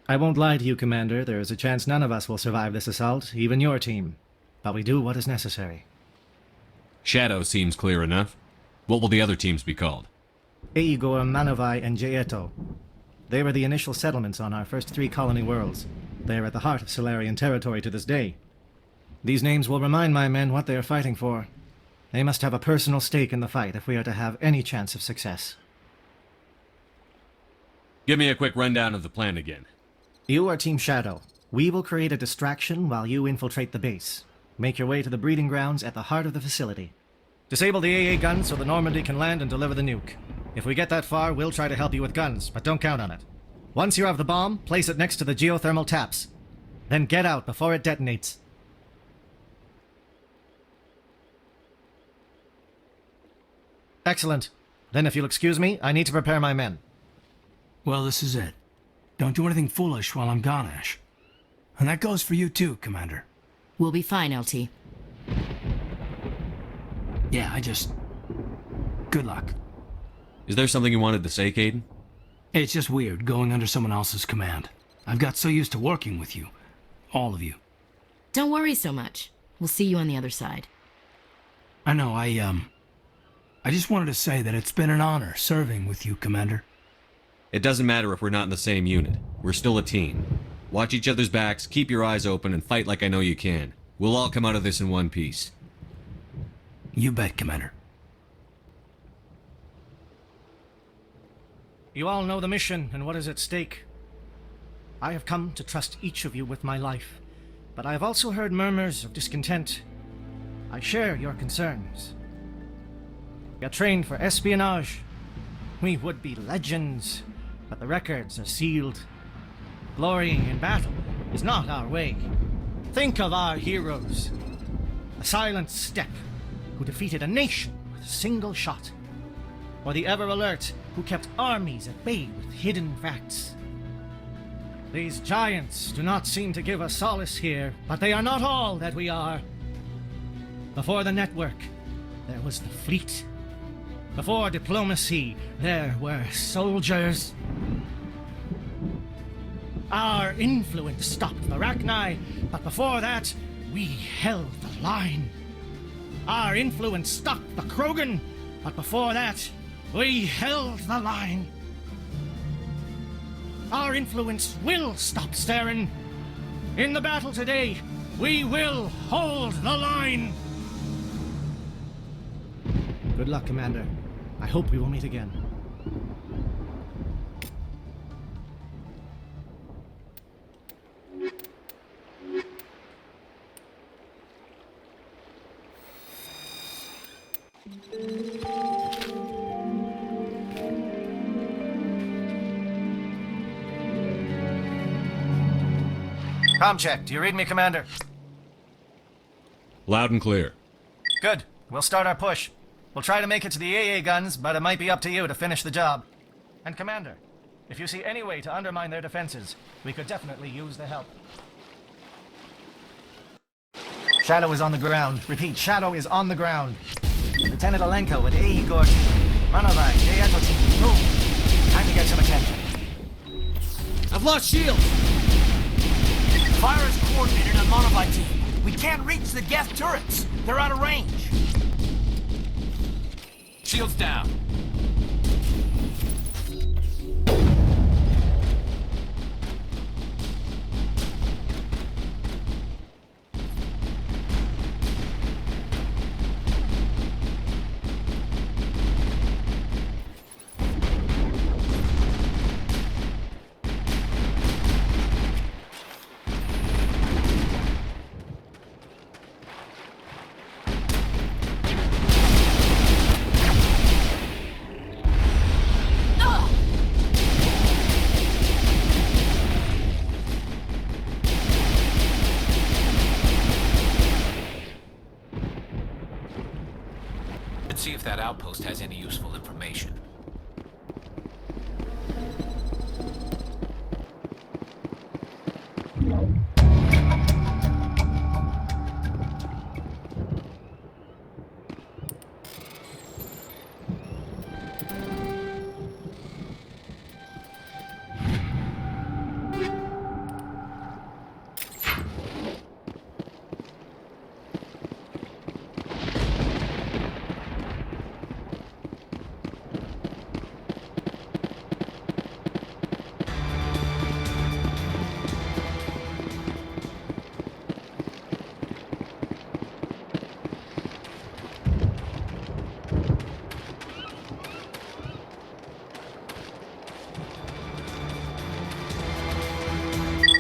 I won't lie to you, Commander. There is a chance none of us will survive this assault, even your team. But we do what is necessary. Shadow seems clear enough. What will the other teams be called? Igor, Manovai, and Jaeto. They were the initial settlements on our first 3 colony worlds. They are at the heart of Solarian territory to this day. These names will remind my men what they are fighting for. They must have a personal stake in the fight if we are to have any chance of success. Give me a quick rundown of the plan again. You are Team Shadow. We will create a distraction while you infiltrate the base. Make your way to the breeding grounds at the heart of the facility. Disable the AA guns so the Normandy can land and deliver the nuke. If we get that far, we'll try to help you with guns, but don't count on it. Once you have the bomb, place it next to the geothermal taps. Then get out before it detonates. Excellent. Then if you'll excuse me, I need to prepare my men. Well, this is it. Don't do anything foolish while I'm gone, Ash. And that goes for you too, Commander. We'll be fine, LT. Yeah, good luck. Is there something you wanted to say, Caden? It's just weird going under someone else's command. I've got so used to working with you. All of you. Don't worry so much. We'll see you on the other side. I know, I just wanted to say that it's been an honor serving with you, Commander. It doesn't matter if we're not in the same unit. We're still a team. Watch each other's backs, keep your eyes open, and fight like I know you can. We'll all come out of this in one piece. You bet, Commander. You all know the mission and what is at stake. I have come to trust each of you with my life, but I have also heard murmurs of discontent. I share your concerns. We are trained for espionage. We would be legends, but the records are sealed. Glorying in battle is not our way. Think of our heroes. The silent steppe who defeated a nation with a single shot. Or the ever-alert who kept armies at bay with hidden facts. These giants do not seem to give us solace here, but they are not all that we are. Before the network, there was the fleet. Before diplomacy, there were soldiers. Our influence stopped the Rachni, but before that, we held the line. Our influence stopped the Krogan, but before that, we held the line. Our influence will stop Saren. In the battle today, we will hold the line. Good luck, Commander. I hope we will meet again. Com check. Do you read me, Commander? Loud and clear. Good. We'll start our push. We'll try to make it to the AA guns, but it might be up to you to finish the job. And Commander, if you see any way to undermine their defenses, we could definitely use the help. Shadow is on the ground. Repeat, Shadow is on the ground. Lieutenant Alenko with AE Gordon. Manovai, Echo team, move. Time to get some attention. I've lost shields. Fire is coordinated on Manovai team. We can't reach the Geth turrets. They're out of range. Shields down. See if that outpost has any useful information.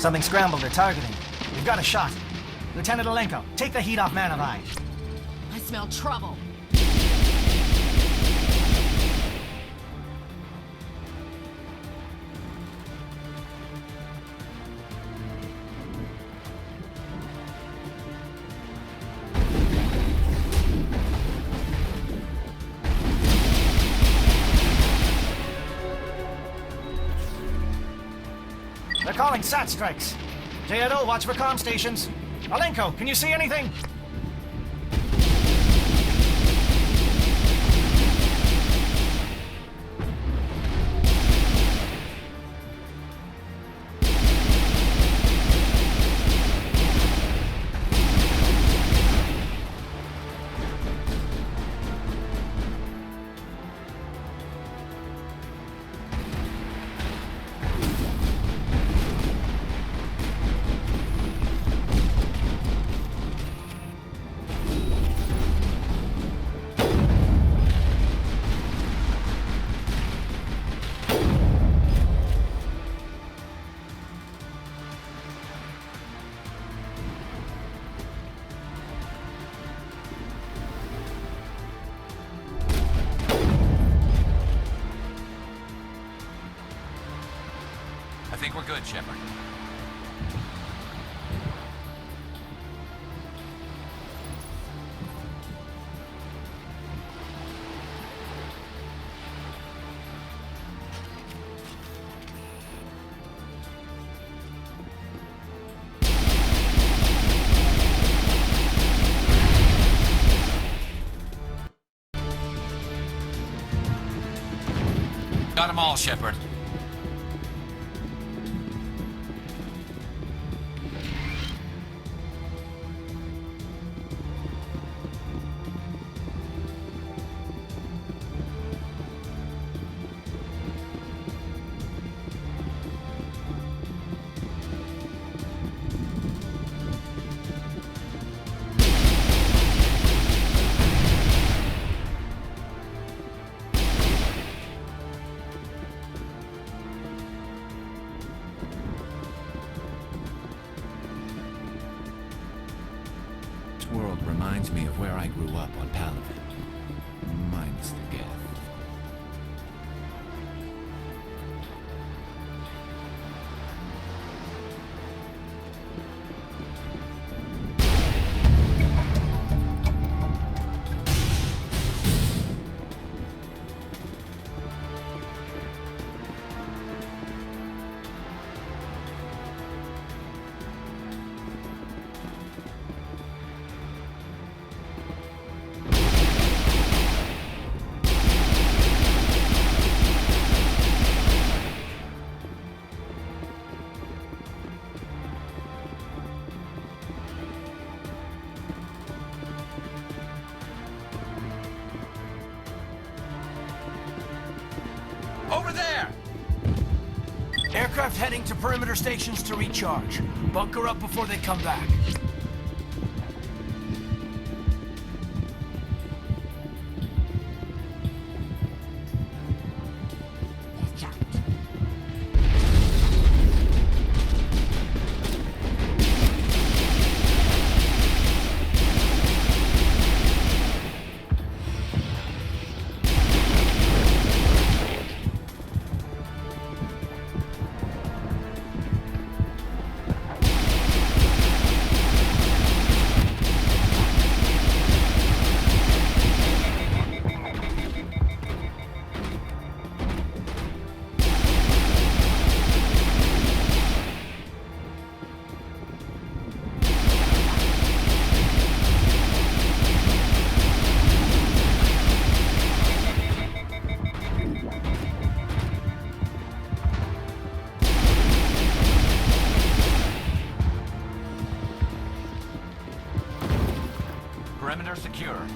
Something scrambled or targeting. We've got a shot. Lieutenant Alenko, take the heat off Manovai. I smell trouble. They're calling SAT strikes. JNO, watch for comm stations. Alenko, can you see anything? think we're good, Shepard. Got them all, Shepard. This world reminds me of where I grew up on Palaven. Minus the Geth. Over there! Aircraft heading to perimeter stations to recharge. Bunker up before they come back. Perimeter secure.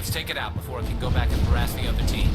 Take it out before it can go back and harass the other team.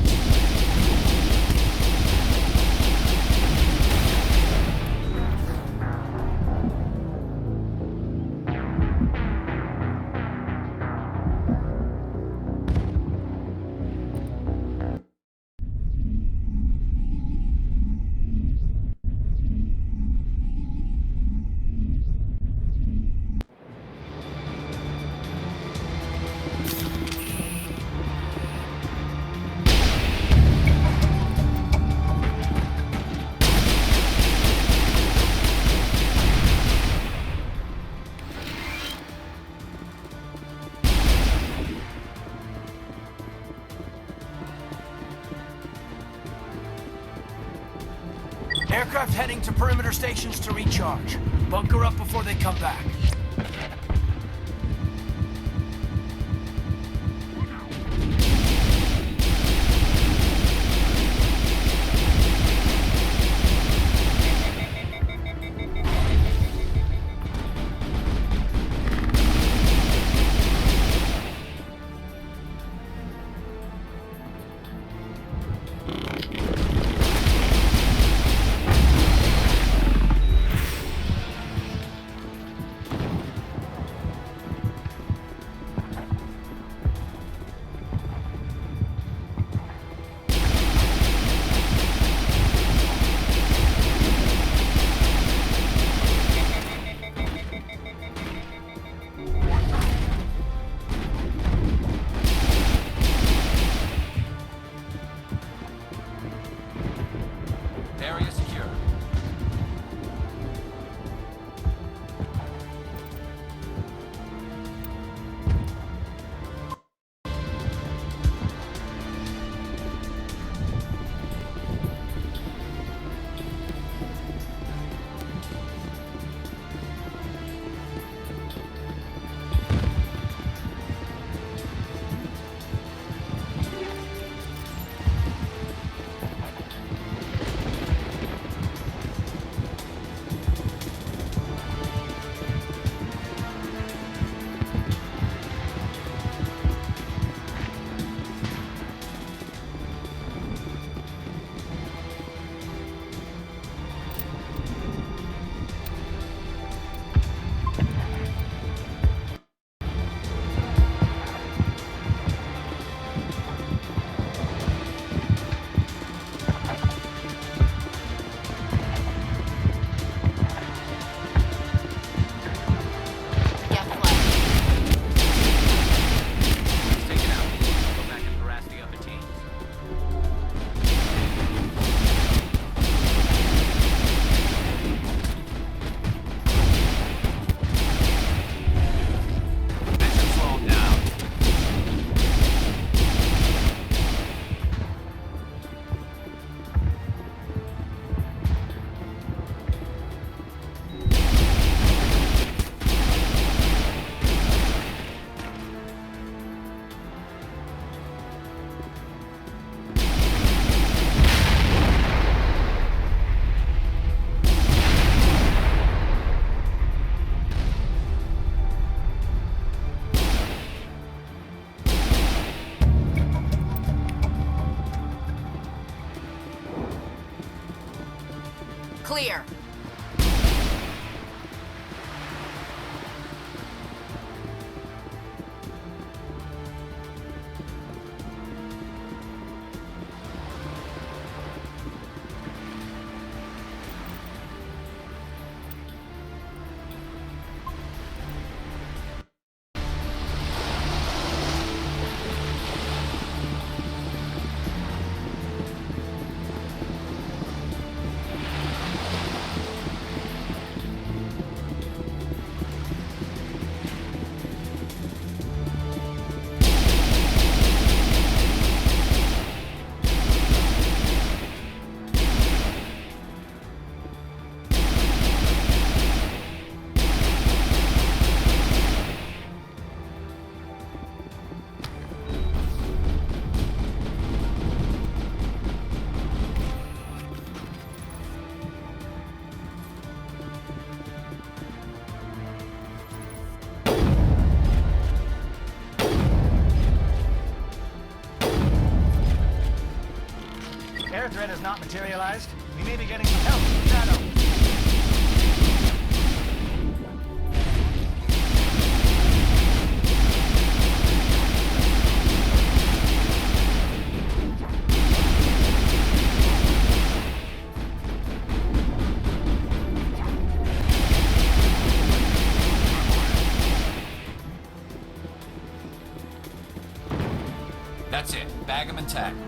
Aircraft heading to perimeter stations to recharge. Bunker up before they come back. Area secure. Clear. Air threat has not materialized. We may be getting some help from Shadow. That's it. Bag 'em and tag 'em.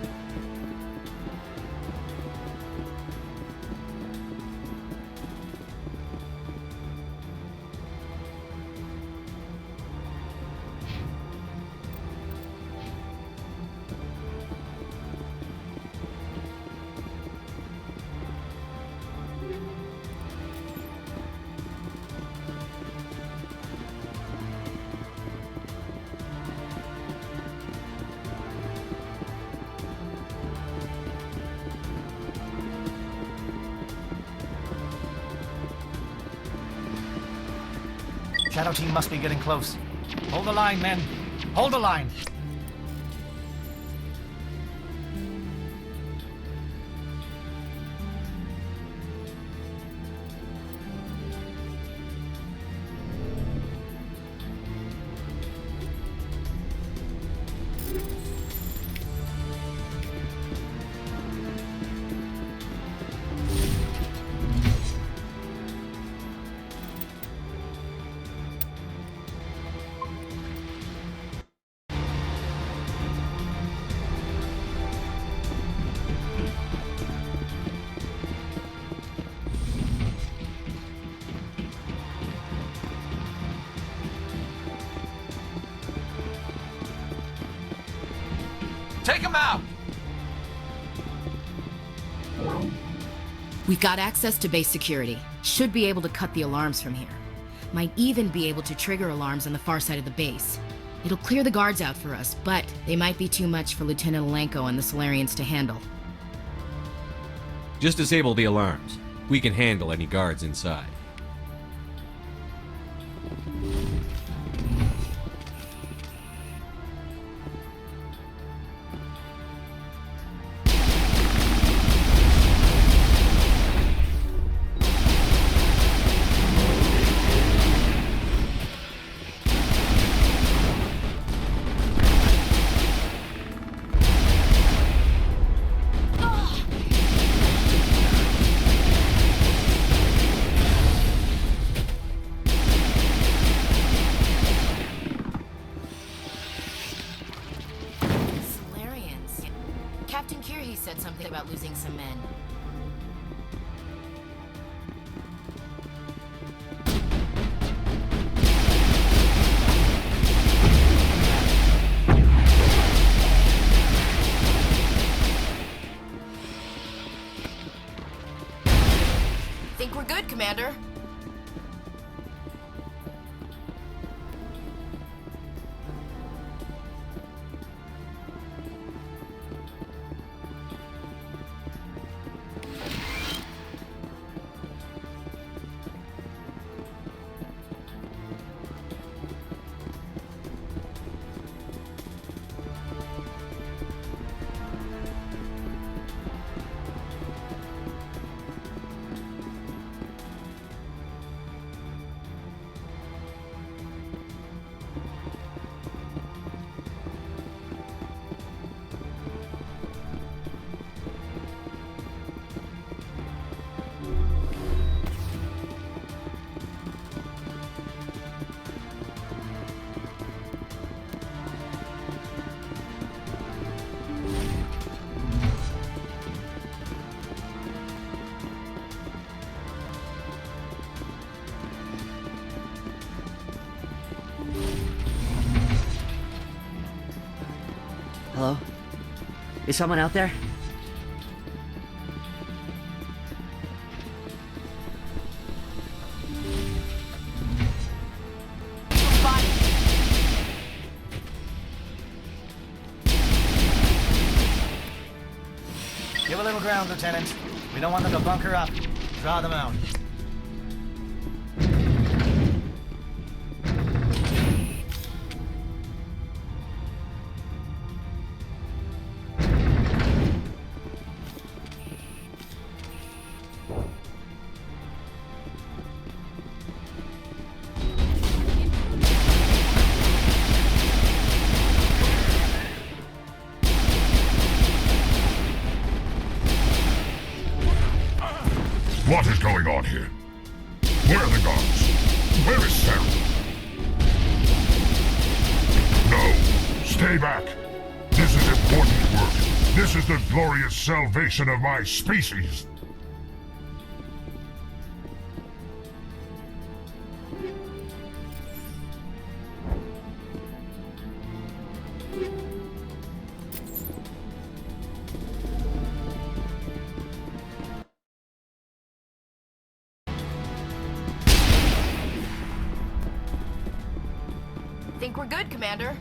Shadow team must be getting close. Hold the line, men. Hold the line. Take him out! We've got access to base security. Should be able to cut the alarms from here. Might even be able to trigger alarms on the far side of the base. It'll clear the guards out for us, but they might be too much for Lieutenant Alenko and the Solarians to handle. Just disable the alarms. We can handle any guards inside. Captain Kirhi said something about losing some men. Think we're good, Commander. Hello? Is someone out there? Give a little ground, Lieutenant. We don't want them to bunker up. Draw them out. What is going on here? Where are the guards? Where is Sarah? No, stay back. This is important work. This is the glorious salvation of my species. Think we're good, Commander.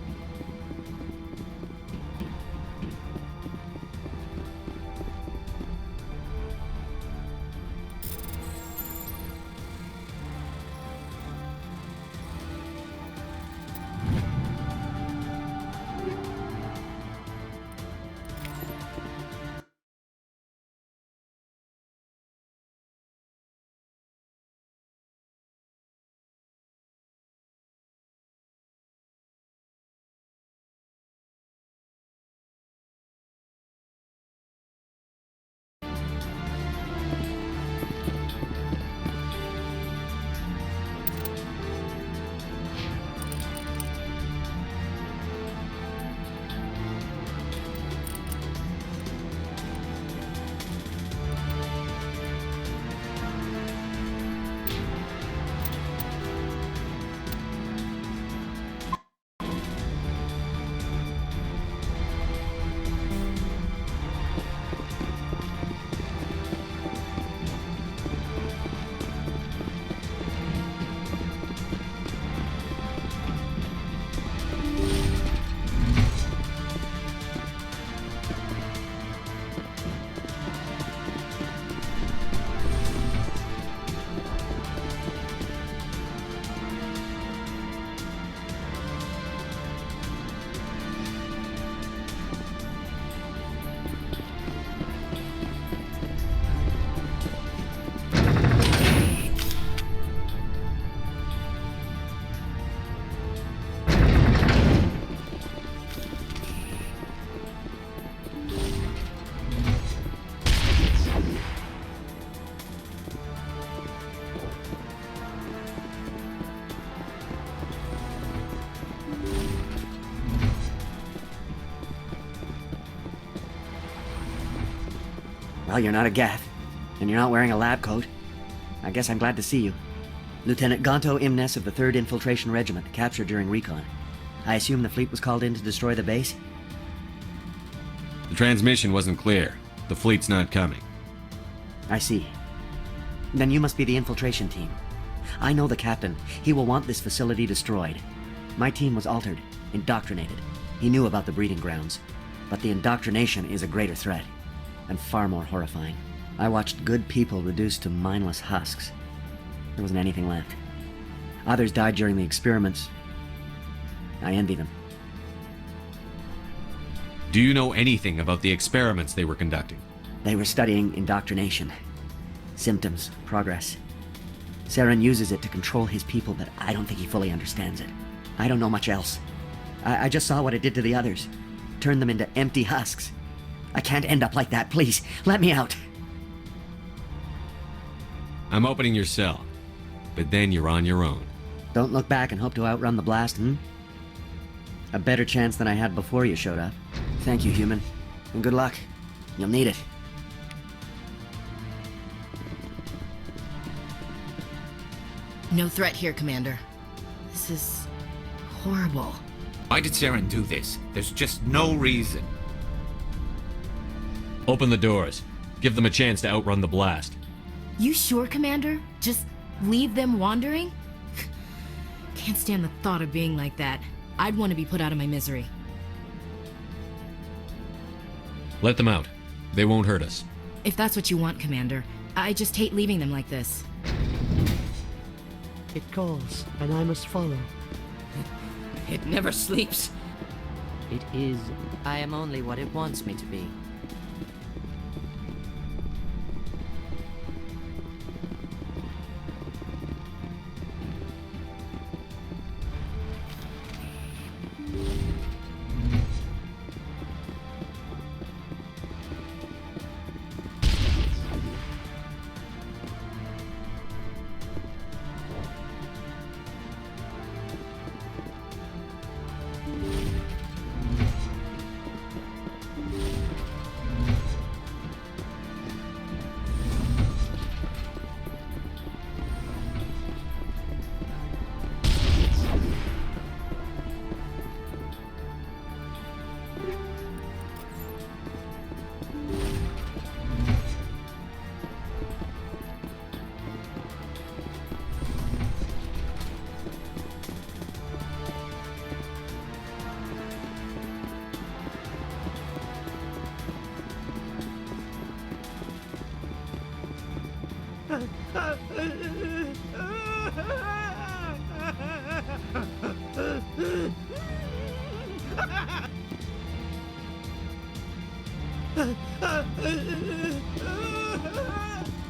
Well, you're not a Geth, and you're not wearing a lab coat. I guess I'm glad to see you. Lieutenant Gonto Imnes of the 3rd Infiltration Regiment, captured during recon. I assume the fleet was called in to destroy the base? The transmission wasn't clear. The fleet's not coming. I see. Then you must be the infiltration team. I know the captain. He will want this facility destroyed. My team was altered, indoctrinated. He knew about the breeding grounds. But the indoctrination is a greater threat, and far more horrifying. I watched good people reduced to mindless husks. There wasn't anything left. Others died during the experiments. I envy them. Do you know anything about the experiments they were conducting? They were studying indoctrination. Symptoms, progress. Saren uses it to control his people, but I don't think he fully understands it. I don't know much else. I just saw what it did to the others. Turned them into empty husks. I can't end up like that. Please, let me out. I'm opening your cell, but then you're on your own. Don't look back and hope to outrun the blast, A better chance than I had before you showed up. Thank you, human. And good luck. You'll need it. No threat here, Commander. This is horrible. Why did Saren do this? There's just no reason. Open the doors. Give them a chance to outrun the blast. You sure, Commander? Just leave them wandering? Can't stand the thought of being like that. I'd want to be put out of my misery. Let them out. They won't hurt us. If that's what you want, Commander. I just hate leaving them like this. It calls, and I must follow. It never sleeps. It is. I am only what it wants me to be.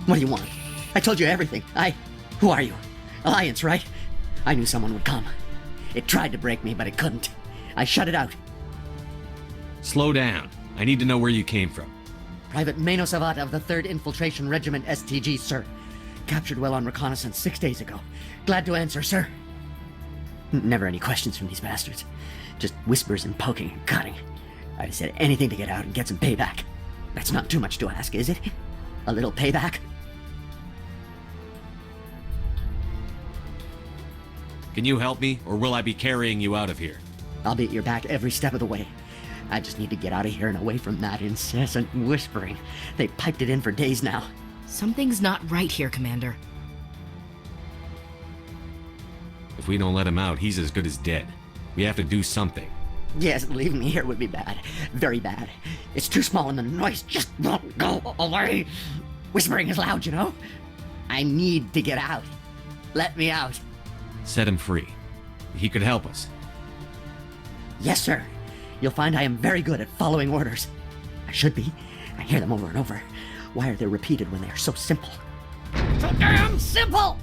What do you want? I told you everything. Who are you? Alliance, right? I knew someone would come. It tried to break me, but it couldn't. I shut it out. Slow down. I need to know where you came from. Private Mano Savat of the 3rd Infiltration Regiment STG, sir. Captured well on reconnaissance 6 days ago. Glad to answer, sir. Never any questions from these bastards. Just whispers and poking and cutting. I'd have said anything to get out and get some payback. That's not too much to ask, is it? A little payback? Can you help me, or will I be carrying you out of here? I'll be at your back every step of the way. I just need to get out of here and away from that incessant whispering. They piped it in for days now. Something's not right here, Commander. If we don't let him out, he's as good as dead. We have to do something. Yes, leaving me here would be bad. Very bad. It's too small and the noise just won't go away. Whispering is loud, you know? I need to get out. Let me out. Set him free. He could help us. Yes, sir. You'll find I am very good at following orders. I should be. I hear them over and over. Why are they repeated when they are so simple? So damn simple!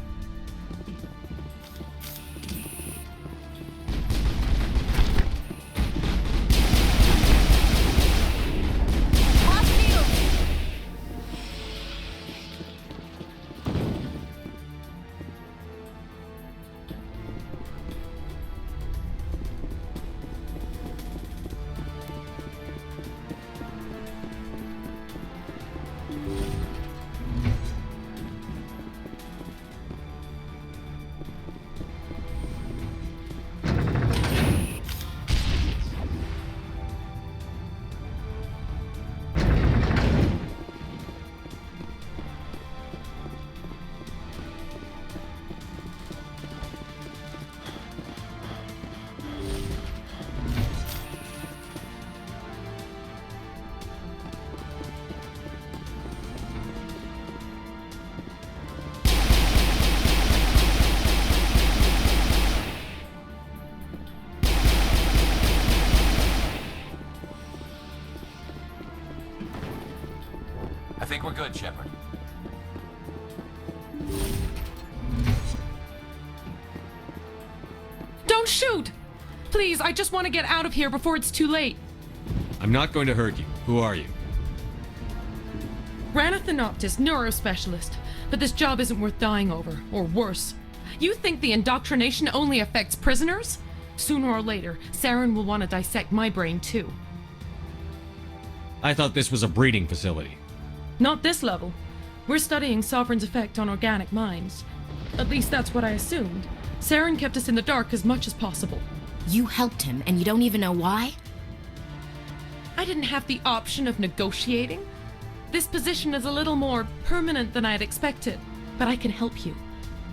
I think we're good, Shepard. Don't shoot! Please, I just want to get out of here before it's too late. I'm not going to hurt you. Who are you? Ranathanoptis, neurospecialist. But this job isn't worth dying over, or worse. You think the indoctrination only affects prisoners? Sooner or later, Saren will want to dissect my brain too. I thought this was a breeding facility. Not this level. We're studying Sovereign's effect on organic minds. At least that's what I assumed. Saren kept us in the dark as much as possible. You helped him, and you don't even know why? I didn't have the option of negotiating. This position is a little more permanent than I had expected, but I can help you.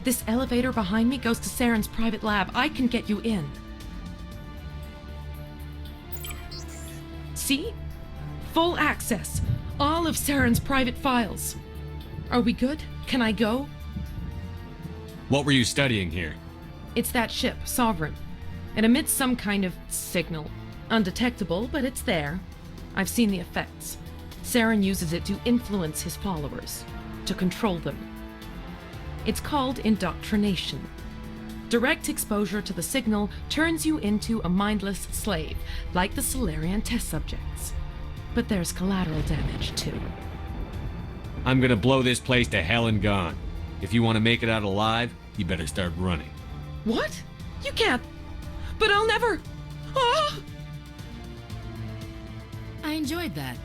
This elevator behind me goes to Saren's private lab. I can get you in. See? Full access. All of Saren's private files. Are we good? Can I go? What were you studying here? It's that ship, Sovereign. It emits some kind of signal. Undetectable, but it's there. I've seen the effects. Saren uses it to influence his followers, to control them. It's called indoctrination. Direct exposure to the signal turns you into a mindless slave, like the Solarian test subjects. But there's collateral damage, too. I'm gonna blow this place to hell and gone. If you want to make it out alive, you better start running. What? You can't. But I'll never. Ah! I enjoyed that.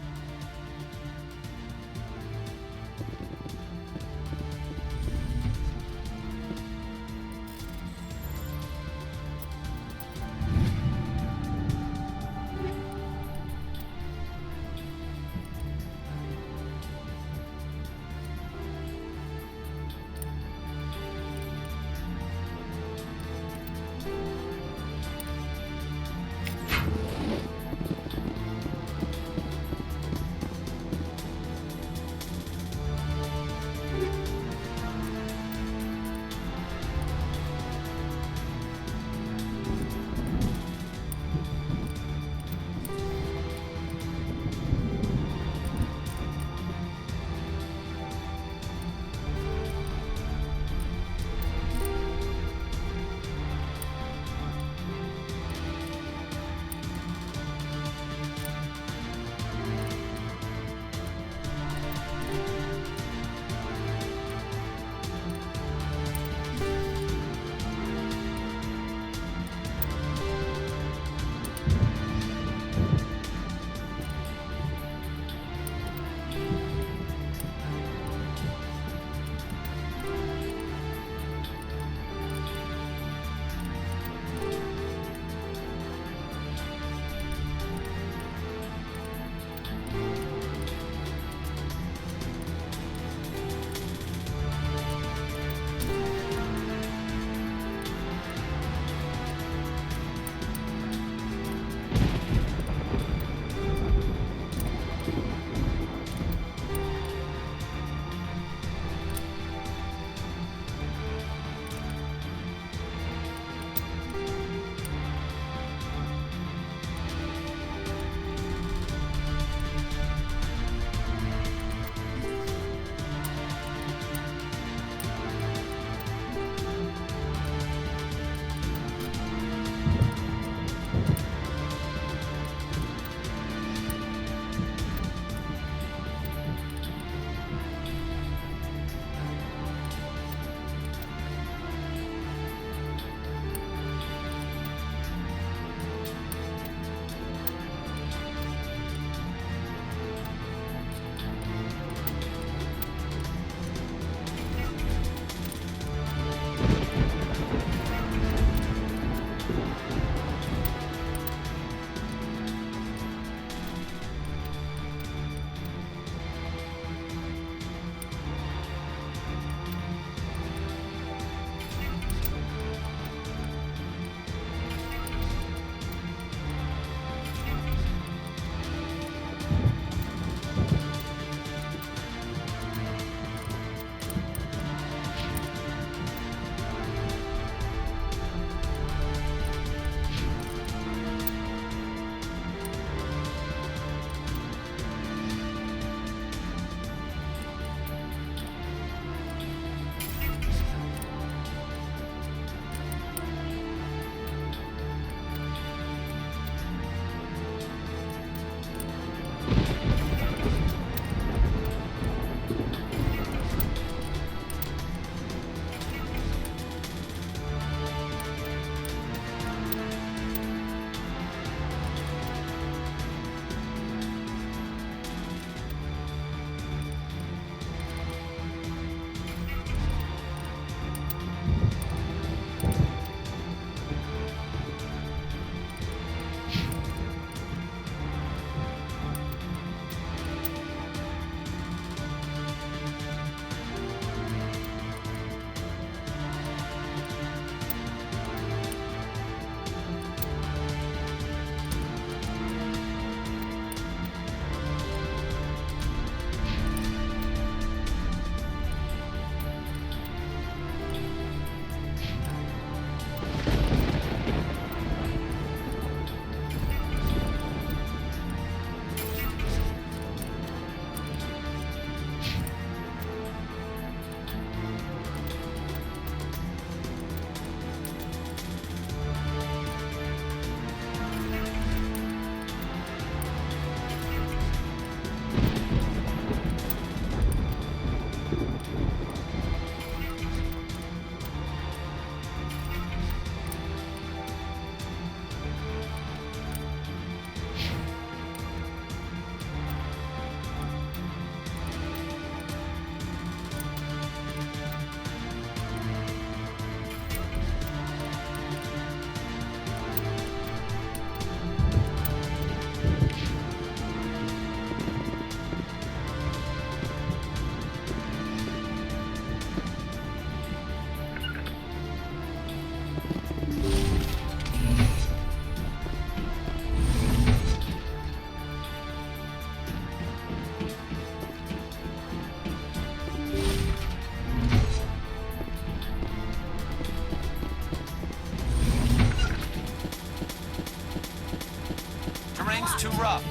too rough.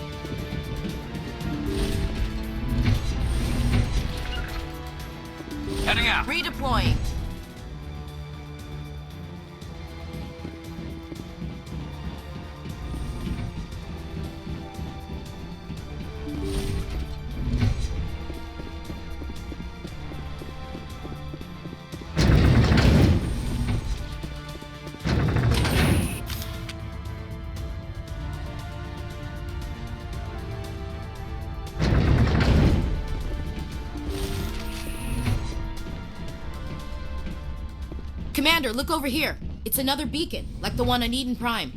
Heading out. Redeploying. Commander, look over here. It's another beacon, like the one on Eden Prime.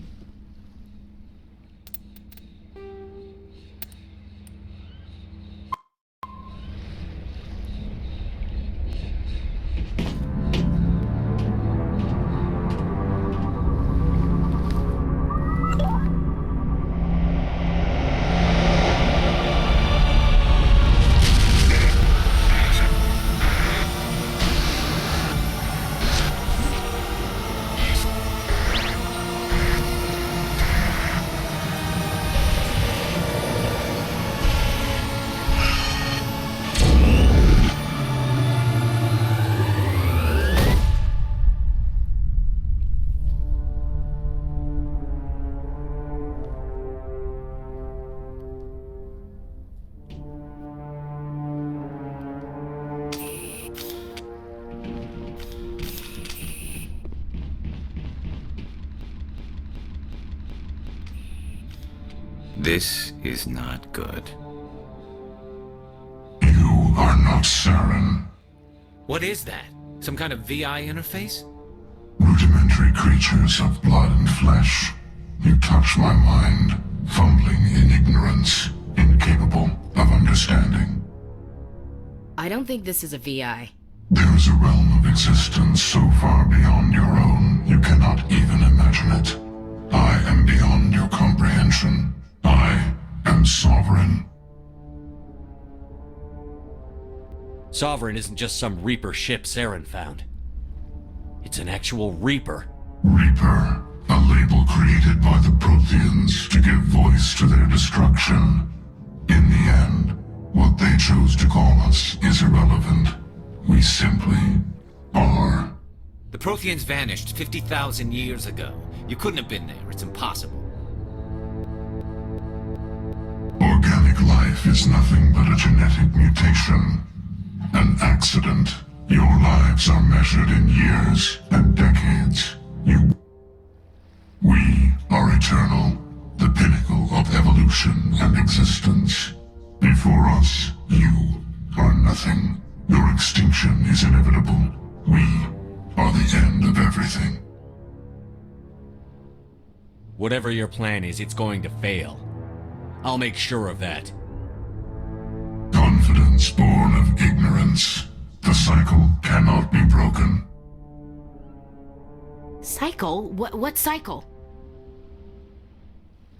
This is not good. You are not Saren. What is that? Some kind of VI interface? Rudimentary creatures of blood and flesh. You touch my mind, fumbling in ignorance, incapable of understanding. I don't think this is a VI. There is a realm of existence so far beyond your own, you cannot even imagine it. I am beyond your comprehension. I am Sovereign. Sovereign isn't just some Reaper ship Saren found. It's an actual Reaper. Reaper, a label created by the Protheans to give voice to their destruction. In the end, what they chose to call us is irrelevant. We simply are. The Protheans vanished 50,000 years ago. You couldn't have been there. It's impossible. Organic life is nothing but a genetic mutation. An accident. Your lives are measured in years and decades. We are eternal, the pinnacle of evolution and existence. Before us, you are nothing. Your extinction is inevitable. We are the end of everything. Whatever your plan is, it's going to fail. I'll make sure of that. Confidence born of ignorance. The cycle cannot be broken. Cycle? What cycle?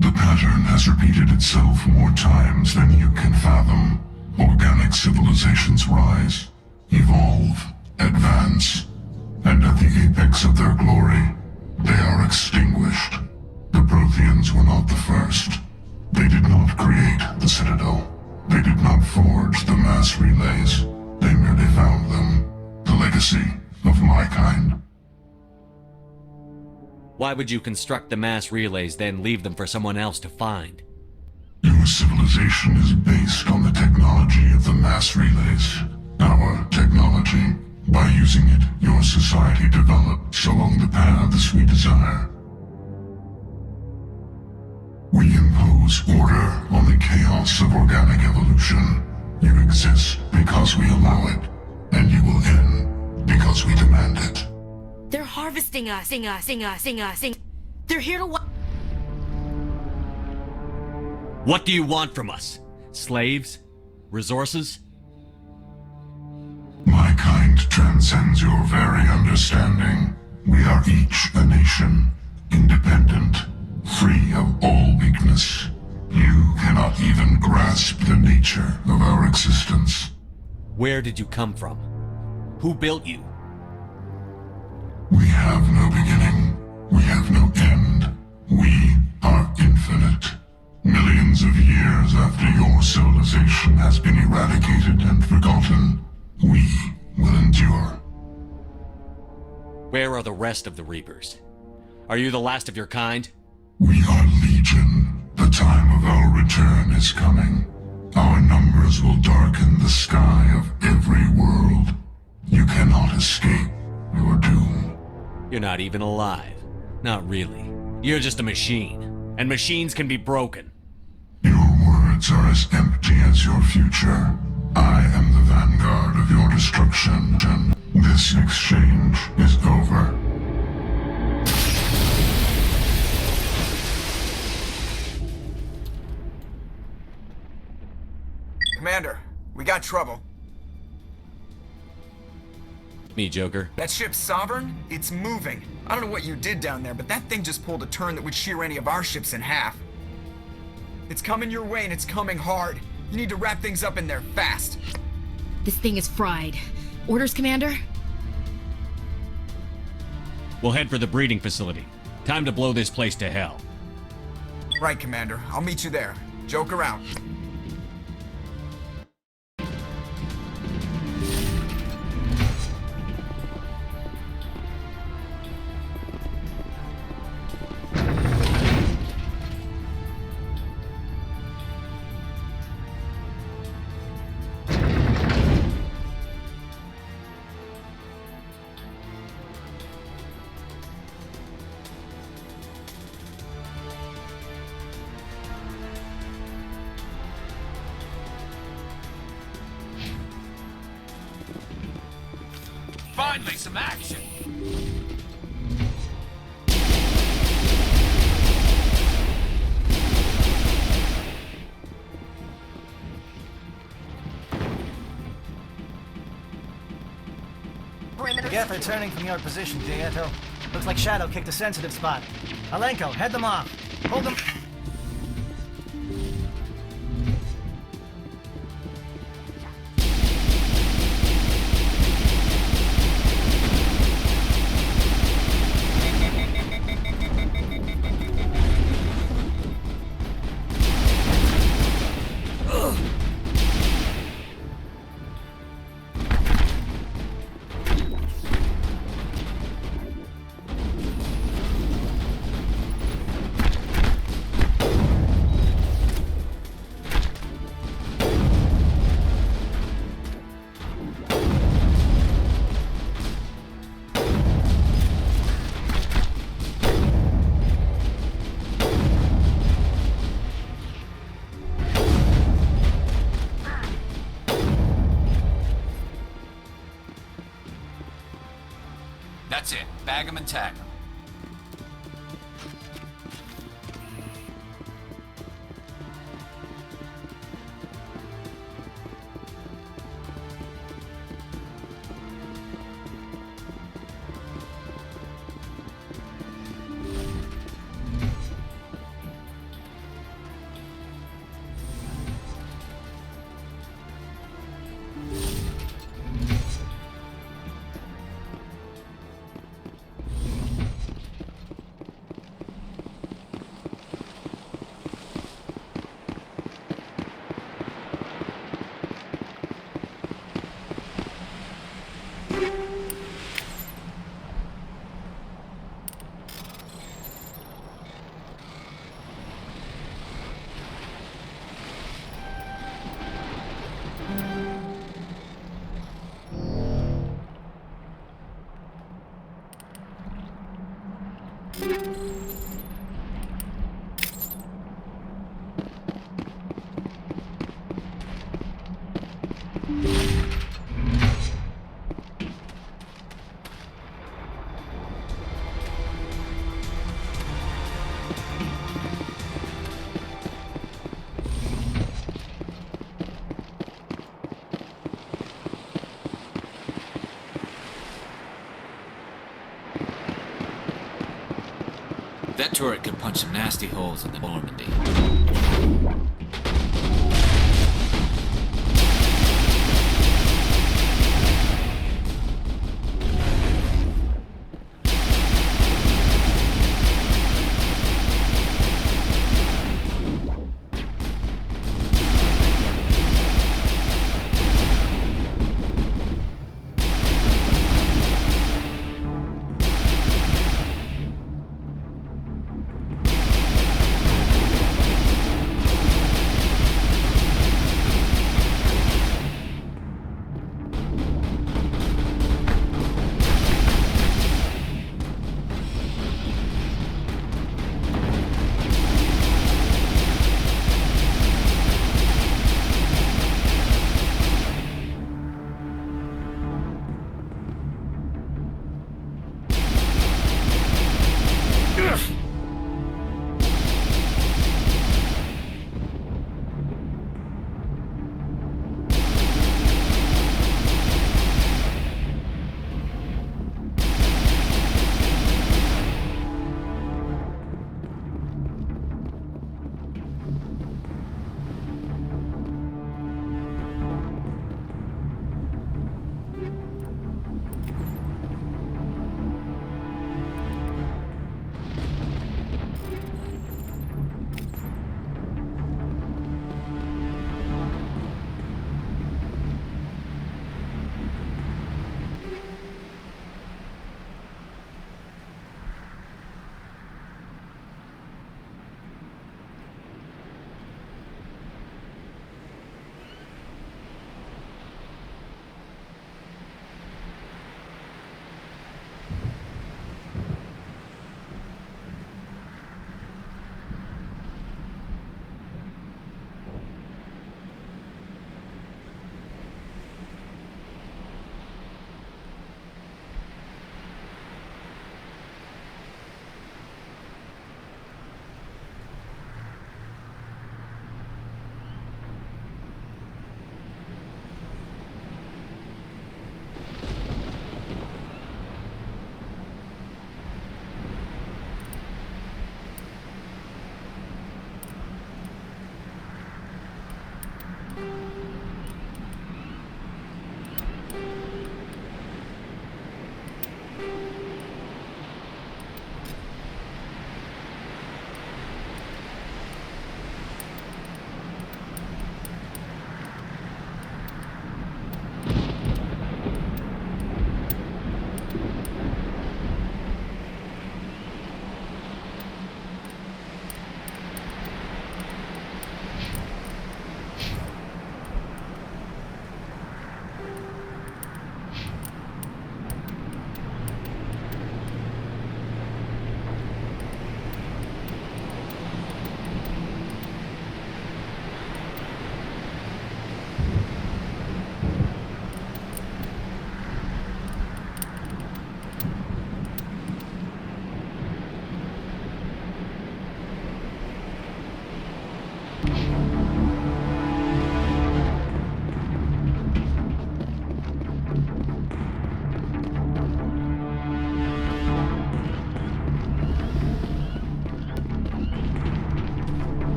The pattern has repeated itself more times than you can fathom. Organic civilizations rise, evolve, advance, and at the apex of their glory, they are extinguished. The Protheans were not the first. They did not create the Citadel. They did not forge the mass relays. They merely found them. The legacy of my kind. Why would you construct the mass relays, then leave them for someone else to find? Your civilization is based on the technology of the mass relays. Our technology. By using it, your society develops along the paths we desire. We impose order on the chaos of organic evolution. You exist because we allow it, and you will end because we demand it. They're harvesting us. They're here to What do you want from us? Slaves? Resources? My kind transcends your very understanding. We are each a nation, independent, free of all weakness. You cannot even grasp the nature of our existence. Where did you come from? Who built you? We have no beginning. We have no end. We are infinite. Millions has been eradicated and forgotten, we will endure. Where are the rest of the Reapers? Are you the last of your kind? We are Legion. The time of our return is coming. Our numbers will darken the sky of every world. You cannot escape your doom. You're not even alive. Not really. You're just a machine. And machines can be broken. Your words are as empty as your future. I am the vanguard of your destruction. This exchange is over. Commander, we got trouble. Me, Joker. That ship's Sovereign? It's moving. I don't know what you did down there, but that thing just pulled a turn that would shear any of our ships in half. It's coming your way and it's coming hard. You need to wrap things up in there fast. This thing is fried. Orders, Commander? We'll head for the breeding facility. Time to blow this place to hell. Right, Commander. I'll meet you there. Joker out. Finally, some action! Geth are turning from your position, Dieto. Looks like Shadow kicked a sensitive spot. Alenko, head them off. Hold them. That's it. Bag 'em and tag 'em. That turret could punch some nasty holes in the Normandy.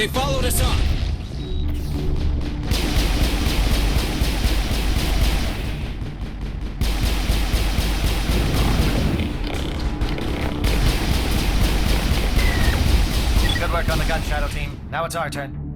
They followed us up! Good work on the gun, Shadow Team. Now it's our turn.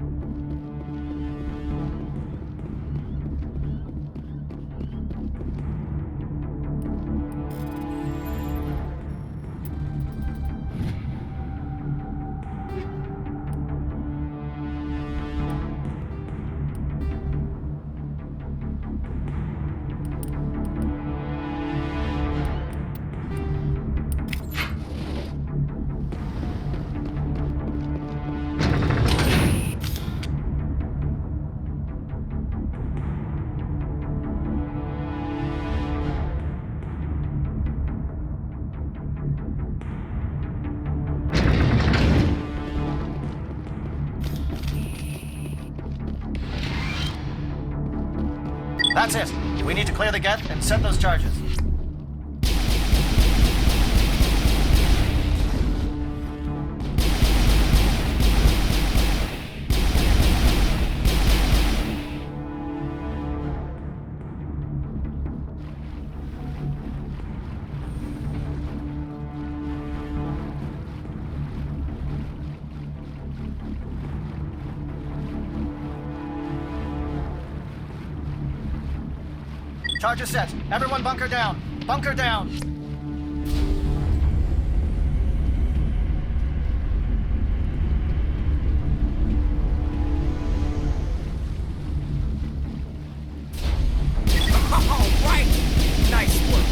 That's it. We need to clear the geth and set those charges. Charges set. Everyone bunker down. Bunker down. All right! Nice work.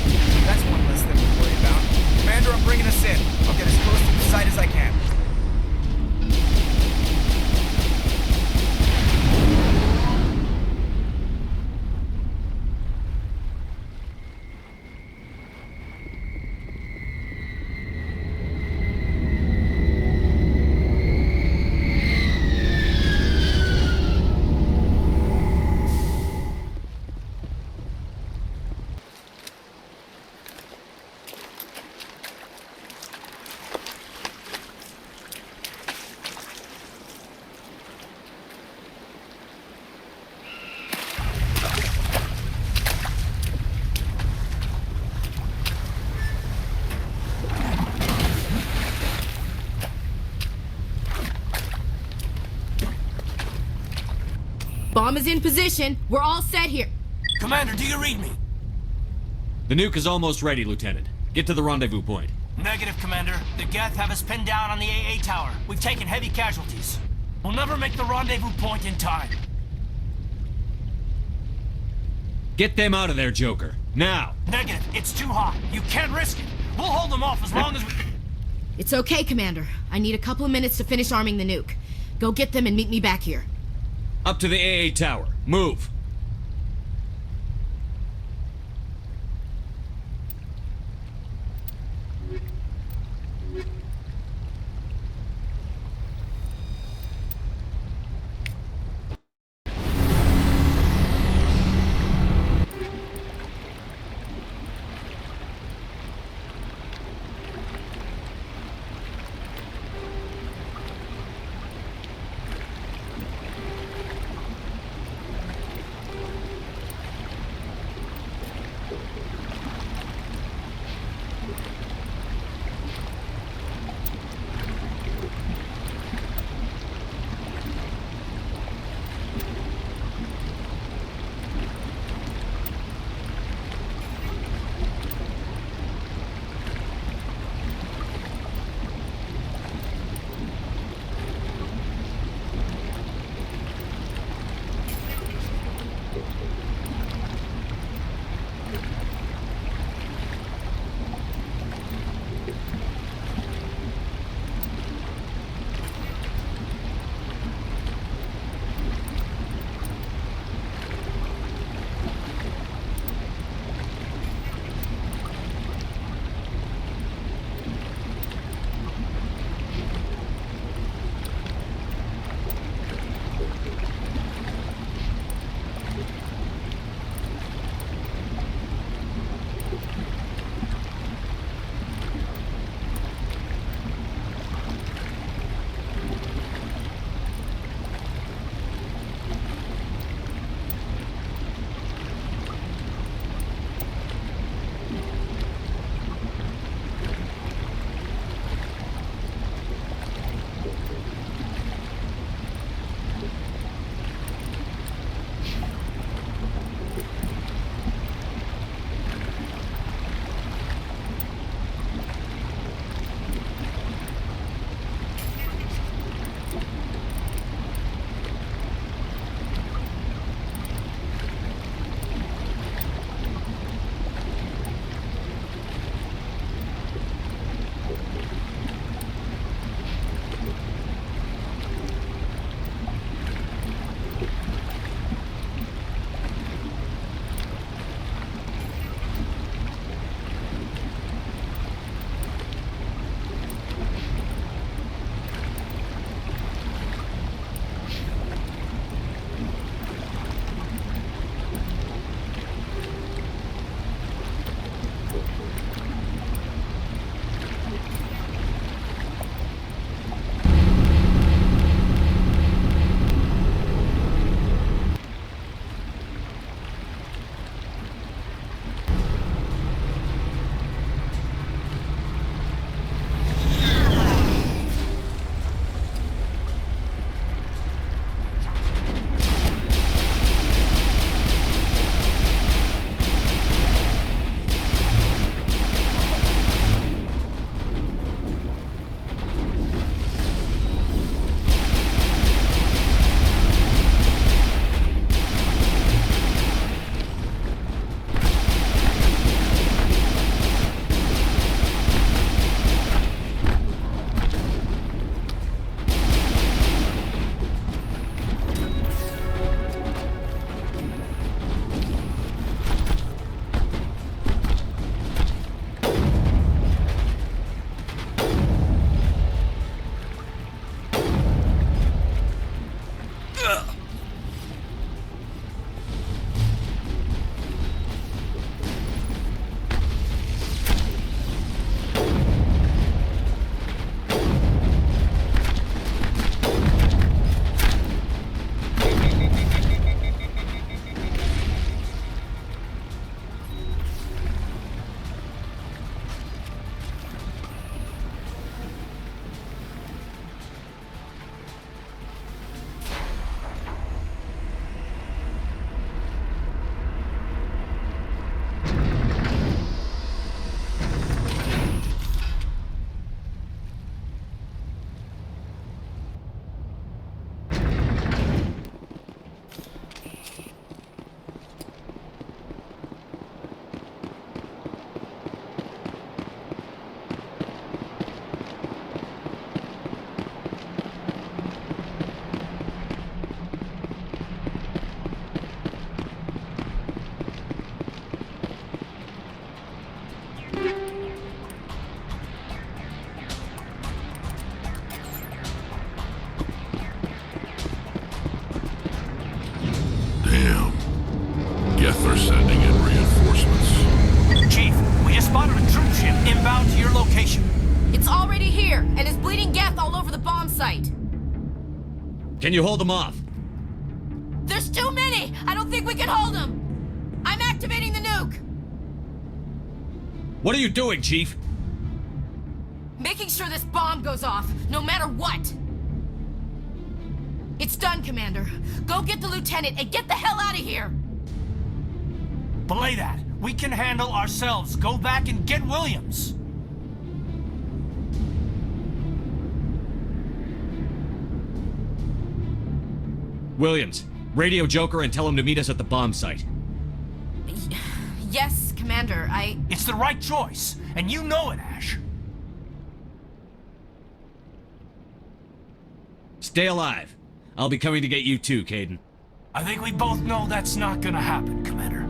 That's one less thing to worry about. Commander, I'm bringing us in. I'll get as close to the site as I can. Bomb is in position. We're all set here. Commander, do you read me? The nuke is almost ready, Lieutenant. Get to the rendezvous point. Negative, Commander. The Geth have us pinned down on the AA tower. We've taken heavy casualties. We'll never make the rendezvous point in time. Get them out of there, Joker. Now! Negative. It's too hot. You can't risk it. We'll hold them off as long as we... It's okay, Commander. I need a couple of minutes to finish arming the nuke. Go get them and meet me back here. Up to the AA tower. Move! spotted a troop ship inbound to your location. It's already here, and is bleeding Geth all over the bomb site. Can you hold them off? There's too many! I don't think we can hold them! I'm activating the nuke! What are you doing, Chief? Making sure this bomb goes off, no matter what! It's done, Commander. Go get the lieutenant and get the hell out of here! Belay that. We can handle ourselves. Go back and get Williams. Williams, radio Joker and tell him to meet us at the bomb site. Yes, Commander, It's the right choice, and you know it, Ash. Stay alive. I'll be coming to get you too, Caden. I think we both know that's not gonna happen, Commander.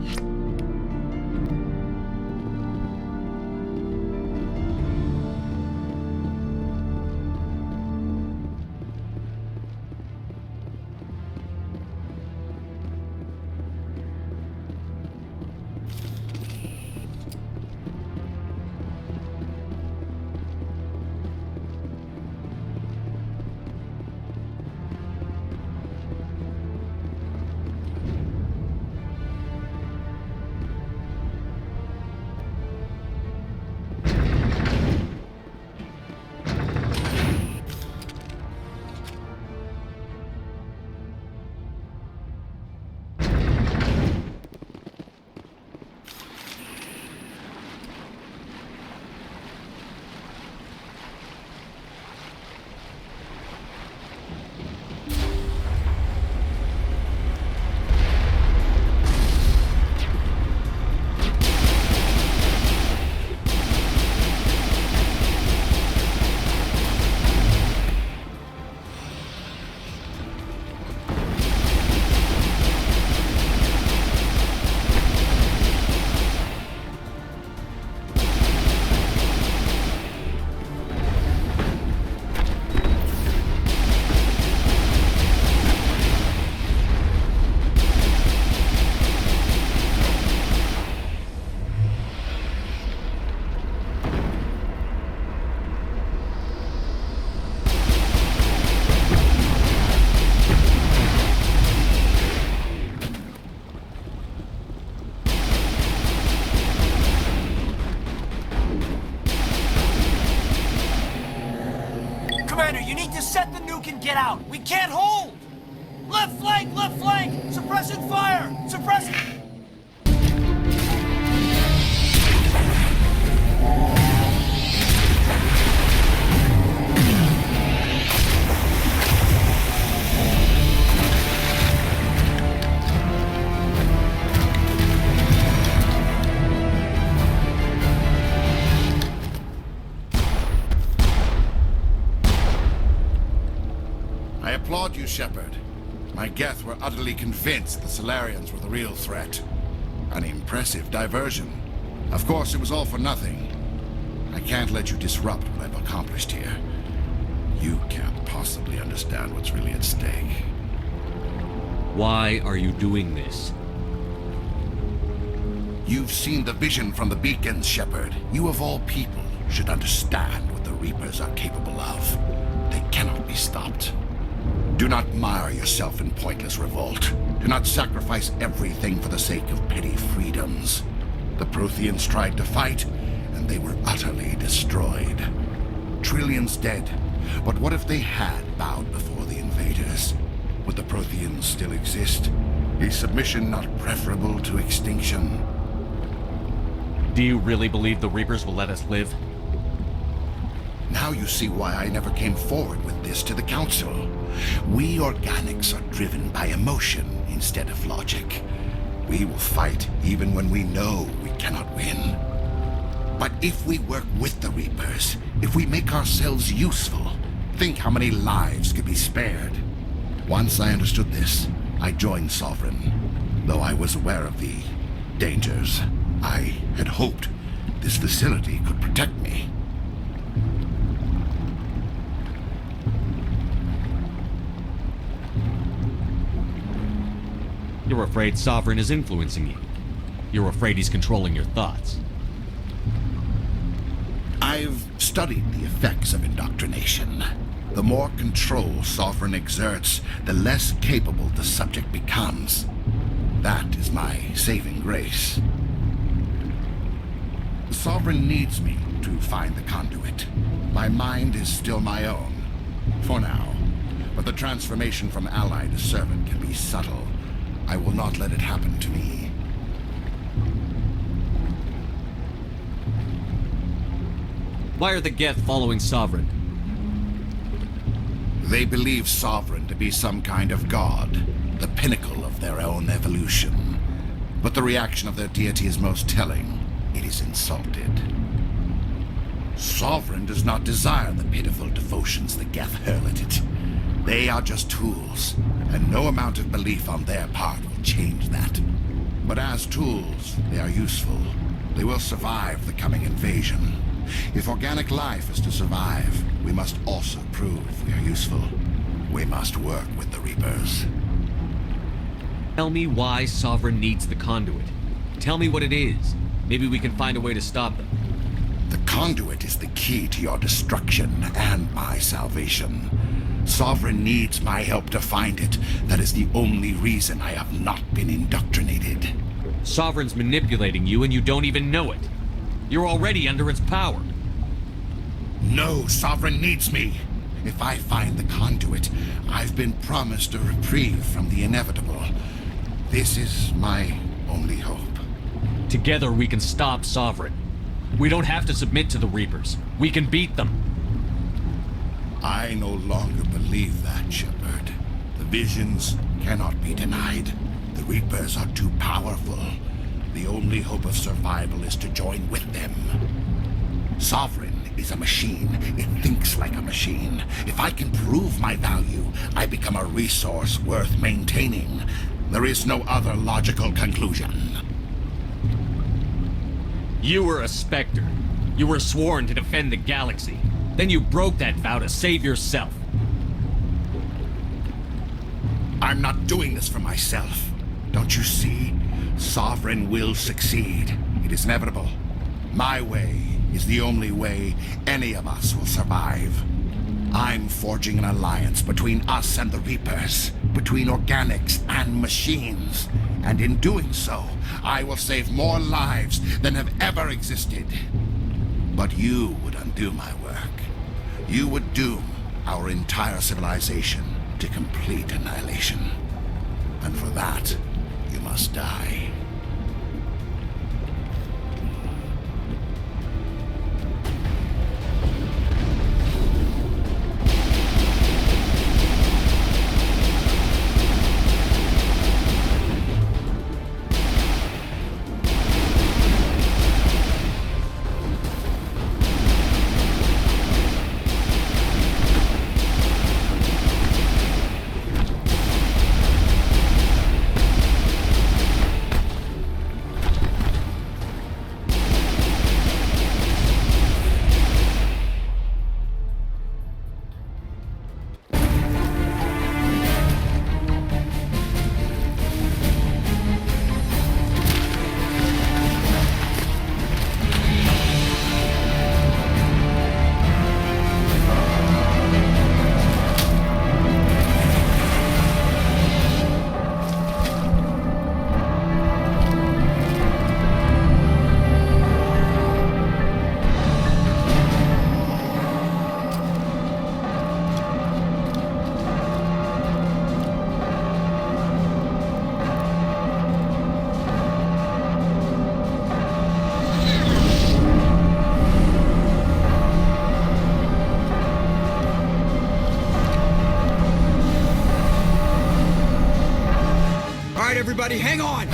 Commander, you need to set the nuke and get out. We can't hold! Left flank! Suppressing fire! Suppressing... I applaud you, Shepard. My Geth were utterly convinced the Solarians were the real threat. An impressive diversion. Of course, it was all for nothing. I can't let you disrupt what I've accomplished here. You can't possibly understand what's really at stake. Why are you doing this? You've seen the vision from the beacons, Shepard. You of all people should understand what the Reapers are capable of. They cannot be stopped. Do not mire yourself in pointless revolt. Do not sacrifice everything for the sake of petty freedoms. The Protheans tried to fight, and they were utterly destroyed. Trillions dead. But what if they had bowed before the invaders? Would the Protheans still exist? Is submission not preferable to extinction? Do you really believe the Reapers will let us live? Now you see why I never came forward with this to the Council. We organics are driven by emotion instead of logic. We will fight even when we know we cannot win. But if we work with the Reapers, if we make ourselves useful, think how many lives could be spared. Once I understood this, I joined Sovereign. Though I was aware of the dangers, I had hoped this facility could protect me. You're afraid Sovereign is influencing you. You're afraid he's controlling your thoughts. studied the effects of indoctrination. The more control Sovereign exerts, the less capable the subject becomes. That is my saving grace. Sovereign needs me to find the conduit. My mind is still my own, for now. But the transformation from ally to servant can be subtle. I will not let it happen to me. Why are the Geth following Sovereign? They believe Sovereign to be some kind of god, the pinnacle of their own evolution. But the reaction of their deity is most telling. It is insulted. Sovereign does not desire the pitiful devotions the Geth hurl at it. They are just tools, and no amount of belief on their part will change that. But as tools, they are useful. They will survive the coming invasion. If organic life is to survive, we must also prove we are useful. We must work with the Reapers. Tell me why Sovereign needs the conduit. Tell me what it is. Maybe we can find a way to stop them. The conduit is the key to your destruction and my salvation. Sovereign needs my help to find it. That is the only reason I have not been indoctrinated. Sovereign's manipulating you and you don't even know it. You're already under its power. No, Sovereign needs me. If I find the conduit, I've been promised a reprieve from the inevitable. This is my only hope. Together we can stop Sovereign. We don't have to submit to the Reapers. We can beat them. I no longer believe that, Shepard. The visions cannot be denied. The Reapers are too powerful. The only hope of survival is to join with them. Sovereign is a machine. It thinks like a machine. If I can prove my value, I become a resource worth maintaining. There is no other logical conclusion. You were a Spectre. You were sworn to defend the galaxy. Then you broke that vow to save yourself. I'm not doing this for myself. Don't you see? Sovereign will succeed. It is inevitable. My way is the only way any of us will survive. I'm forging an alliance between us and the Reapers, between organics and machines. And in doing so, I will save more lives than have ever existed. But you would undo my work. You would doom our entire civilization to complete annihilation. And for that, you must die. Everybody, hang on!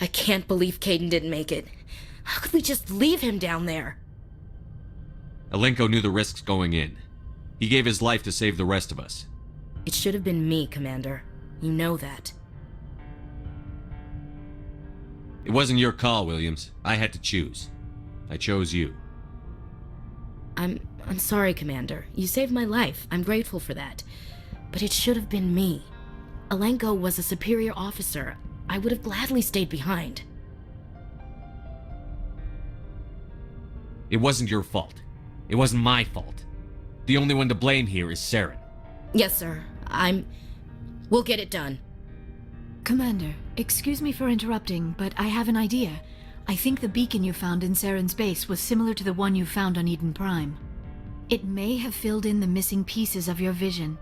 I can't believe Caden didn't make it. How could we just leave him down there? Alenko knew the risks going in. He gave his life to save the rest of us. It should have been me, Commander. You know that. It wasn't your call, Williams. I had to choose. I chose you. I'm sorry, Commander. You saved my life. I'm grateful for that. But it should have been me. Alenko was a superior officer. I would have gladly stayed behind. It wasn't your fault. It wasn't my fault. The only one to blame here is Saren. Yes, sir. We'll get it done. Commander, excuse me for interrupting, but I have an idea. I think the beacon you found in Saren's base was similar to the one you found on Eden Prime. It may have filled in the missing pieces of your vision.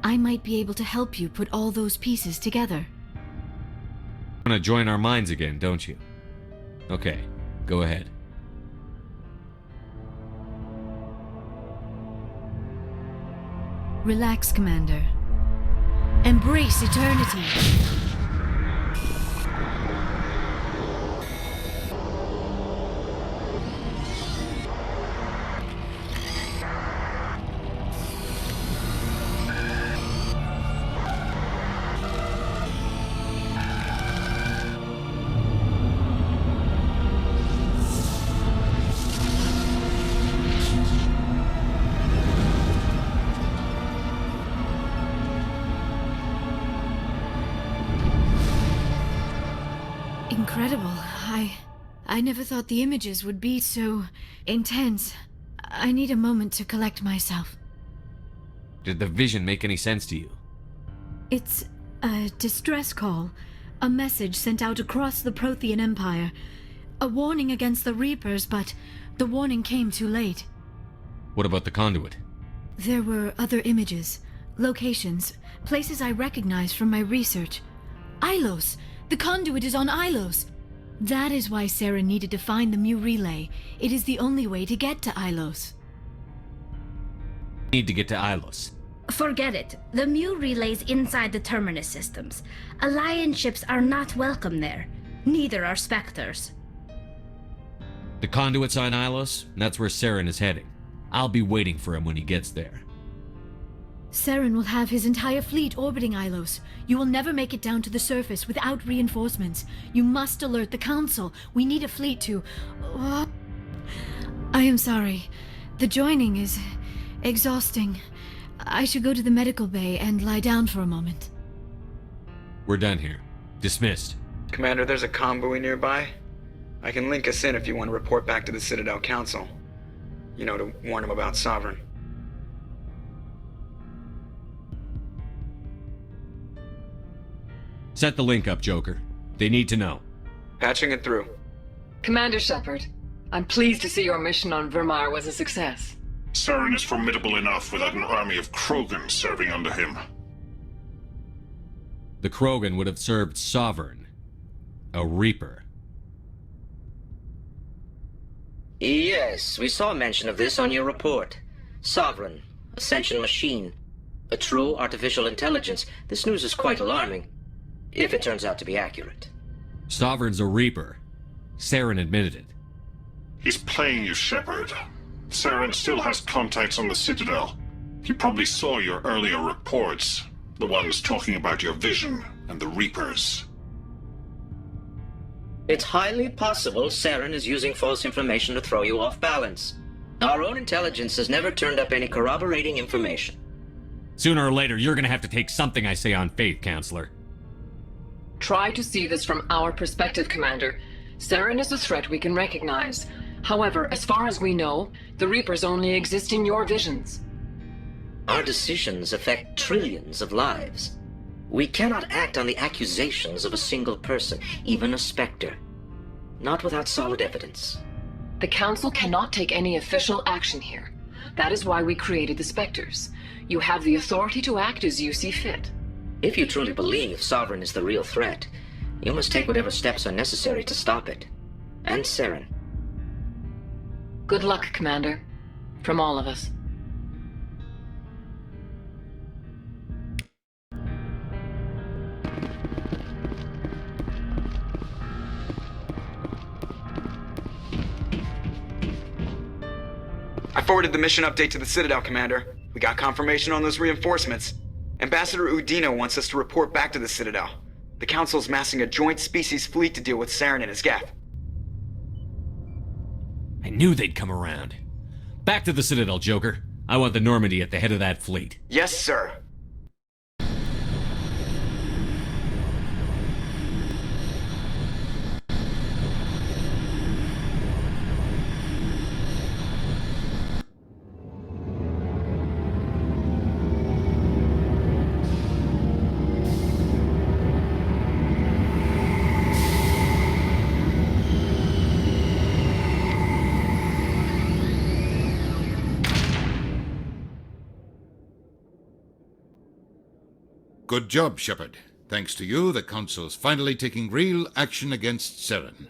I might be able to help you put all those pieces together. Want to join our minds again, don't you? Okay, go ahead. Relax, Commander. Embrace eternity. Incredible. I never thought the images would be so intense. I need a moment to collect myself. Did the vision make any sense to you? It's a distress call. A message sent out across the Prothean Empire. A warning against the Reapers, but the warning came too late. What about the conduit? There were other images, locations, places I recognized from my research. Ilos! The conduit is on Ilos! That is why Saren needed to find the Mu relay. It is the only way to get to Ilos. Need to get to Ilos. Forget it. The Mu relay's inside the Terminus systems. Alliance ships are not welcome there. Neither are Spectres. The conduit's on Ilos, and that's where Saren is heading. I'll be waiting for him when he gets there. Saren will have his entire fleet orbiting Ilos. You will never make it down to the surface without reinforcements. You must alert the Council. We need a fleet to... I am sorry. The joining is exhausting. I should go to the medical bay and lie down for a moment. We're done here. Dismissed. Commander, there's a comm buoy nearby. I can link us in if you want to report back to the Citadel Council. You know, to warn them about Sovereign. Set the link up, Joker. They need to know. Patching it through. Commander Shepard, I'm pleased to see your mission on Vermeer was a success. Saren is formidable enough without an army of Krogan serving under him. The Krogan would have served Sovereign. A Reaper. Yes, we saw mention of this on your report. Sovereign, Ascension machine, a true artificial intelligence. This news is quite alarming, if it turns out to be accurate. Sovereign's a Reaper. Saren admitted it. He's playing you, Shepard. Saren still has contacts on the Citadel. He probably saw your earlier reports, the ones talking about your vision and the Reapers. It's highly possible Saren is using false information to throw you off balance. Our own intelligence has never turned up any corroborating information. Sooner or later, you're gonna have to take something I say on faith, Counselor. Try to see this from our perspective, Commander. Saren is a threat we can recognize. However, as far as we know, the Reapers only exist in your visions. Our decisions affect trillions of lives. We cannot act on the accusations of a single person, even a Spectre. Not without solid evidence. The Council cannot take any official action here. That is why we created the Spectres. You have the authority to act as you see fit. If you truly believe Sovereign is the real threat, you must take whatever steps are necessary to stop it. And Saren. Good luck, Commander. From all of us. I forwarded the mission update to the Citadel, Commander. We got confirmation on those reinforcements. Ambassador Udina wants us to report back to the Citadel. The Council's massing a joint species fleet to deal with Saren and his geth. I knew they'd come around. Back to the Citadel, Joker. I want the Normandy at the head of that fleet. Yes, sir. Good job, Shepard. Thanks to you, the Council's finally taking real action against Saren.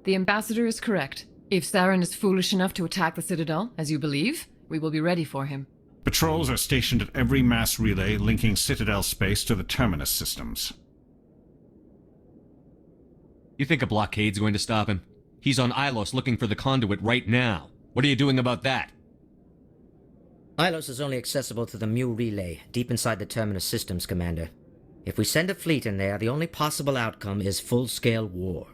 The Ambassador is correct. If Saren is foolish enough to attack the Citadel, as you believe, we will be ready for him. Patrols are stationed at every mass relay linking Citadel space to the Terminus systems. You think a blockade's going to stop him? He's on Ilos looking for the conduit right now. What are you doing about that? Ilos is only accessible to the Mu relay, deep inside the Terminus systems, Commander. If we send a fleet in there, the only possible outcome is full-scale war.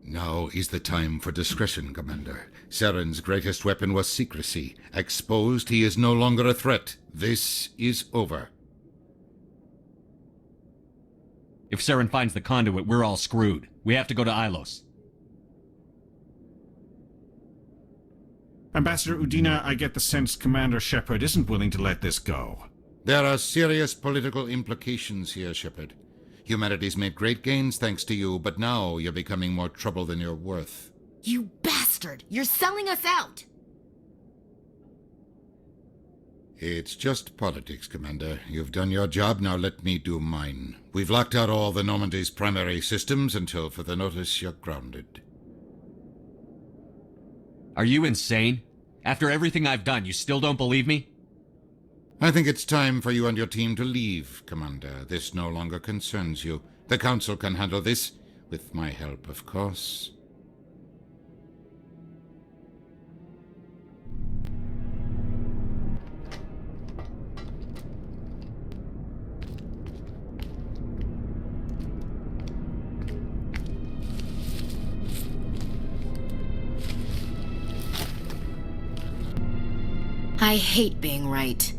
Now is the time for discretion, Commander. Saren's greatest weapon was secrecy. Exposed, he is no longer a threat. This is over. If Saren finds the conduit, we're all screwed. We have to go to Ilos. Ambassador Udina, I get the sense Commander Shepard isn't willing to let this go. There are serious political implications here, Shepard. Humanity's made great gains thanks to you, but now you're becoming more trouble than you're worth. You bastard! You're selling us out! It's just politics, Commander. You've done your job, now let me do mine. We've locked out all the Normandy's primary systems until further notice you're grounded. Are you insane? After everything I've done, you still don't believe me? I think it's time for you and your team to leave, Commander. This no longer concerns you. The Council can handle this, with my help, of course. I hate being right.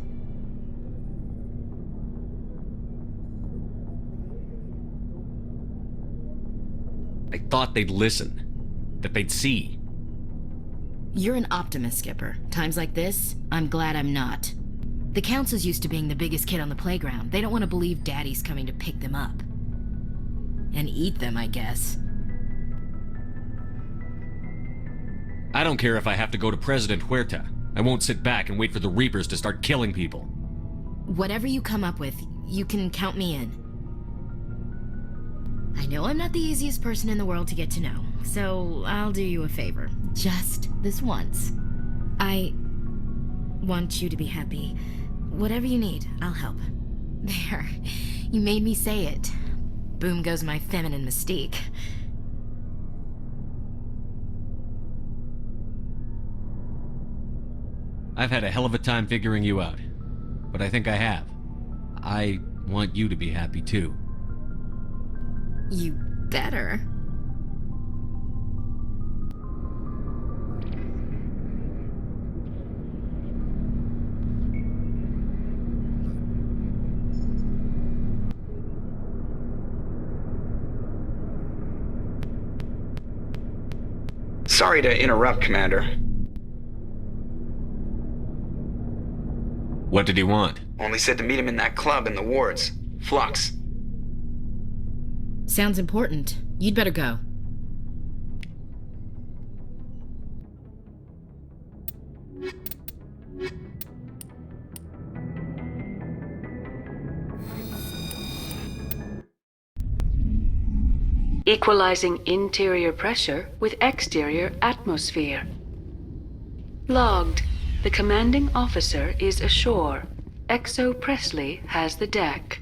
I thought they'd listen. That they'd see. You're an optimist, Skipper. Times like this, I'm glad I'm not. The Council's used to being the biggest kid on the playground. They don't want to believe Daddy's coming to pick them up. And eat them, I guess. I don't care if I have to go to President Huerta. I won't sit back and wait for the Reapers to start killing people. Whatever you come up with, you can count me in. I know I'm not the easiest person in the world to get to know, so I'll do you a favor. Just this once. I want you to be happy. Whatever you need, I'll help. There. You made me say it. Boom goes my feminine mystique. I've had a hell of a time figuring you out. But I think I have. I want you to be happy too. You better. Sorry to interrupt, Commander. What did he want? Only said to meet him in that club in the wards. Flux. Sounds important. You'd better go. Equalizing interior pressure with exterior atmosphere. Logged. The commanding officer is ashore. Exo Presley has the deck.